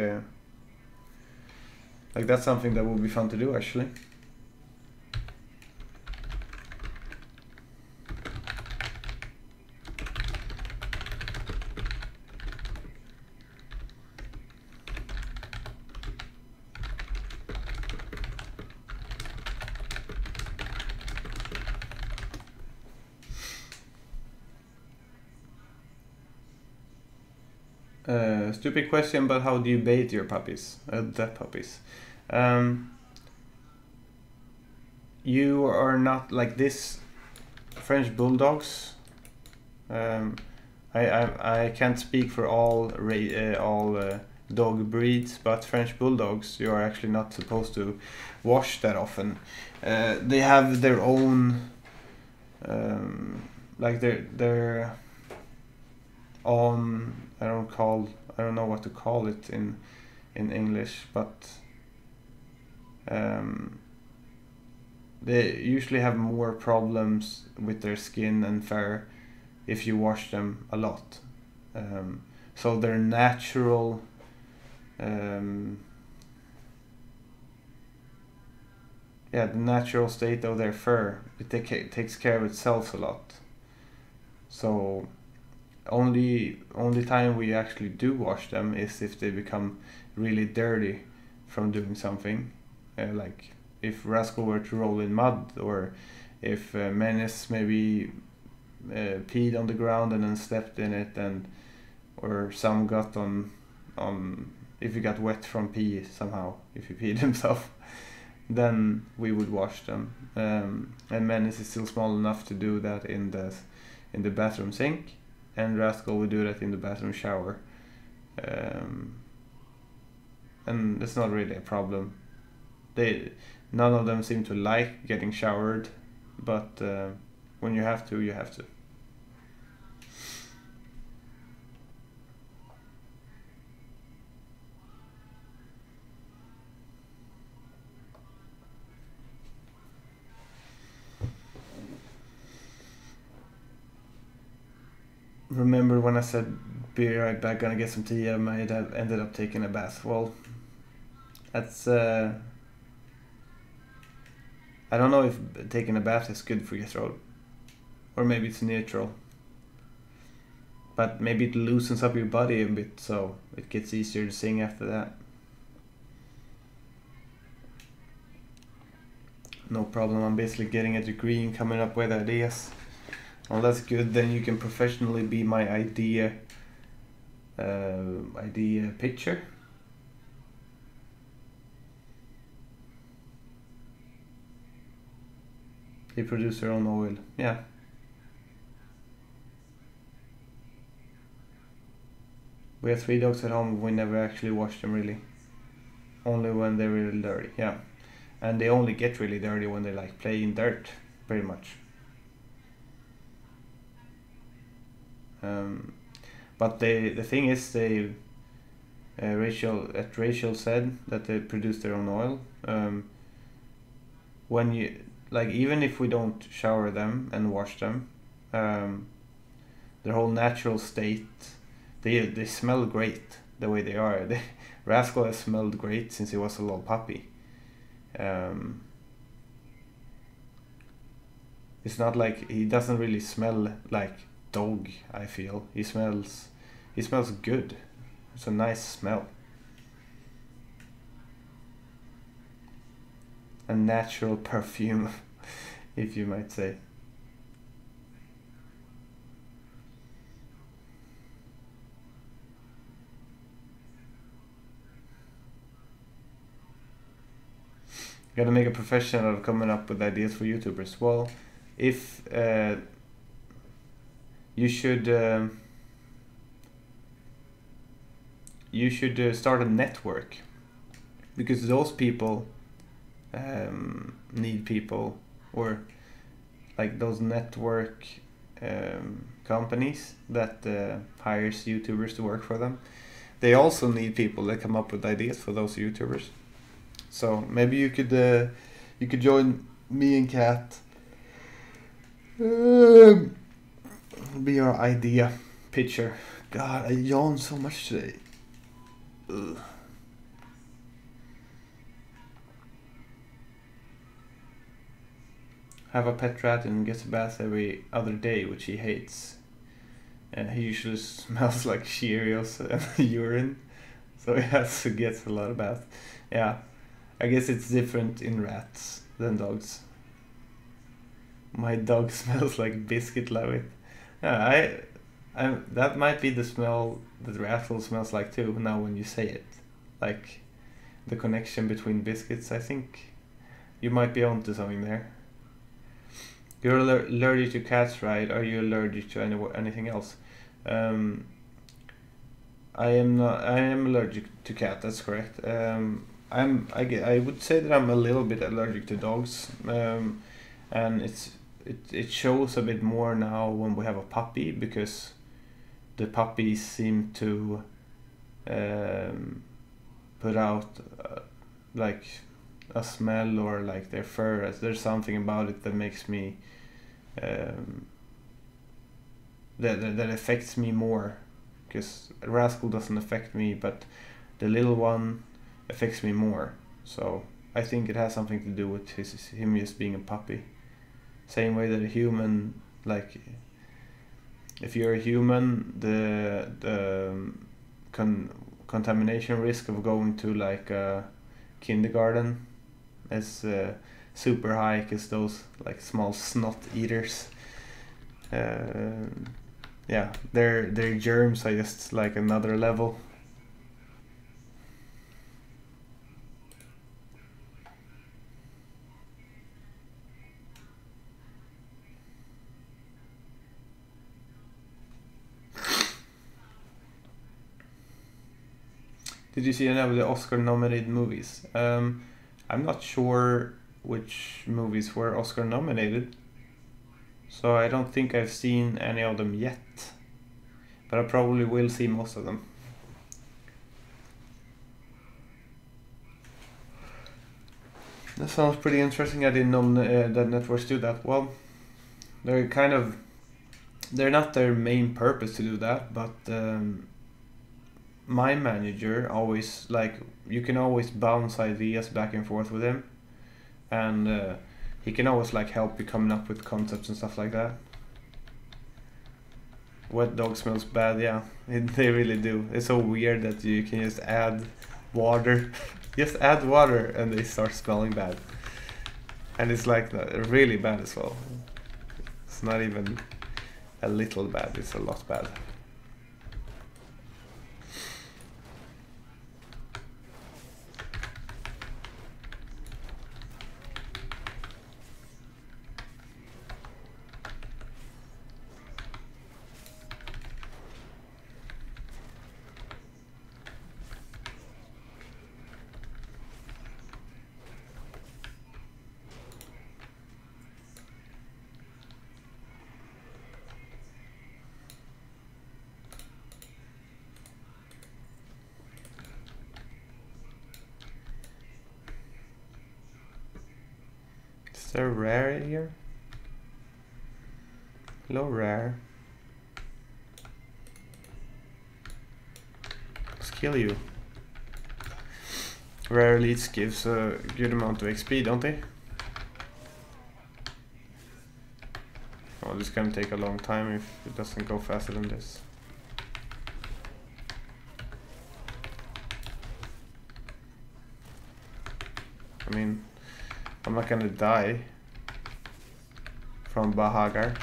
that's something that would be fun to do actually. Stupid question, but how do you bait your puppies? The puppies. You are not like this. French bulldogs. I can't speak for all dog breeds, but French bulldogs you are actually not supposed to wash that often. They have their own like their own. I don't know what to call it in English, but they usually have more problems with their skin and fur if you wash them a lot. So their natural the natural state of their fur, it takes care of itself a lot. So only time we actually do wash them is if they become really dirty from doing something, like if Rascal were to roll in mud, or if Menace maybe peed on the ground and then stepped in it, or some got on if he got wet from pee somehow, if he peed himself, then we would wash them. And Menace is still small enough to do that in the bathroom sink, and Rascal would do that in the bathroom shower. And it's not really a problem. None of them seem to like getting showered, but when you have to, you have to. Remember when I said be right back, gonna get some tea, I might have ended up taking a bath. Well, that's I don't know if taking a bath is good for your throat, or maybe it's neutral, but maybe it loosens up your body a bit, so it gets easier to sing after that. No problem, I'm basically getting a degree and coming up with ideas. Well, that's good, then you can professionally be my idea pitcher. They produce their own oil, yeah. We have 3 dogs at home, we never actually wash them really. Only when they're really dirty, yeah. And they only get really dirty when they like play in dirt, pretty much. But the thing is, Rachel said that they produce their own oil. When you like, even if we don't shower them and wash them, their whole natural state they smell great the way they are. Rascal has smelled great since he was a little puppy. It's not like he doesn't really smell like dog. I feel he smells good. It's a nice smell, a natural perfume, if you might say. Gotta make a profession out of coming up with ideas for YouTubers. Well, if you should start a network, because those people need people, or like those network companies that hires YouTubers to work for them. They also need people that come up with ideas for those YouTubers. So maybe you could join me and Kat. Be our idea pitcher. God, I yawn so much today. Ugh. Have a pet rat and gets a bath every other day, which he hates. He usually smells like Cheerios and urine, so he has to get a lot of baths. Yeah, I guess it's different in rats than dogs. My dog smells like biscuit, love it. Yeah, I that might be the smell that Rascal smells like too. Now when you say it, like the connection between biscuits, I think you might be onto something there. You're allergic to cats, right? Are you allergic to anything else? I am not. I am allergic to cat. That's correct. I would say that I'm a little bit allergic to dogs, and it shows a bit more now when we have a puppy, because the puppies seem to put out like a smell, or like their fur. There's something about it that makes me that affects me more, because Rascal doesn't affect me, but the little one affects me more. So I think it has something to do with him just being a puppy. Same way that a human, like if you're a human, the contamination risk of going to like a kindergarten is super high, because those like small snot eaters, yeah, their germs are just like another level. Did you see any of the Oscar-nominated movies? I'm not sure which movies were Oscar-nominated, so I don't think I've seen any of them yet, but I probably will see most of them. That sounds pretty interesting. I didn't know that networks do that. Well, they're not their main purpose to do that, but my manager always, like, you can always bounce ideas back and forth with him, and he can always like help you coming up with concepts and stuff like that. Wet dog smells bad, yeah, they really do. It's so weird that you can just add water, just add water, and they start smelling bad, and it's like really bad as well. It's not even a little bad, it's a lot bad. Is there rare here? Hello, rare. kill you. Rare elites gives a good amount of XP, don't they? Oh, this is gonna take a long time if it doesn't go faster than this. I mean, I'm not gonna die from Bahagar,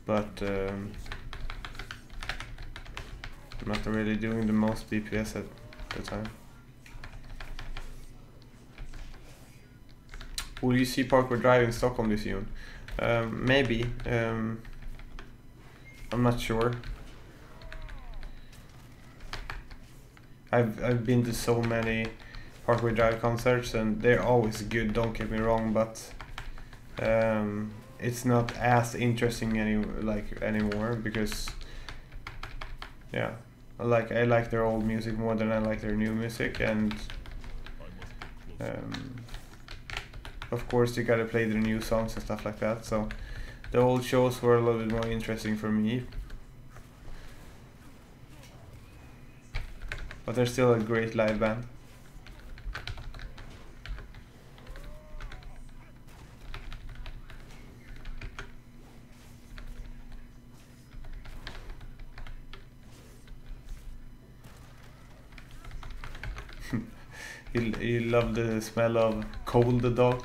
but I'm not really doing the most DPS at the time. Will you see Parkway Drive in Stockholm this year? Maybe. I'm not sure. I've been to so many Parkway Drive concerts and they're always good, don't get me wrong, but it's not as interesting anymore because yeah, I like their old music more than I like their new music, and of course you gotta play their new songs and stuff like that, so the old shows were a little bit more interesting for me. But they're still a great live band. You love the smell of cold dog.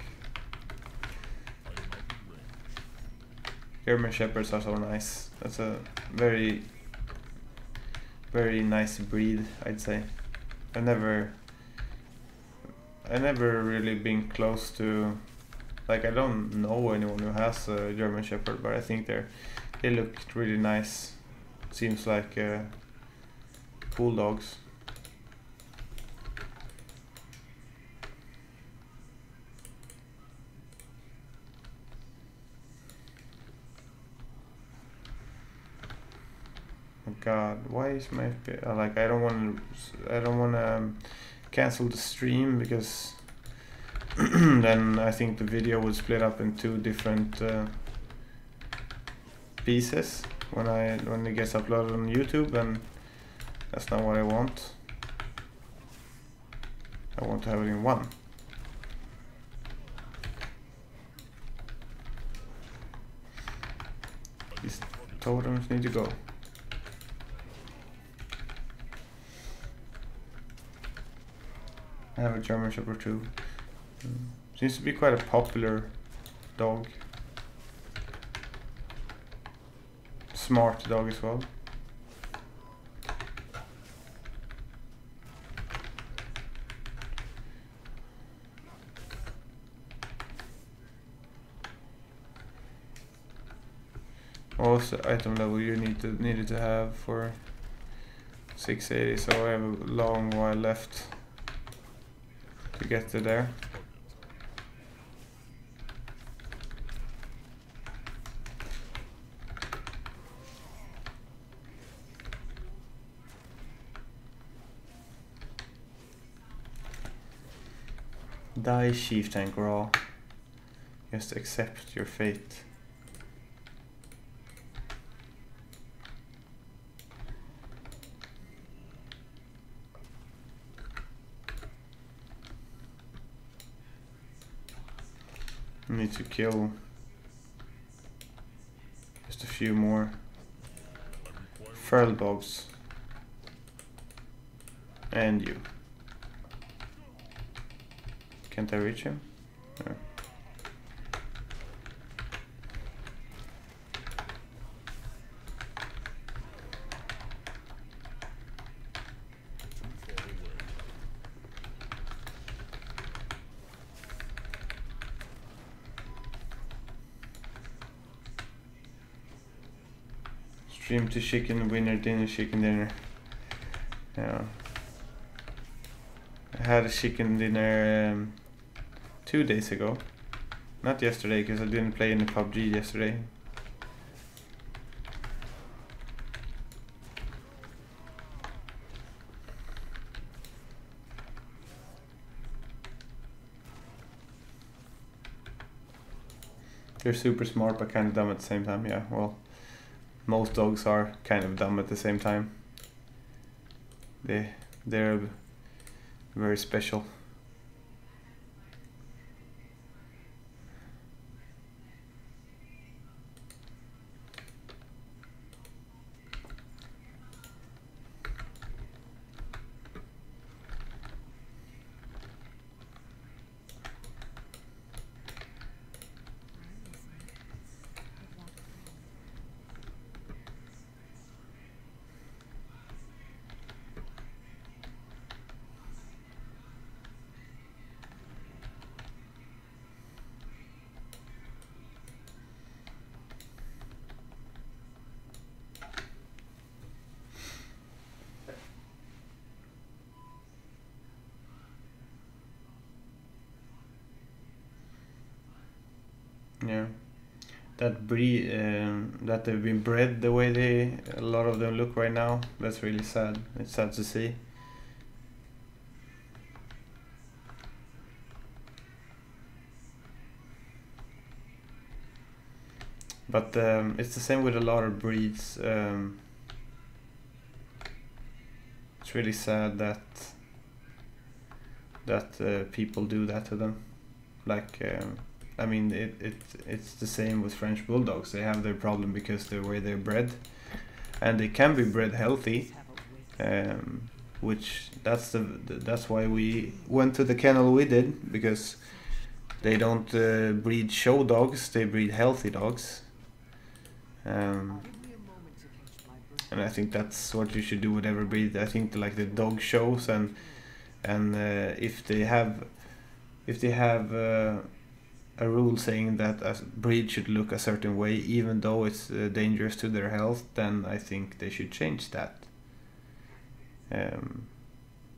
German Shepherds are so nice. That's a very, very nice breed, I'd say. I never really been close to, like, I don't know anyone who has a German Shepherd, but I think they look really nice. Seems like cool dogs. Oh God, why is my like I don't want to cancel the stream because then I think the video would split up in two different pieces when it gets uploaded on YouTube, and that's not what I want. I want to have it in one. These totems need to go. I have a German Shepherd too. Seems to be quite a popular dog. Smart dog as well. Also, item level you needed to have for 680, so I have a long while left to get to there. Die, Chief Tank Raw. Just accept your fate. Need to kill just a few more feral dogs and you. Can't I reach him? No. Stream to chicken winner dinner, chicken dinner. Yeah. I had a chicken dinner 2 days ago. Not yesterday, because I didn't play any PUBG yesterday. They're super smart but kind of dumb at the same time, yeah, well. Most dogs are kind of dumb at the same time. they're very special. Yeah, that breed that they've been bred the way a lot of them look right now. That's really sad. It's sad to see. But it's the same with a lot of breeds. It's really sad that people do that to them. Like. I mean, it's the same with French bulldogs. They have their problem because the way they're bred, and they can be bred healthy, which that's why we went to the kennel we did, because they don't breed show dogs, they breed healthy dogs, and I think that's what you should do with every breed. I think like the dog shows and if they have a rule saying that a breed should look a certain way even though it's dangerous to their health, then I think they should change that.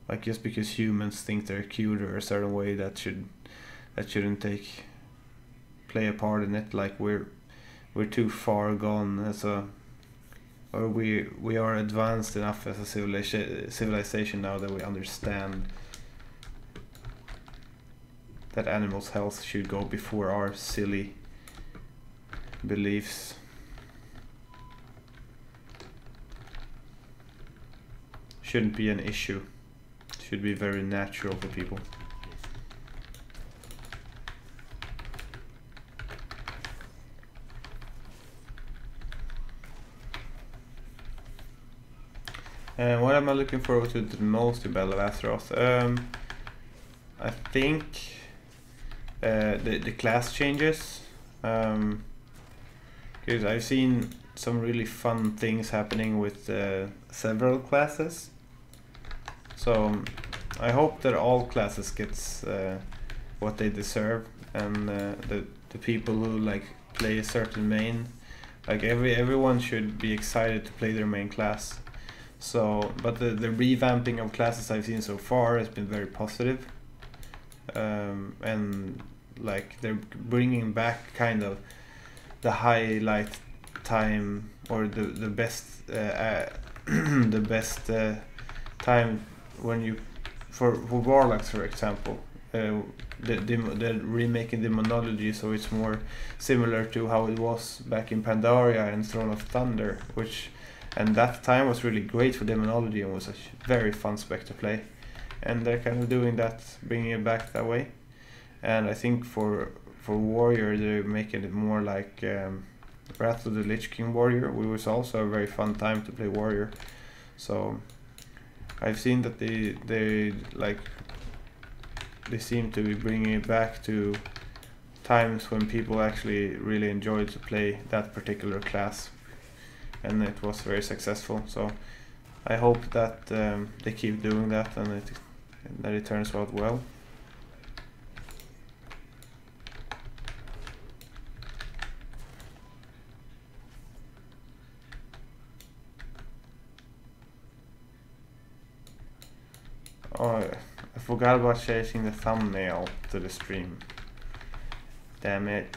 Like just because humans think they're cute or a certain way, that shouldn't play a part in it. Like we're too far gone or we are advanced enough as a civilization now that we understand that animals' health should go before our silly beliefs. Shouldn't be an issue. Should be very natural for people. And what am I looking forward to the most in Battle of Azeroth? I think the class changes, because I've seen some really fun things happening with several classes, so I hope that all classes gets what they deserve, and the people who like play a certain main, like everyone should be excited to play their main class. So but the revamping of classes I've seen so far has been very positive. And like they're bringing back kind of the highlight time, or the best the best time when you for warlocks, for example. They're remaking demonology so it's more similar to how it was back in Pandaria and Throne of Thunder, and that time was really great for demonology and was a very fun spec to play. And they're kind of doing that, bringing it back that way. And I think for warrior, they're making it more like Wrath of the Lich King warrior, which was also a very fun time to play warrior. So I've seen that they seem to be bringing it back to times when people actually really enjoyed to play that particular class, and it was very successful. So I hope that they keep doing that and that it turns out well. Oh, I forgot about changing the thumbnail to the stream. Damn it.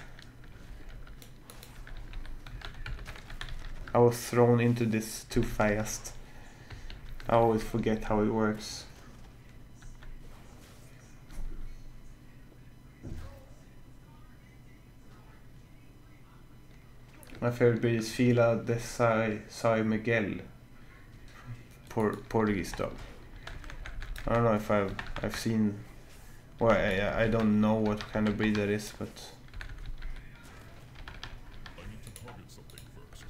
I was thrown into this too fast. I always forget how it works. My favorite breed is Fila de Sai Miguel, Portuguese dog. I don't know if I've seen. Well, I don't know what kind of breed that is, but. I need to target something first.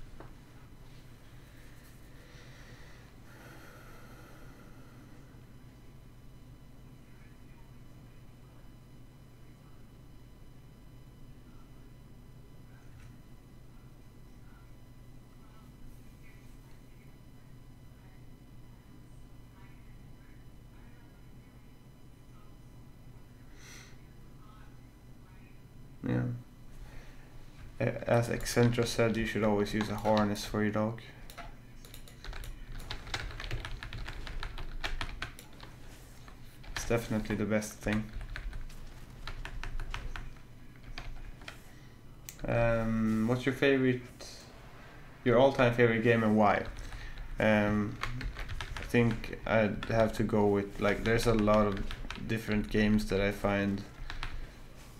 Yeah. As Excentra said, you should always use a harness for your dog. It's definitely the best thing. What's your all-time favorite game and why? I think I'd have to go with, like, there's a lot of different games that I find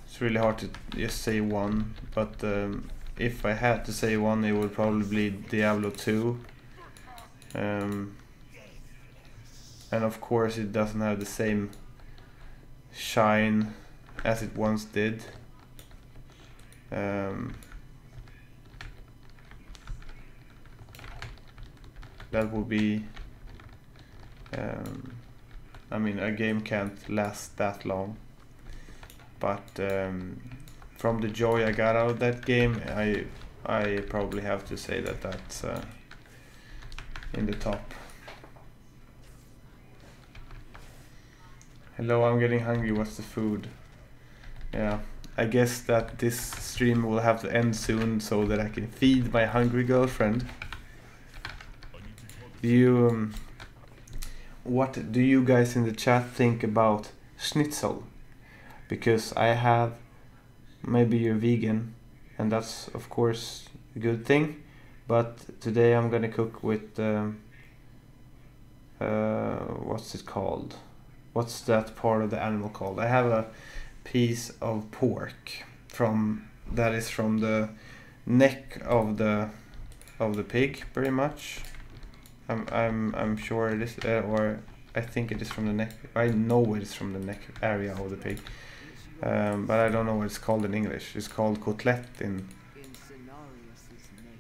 it's really hard to just say one, but if I had to say one, it would probably be Diablo 2. And of course it doesn't have the same shine as it once did. That would be I mean, a game can't last that long, but from the joy I got out of that game, I probably have to say that that's in the top. Hello, I'm getting hungry, what's the food? Yeah, I guess that this stream will have to end soon so that I can feed my hungry girlfriend. What do you guys in the chat think about schnitzel? Because I have, maybe you're vegan, and that's of course a good thing, but today I'm gonna cook with what's it called? What's that part of the animal called? I have a piece of pork that is from the neck of the pig, pretty much. I'm sure it is, or I think it is from the neck. I know it is from the neck area of the pig, but I don't know what it's called in English. It's called kotelett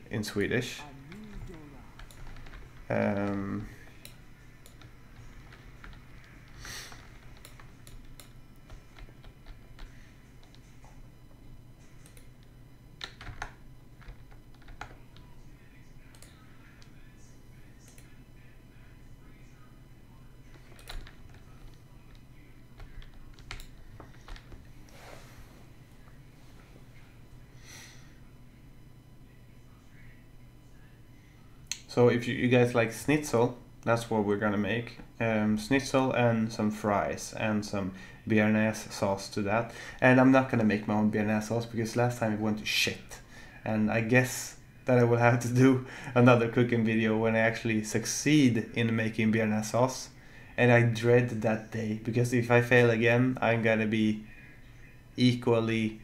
in Swedish. So if you guys like schnitzel, that's what we're gonna make. Schnitzel and some fries and some béarnaise sauce to that. And I'm not gonna make my own béarnaise sauce because last time it went to shit. And I guess that I will have to do another cooking video when I actually succeed in making béarnaise sauce. And I dread that day, because if I fail again, I'm gonna be equally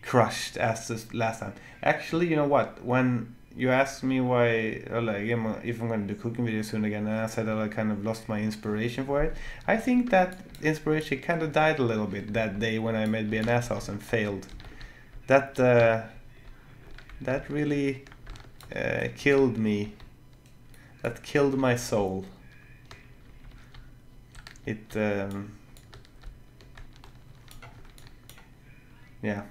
crushed as the last time. Actually, you know what? When you asked me why, or like, if I'm going to do cooking videos soon again, and I said that I kind of lost my inspiration for it. I think that inspiration kind of died a little bit that day when I made béarnaise sauce and failed. That really killed me. That killed my soul. It yeah,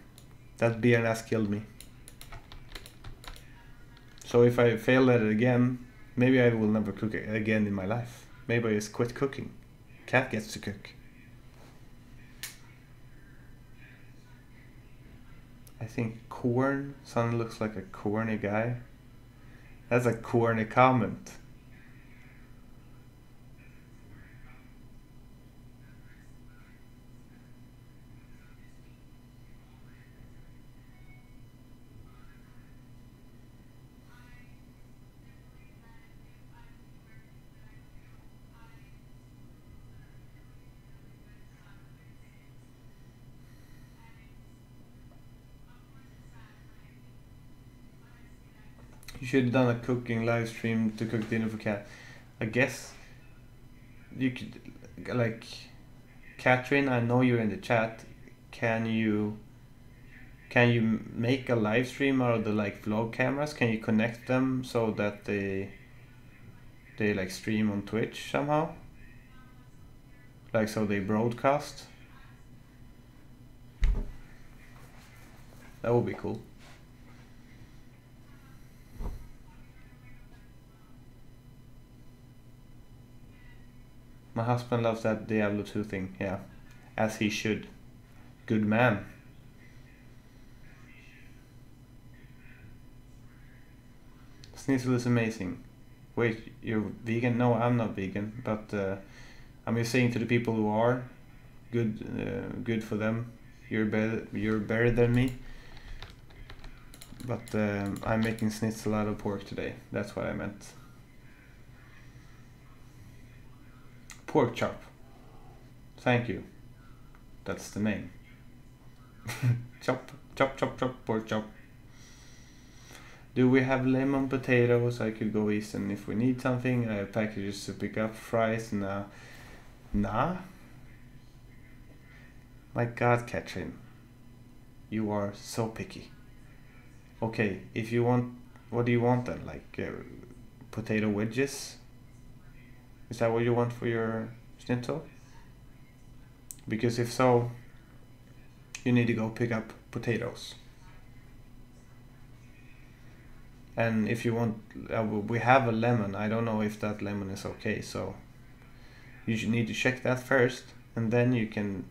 that béarnaise killed me. So if I fail at it again, maybe I will never cook again in my life. Maybe I just quit cooking. Cat gets to cook. I think corn. Son looks like a corny guy. That's a corny comment. You should have done a cooking live stream to cook dinner for Cat. I guess you could, like, Catherine, I know you're in the chat. Can you make a live stream out of the like vlog cameras? Can you connect them so that they like stream on Twitch somehow? Like, so they broadcast? That would be cool. My husband loves that Diablo 2 thing, yeah. As he should. Good man. Sneasel is amazing. Wait, you're vegan? No, I'm not vegan, but I'm just saying to the people who are, good for them. You're better than me. But I'm making schnitzel out of pork today. That's what I meant. Pork chop. Thank you. That's the name. Chop, chop, chop, chop, pork chop. Do we have lemon potatoes? I could go eastern if we need something. I have packages to pick up. Fries? Nah. Nah? My God, Catherine. You are so picky. Okay, if you want... What do you want then? Like potato wedges? Is that what you want for your schnitzel? Because if so, you need to go pick up potatoes. And if you want, we have a lemon. I don't know if that lemon is okay, so you should need to check that first, and then you can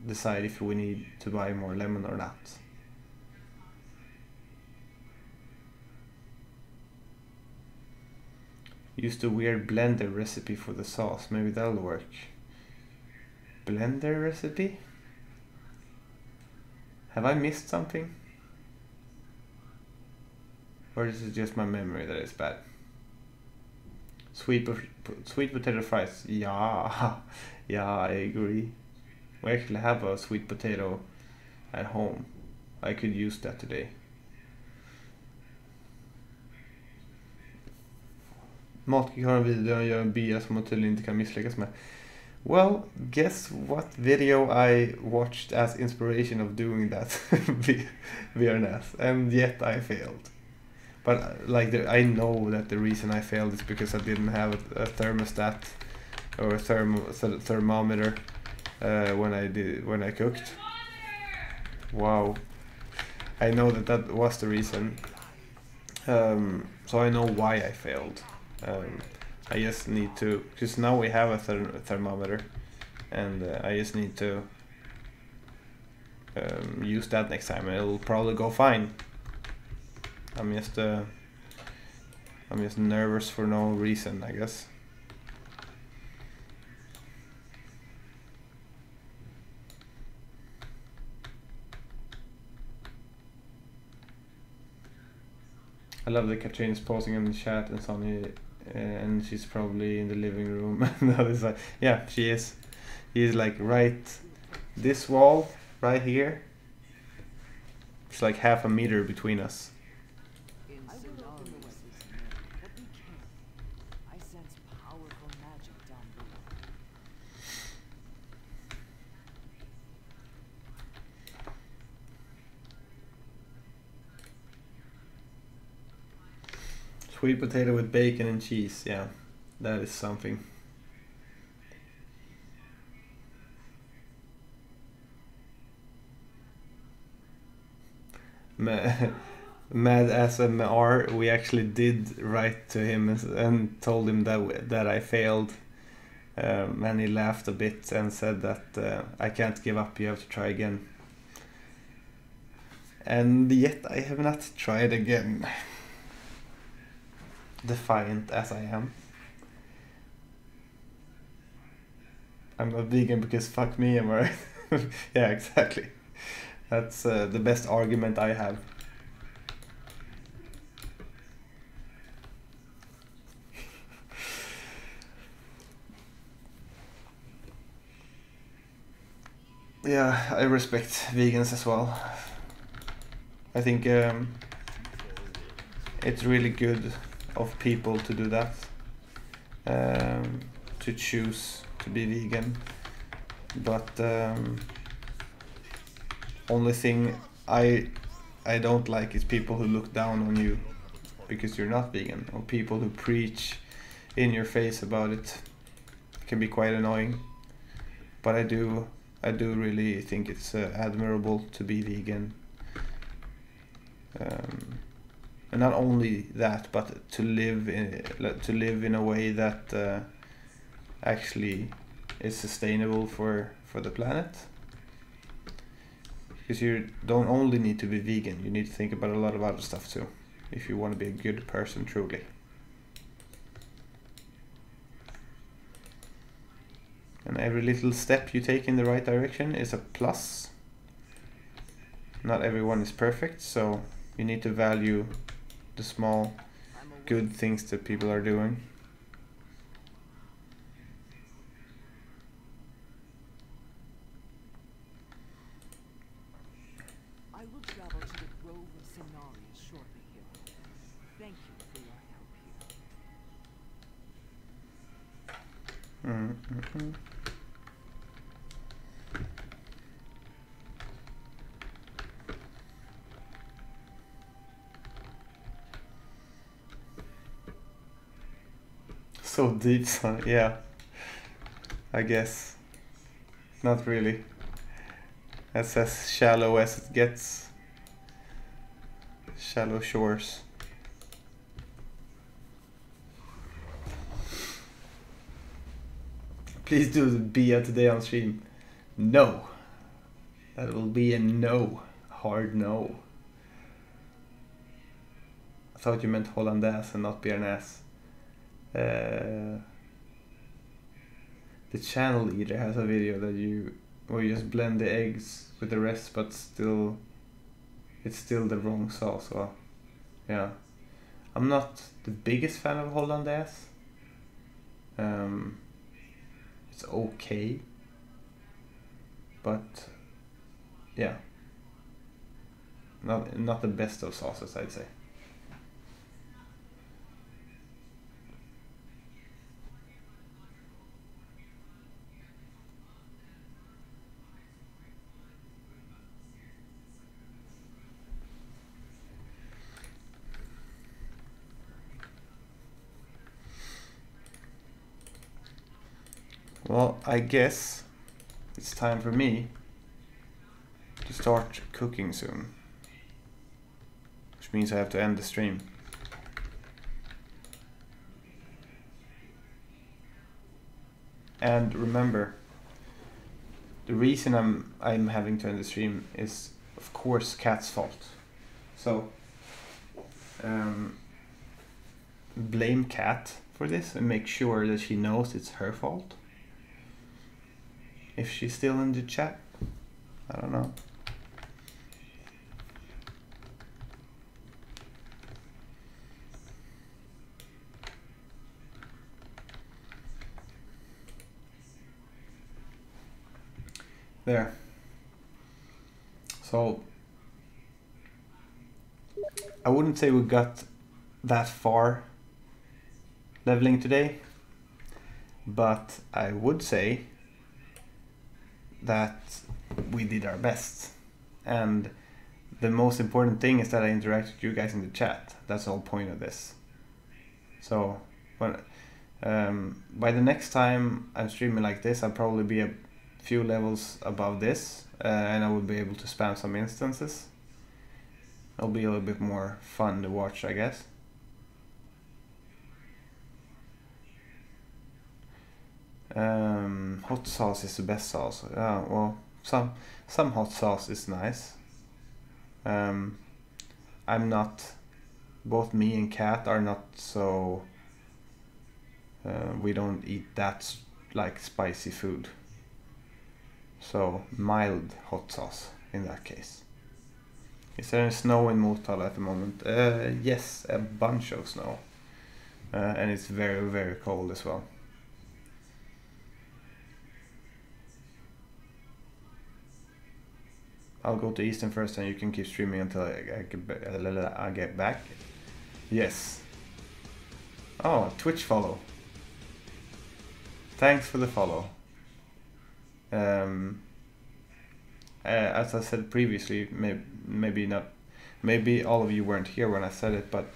decide if we need to buy more lemon or not. Use the weird blender recipe for the sauce. Maybe that'll work. Blender recipe? Have I missed something? Or is it just my memory that is bad? Sweet potato fries. Yeah, yeah, I agree. We actually have a sweet potato at home. I could use that today. Matkick har en video där jag gör en bia som man tydligen inte kan misslyckas med. Well, guess what video I watched as inspiration of doing that VRNS, and yet I failed. But like I know that the reason I failed is because I didn't have a thermostat or a thermometer when I cooked. Wow, I know that was the reason. So I know why I failed. I just need to, because now we have a thermometer, and I just need to use that next time, and it'll probably go fine. I'm just nervous for no reason, I guess. I love that Katrina's posting in the chat, and Sonny, and she's probably in the living room. Yeah, she is. He is like right this wall right here. It's like half a meter between us. Sweet potato with bacon and cheese, yeah, that is something. Mad SMR, we actually did write to him and told him that I failed, and he laughed a bit and said that I can't give up, you have to try again. And yet I have not tried again. Defiant as I am. I'm not vegan because fuck me, am I right? Yeah, exactly. That's the best argument I have. Yeah, I respect vegans as well. I think it's really good of people to do that, to choose to be vegan, but only thing I don't like is people who look down on you because you're not vegan, or people who preach in your face about it. It can be quite annoying, but I do really think it's admirable to be vegan, and not only that, but to live in a way that actually is sustainable for the planet. Because you don't only need to be vegan, you need to think about a lot of other stuff too, if you want to be a good person truly. And every little step you take in the right direction is a plus. Not everyone is perfect, so you need to value the small good things that people are doing. I will travel to the Grove of Cenarius shortly here. Thank you for your help here. So deep, son. Yeah, I guess. Not really. That's as shallow as it gets. Shallow shores. Please do the Bia today on stream. No. That will be a no. Hard no. I thought you meant Hollandaise and not Bearnaise. The channel leader has a video where you just blend the eggs with the rest, but it's still the wrong sauce. So yeah, I'm not the biggest fan of Hollandaise. It's okay, but yeah, not the best of sauces, I'd say. Well, I guess it's time for me to start cooking soon, which means I have to end the stream. And remember, the reason I'm having to end the stream is, of course, Cat's fault. So blame Cat for this and make sure that she knows it's her fault. If she's still in the chat, I don't know. There. So I wouldn't say we got that far leveling today, but I would say that we did our best, and the most important thing is that I interact with you guys in the chat. That's the whole point of this. So when by the next time I'm streaming like this, I'll probably be a few levels above this, and I will be able to spam some instances. It'll be a little bit more fun to watch, I guess. Hot sauce is the best sauce. Well, some hot sauce is nice. I'm not. Both me and Kat are not so. We don't eat that like spicy food. So mild hot sauce in that case. Is there any snow in Motala at the moment? Yes, a bunch of snow, and it's very, very cold as well. I'll go to Eastern first, and you can keep streaming until I get back. Yes. Oh, Twitch follow. Thanks for the follow. As I said previously, maybe not, maybe all of you weren't here when I said it, but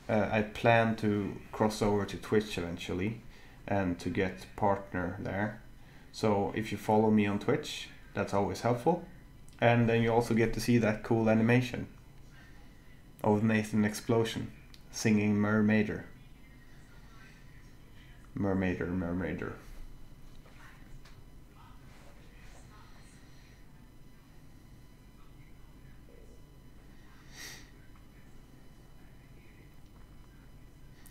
I plan to cross over to Twitch eventually and to get partner there. So if you follow me on Twitch, that's always helpful. And then you also get to see that cool animation of Nathan Explosion singing Mermaider. Mermaider, Mermaider.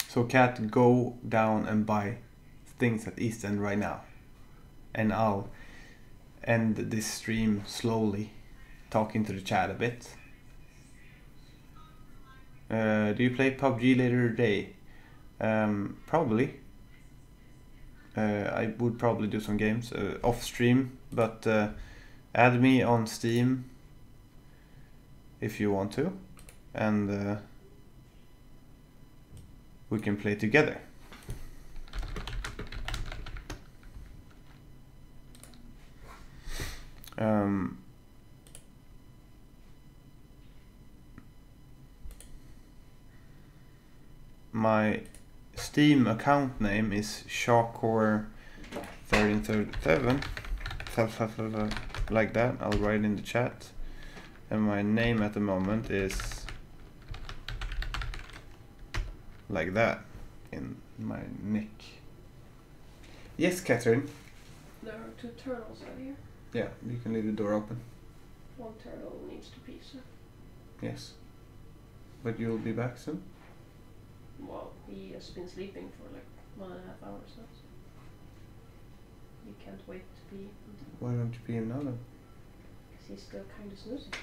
So Cat, go down and buy things at East End right now. And I'll end this stream slowly, talking to the chat a bit. Do you play PUBG later today? Probably. I would probably do some games off stream, but add me on Steam if you want to, and we can play together. My Steam account name is Shawcore1337, like that. I'll write in the chat. And my name at the moment is like that in my nick. Yes, Catherine. There are 2 turtles out here. Yeah, you can leave the door open. One turtle needs to pee, so. Yes. But you'll be back soon? Well, he has been sleeping for like 1.5 hours now. So he can't wait to pee. Why don't you pee him now then? Because he's still kind of snoozing.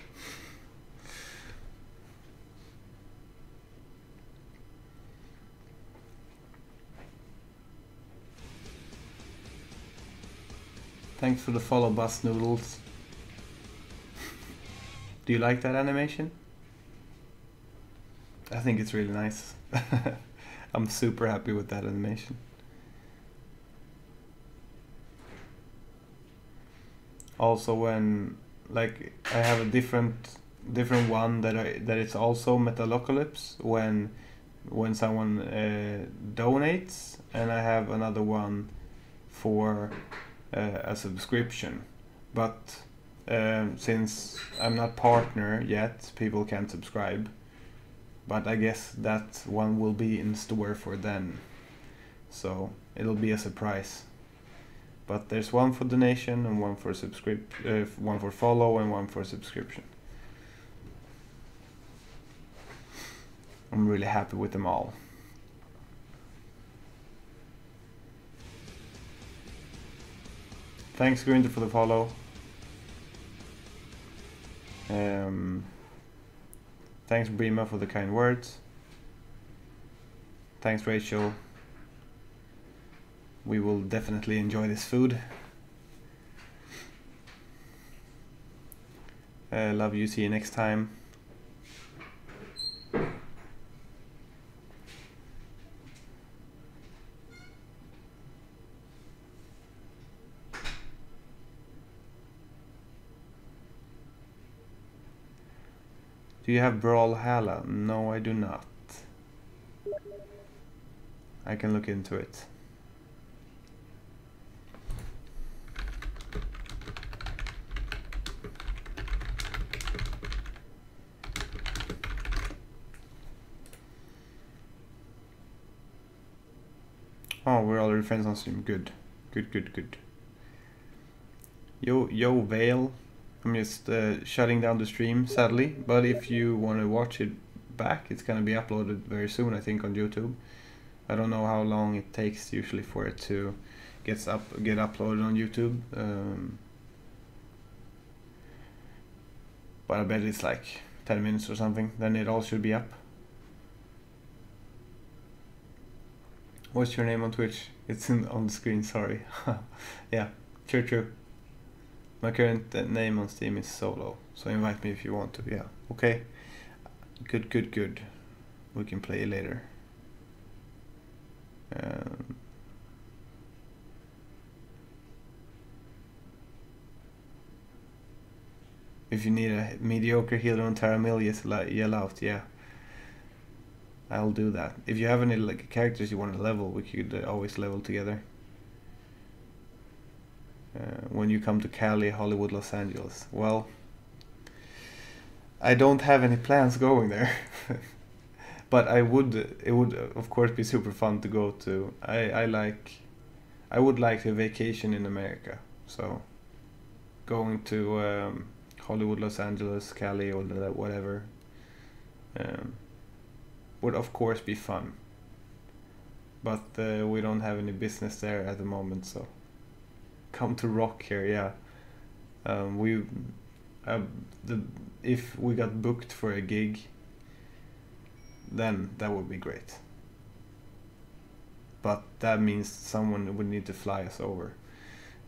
Thanks for the follow, Bus Noodles. Do you like that animation? I think it's really nice. I'm super happy with that animation. Also, when like I have a different one that it's also Metalocalypse when someone donates, and I have another one for a subscription. But since I'm not partner yet, people can't subscribe. But I guess that one will be in store for then. So it'll be a surprise. But there's one for donation and one for one for follow and one for subscription. I'm really happy with them all. Thanks, Grinder, for the follow. Thanks, Brima, for the kind words. Thanks, Rachel. We will definitely enjoy this food. Love you. See you next time. Do you have Brawlhalla? No, I do not. I can look into it. Oh, we're already friends on Steam. Good. Good. Yo, Vale. I'm just shutting down the stream, sadly. But if you want to watch it back, it's going to be uploaded very soon, I think, on YouTube. I don't know how long it takes usually for it to get uploaded on YouTube. But I bet it's like 10 minutes or something. Then it all should be up. What's your name on Twitch? It's on the screen, sorry. Yeah, true. My current name on Steam is Solo, so invite me if you want to. Yeah, okay. Good. We can play later. If you need a mediocre healer on Terramil, just yell out, yeah. I'll do that. If you have any like characters you want to level, we could always level together. When you come to Cali, Hollywood, Los Angeles. Well, I don't have any plans going there. But it would of course be super fun to go to. I would like a vacation in America. So going to Hollywood, Los Angeles, Cali, or whatever would of course be fun. But we don't have any business there at the moment, so come to Rock here, yeah. If we got booked for a gig, then that would be great. But that means someone would need to fly us over,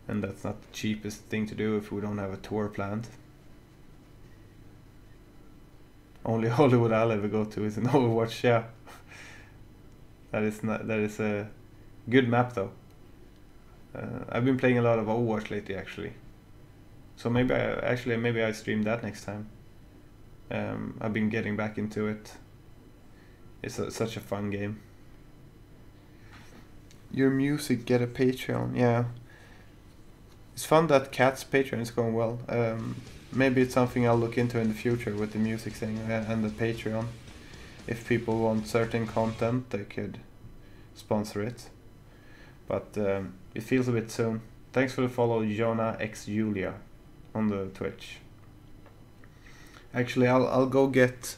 and that's not the cheapest thing to do if we don't have a tour planned. Only Hollywood I'll ever go to is in Overwatch, yeah. That is a good map though. I've been playing a lot of Overwatch lately actually. So maybe I stream that next time. I've been getting back into it. It's such a fun game. Your music get a Patreon, yeah. It's fun that Cat's Patreon is going well. Maybe it's something I'll look into in the future with the music thing and the Patreon. If people want certain content, they could sponsor it. But it feels a bit soon. Thanks for the follow, Jonah X Julia, on the Twitch. Actually, I'll go get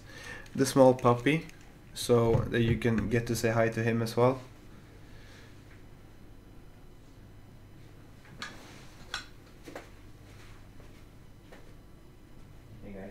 the small puppy, so that you can get to say hi to him as well. Hey guys.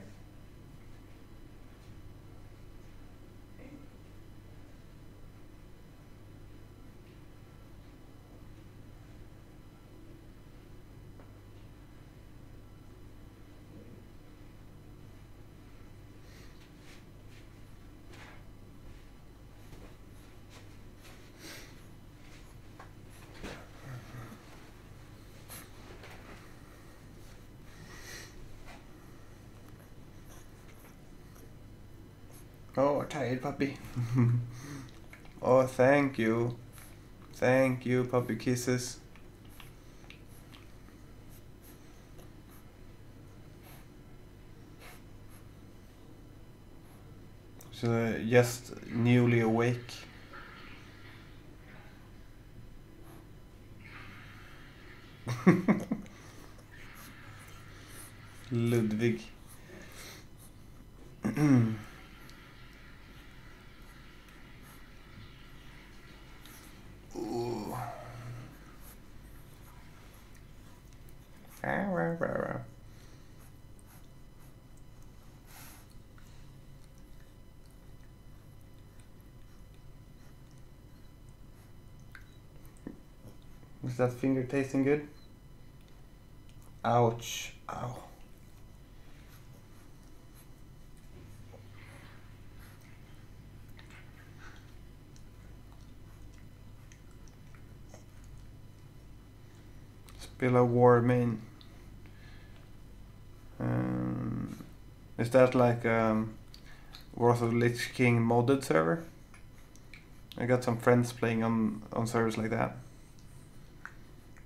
Oh, tired puppy. Oh, thank you. Thank you, puppy kisses. So, just newly awake. Ludwig. Ooh. Is that finger tasting good? Ouch. Ow. Spill a war main. Is that like Wrath of the Lich King modded server? I got some friends playing on servers like that.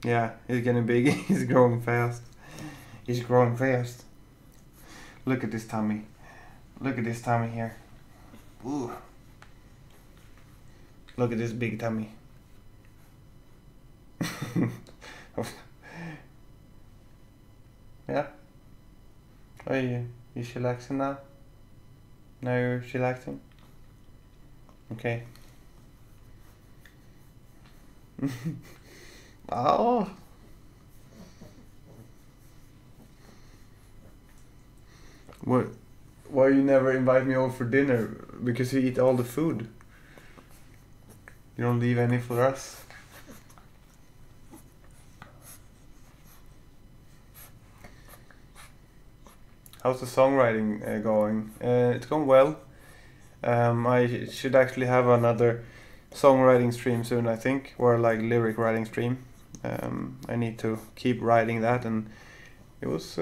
Yeah, he's getting big. He's growing fast. He's growing fast. Look at this tummy. Look at this tummy here. Ooh. Look at this big tummy. Yeah. Are you chillaxing now? Now you're chillaxing? Okay. Oh. What? Why you never invite me over for dinner? Because you eat all the food. You don't leave any for us. How's the songwriting going? It's going well. I should actually have another songwriting stream soon, I think, or like lyric writing stream. I need to keep writing that, and it was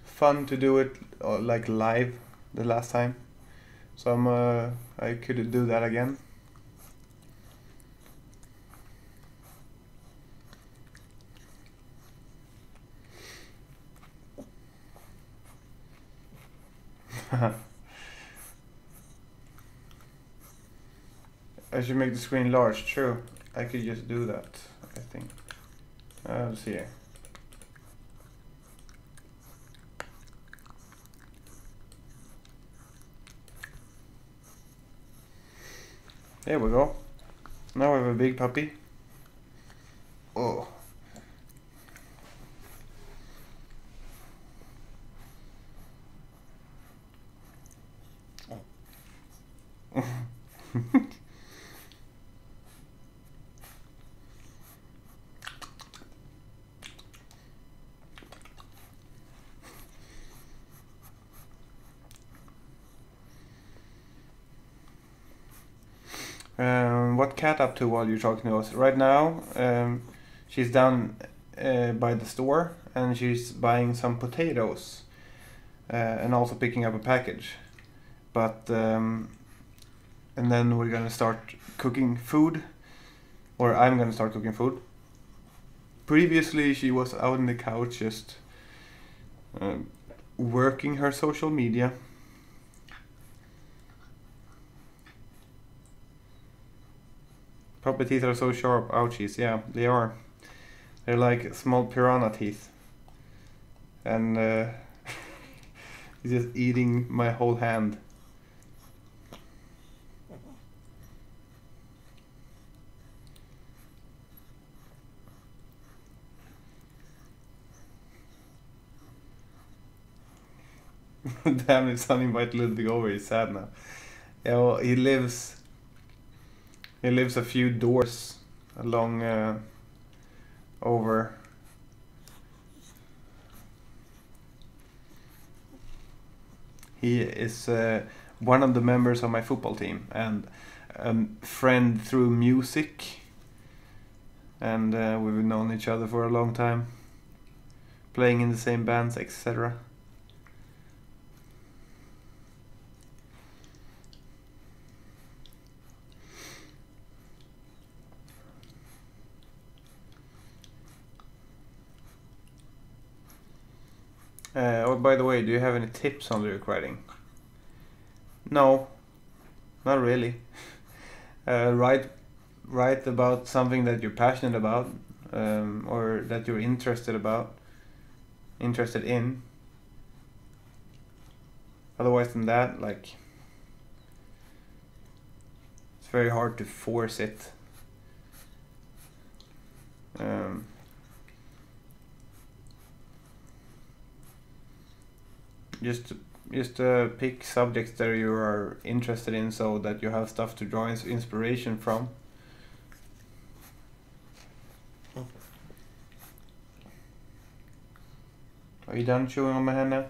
fun to do it like live the last time, so I could do that again. I should make the screen large. True, I could just do that, I think. Let's see here. There we go. Now we have a big puppy. Oh. What cat up to while you're talking to us? Right now, she's down by the store and she's buying some potatoes and also picking up a package. But and then we're gonna start cooking food, or I'm gonna start cooking food. Previously, she was out on the couch just working her social media. Puppy teeth are so sharp. Ouchies, yeah, they are. They're like small piranha teeth. And he's just eating my whole hand. Damn, his son invited Little Big over. He's sad now. Yeah, well, he lives a few doors along over. He is one of the members of my football team and a friend through music, and we've known each other for a long time, playing in the same bands, etc. Oh, by the way, do you have any tips on lyric writing? No, not really. Write about something that you're passionate about, or that you're interested in. Otherwise than that, like, it's very hard to force it. Just pick subjects that you are interested in, so that you have stuff to draw inspiration from. Are you done chewing on my hand now?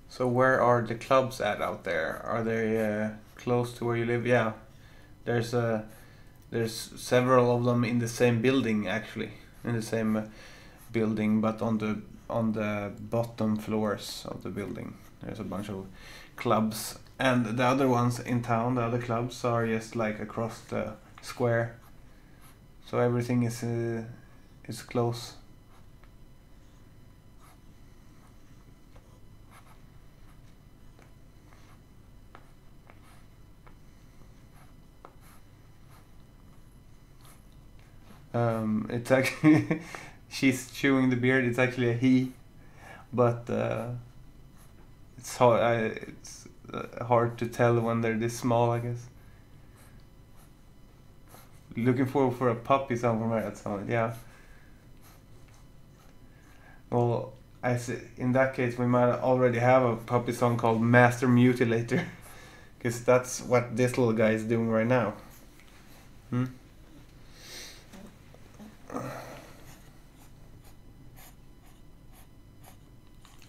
So where are the clubs at out there? Are they close to where you live? Yeah, there's several of them in the same building, actually, in the same building, but on the bottom floors of the building. There's a bunch of clubs, and the other ones in town, the other clubs, are just like across the square. So everything is close. It's actually she's chewing the beard. It's actually a he, but it's hard to tell when they're this small, I guess. Looking forward for a puppy song from her. That sounded, yeah. Well, in that case, we might already have a puppy song called Master Mutilator, Because that's what this little guy is doing right now. Hmm?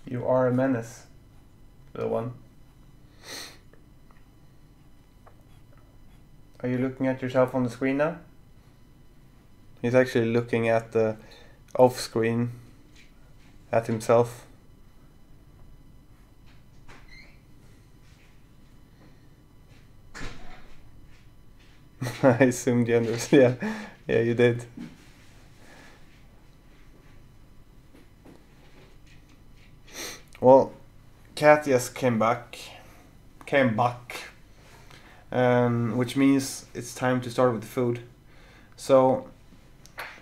You are a menace, little one. Are you looking at yourself on the screen now? He's actually looking at the off screen at himself. I assumed you understood. Yeah, you did. Well, Cat just came back, which means it's time to start with the food. So,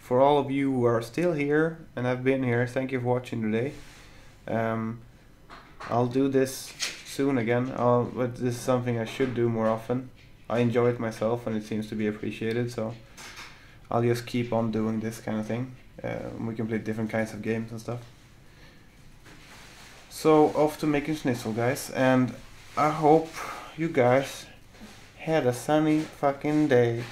for all of you who are still here and have been here, thank you for watching today. I'll do this soon again, but this is something I should do more often. I enjoy it myself and it seems to be appreciated, so I'll just keep on doing this kind of thing. We can play different kinds of games and stuff. So off to making schnitzel, guys, and I hope you guys had a sunny fucking day.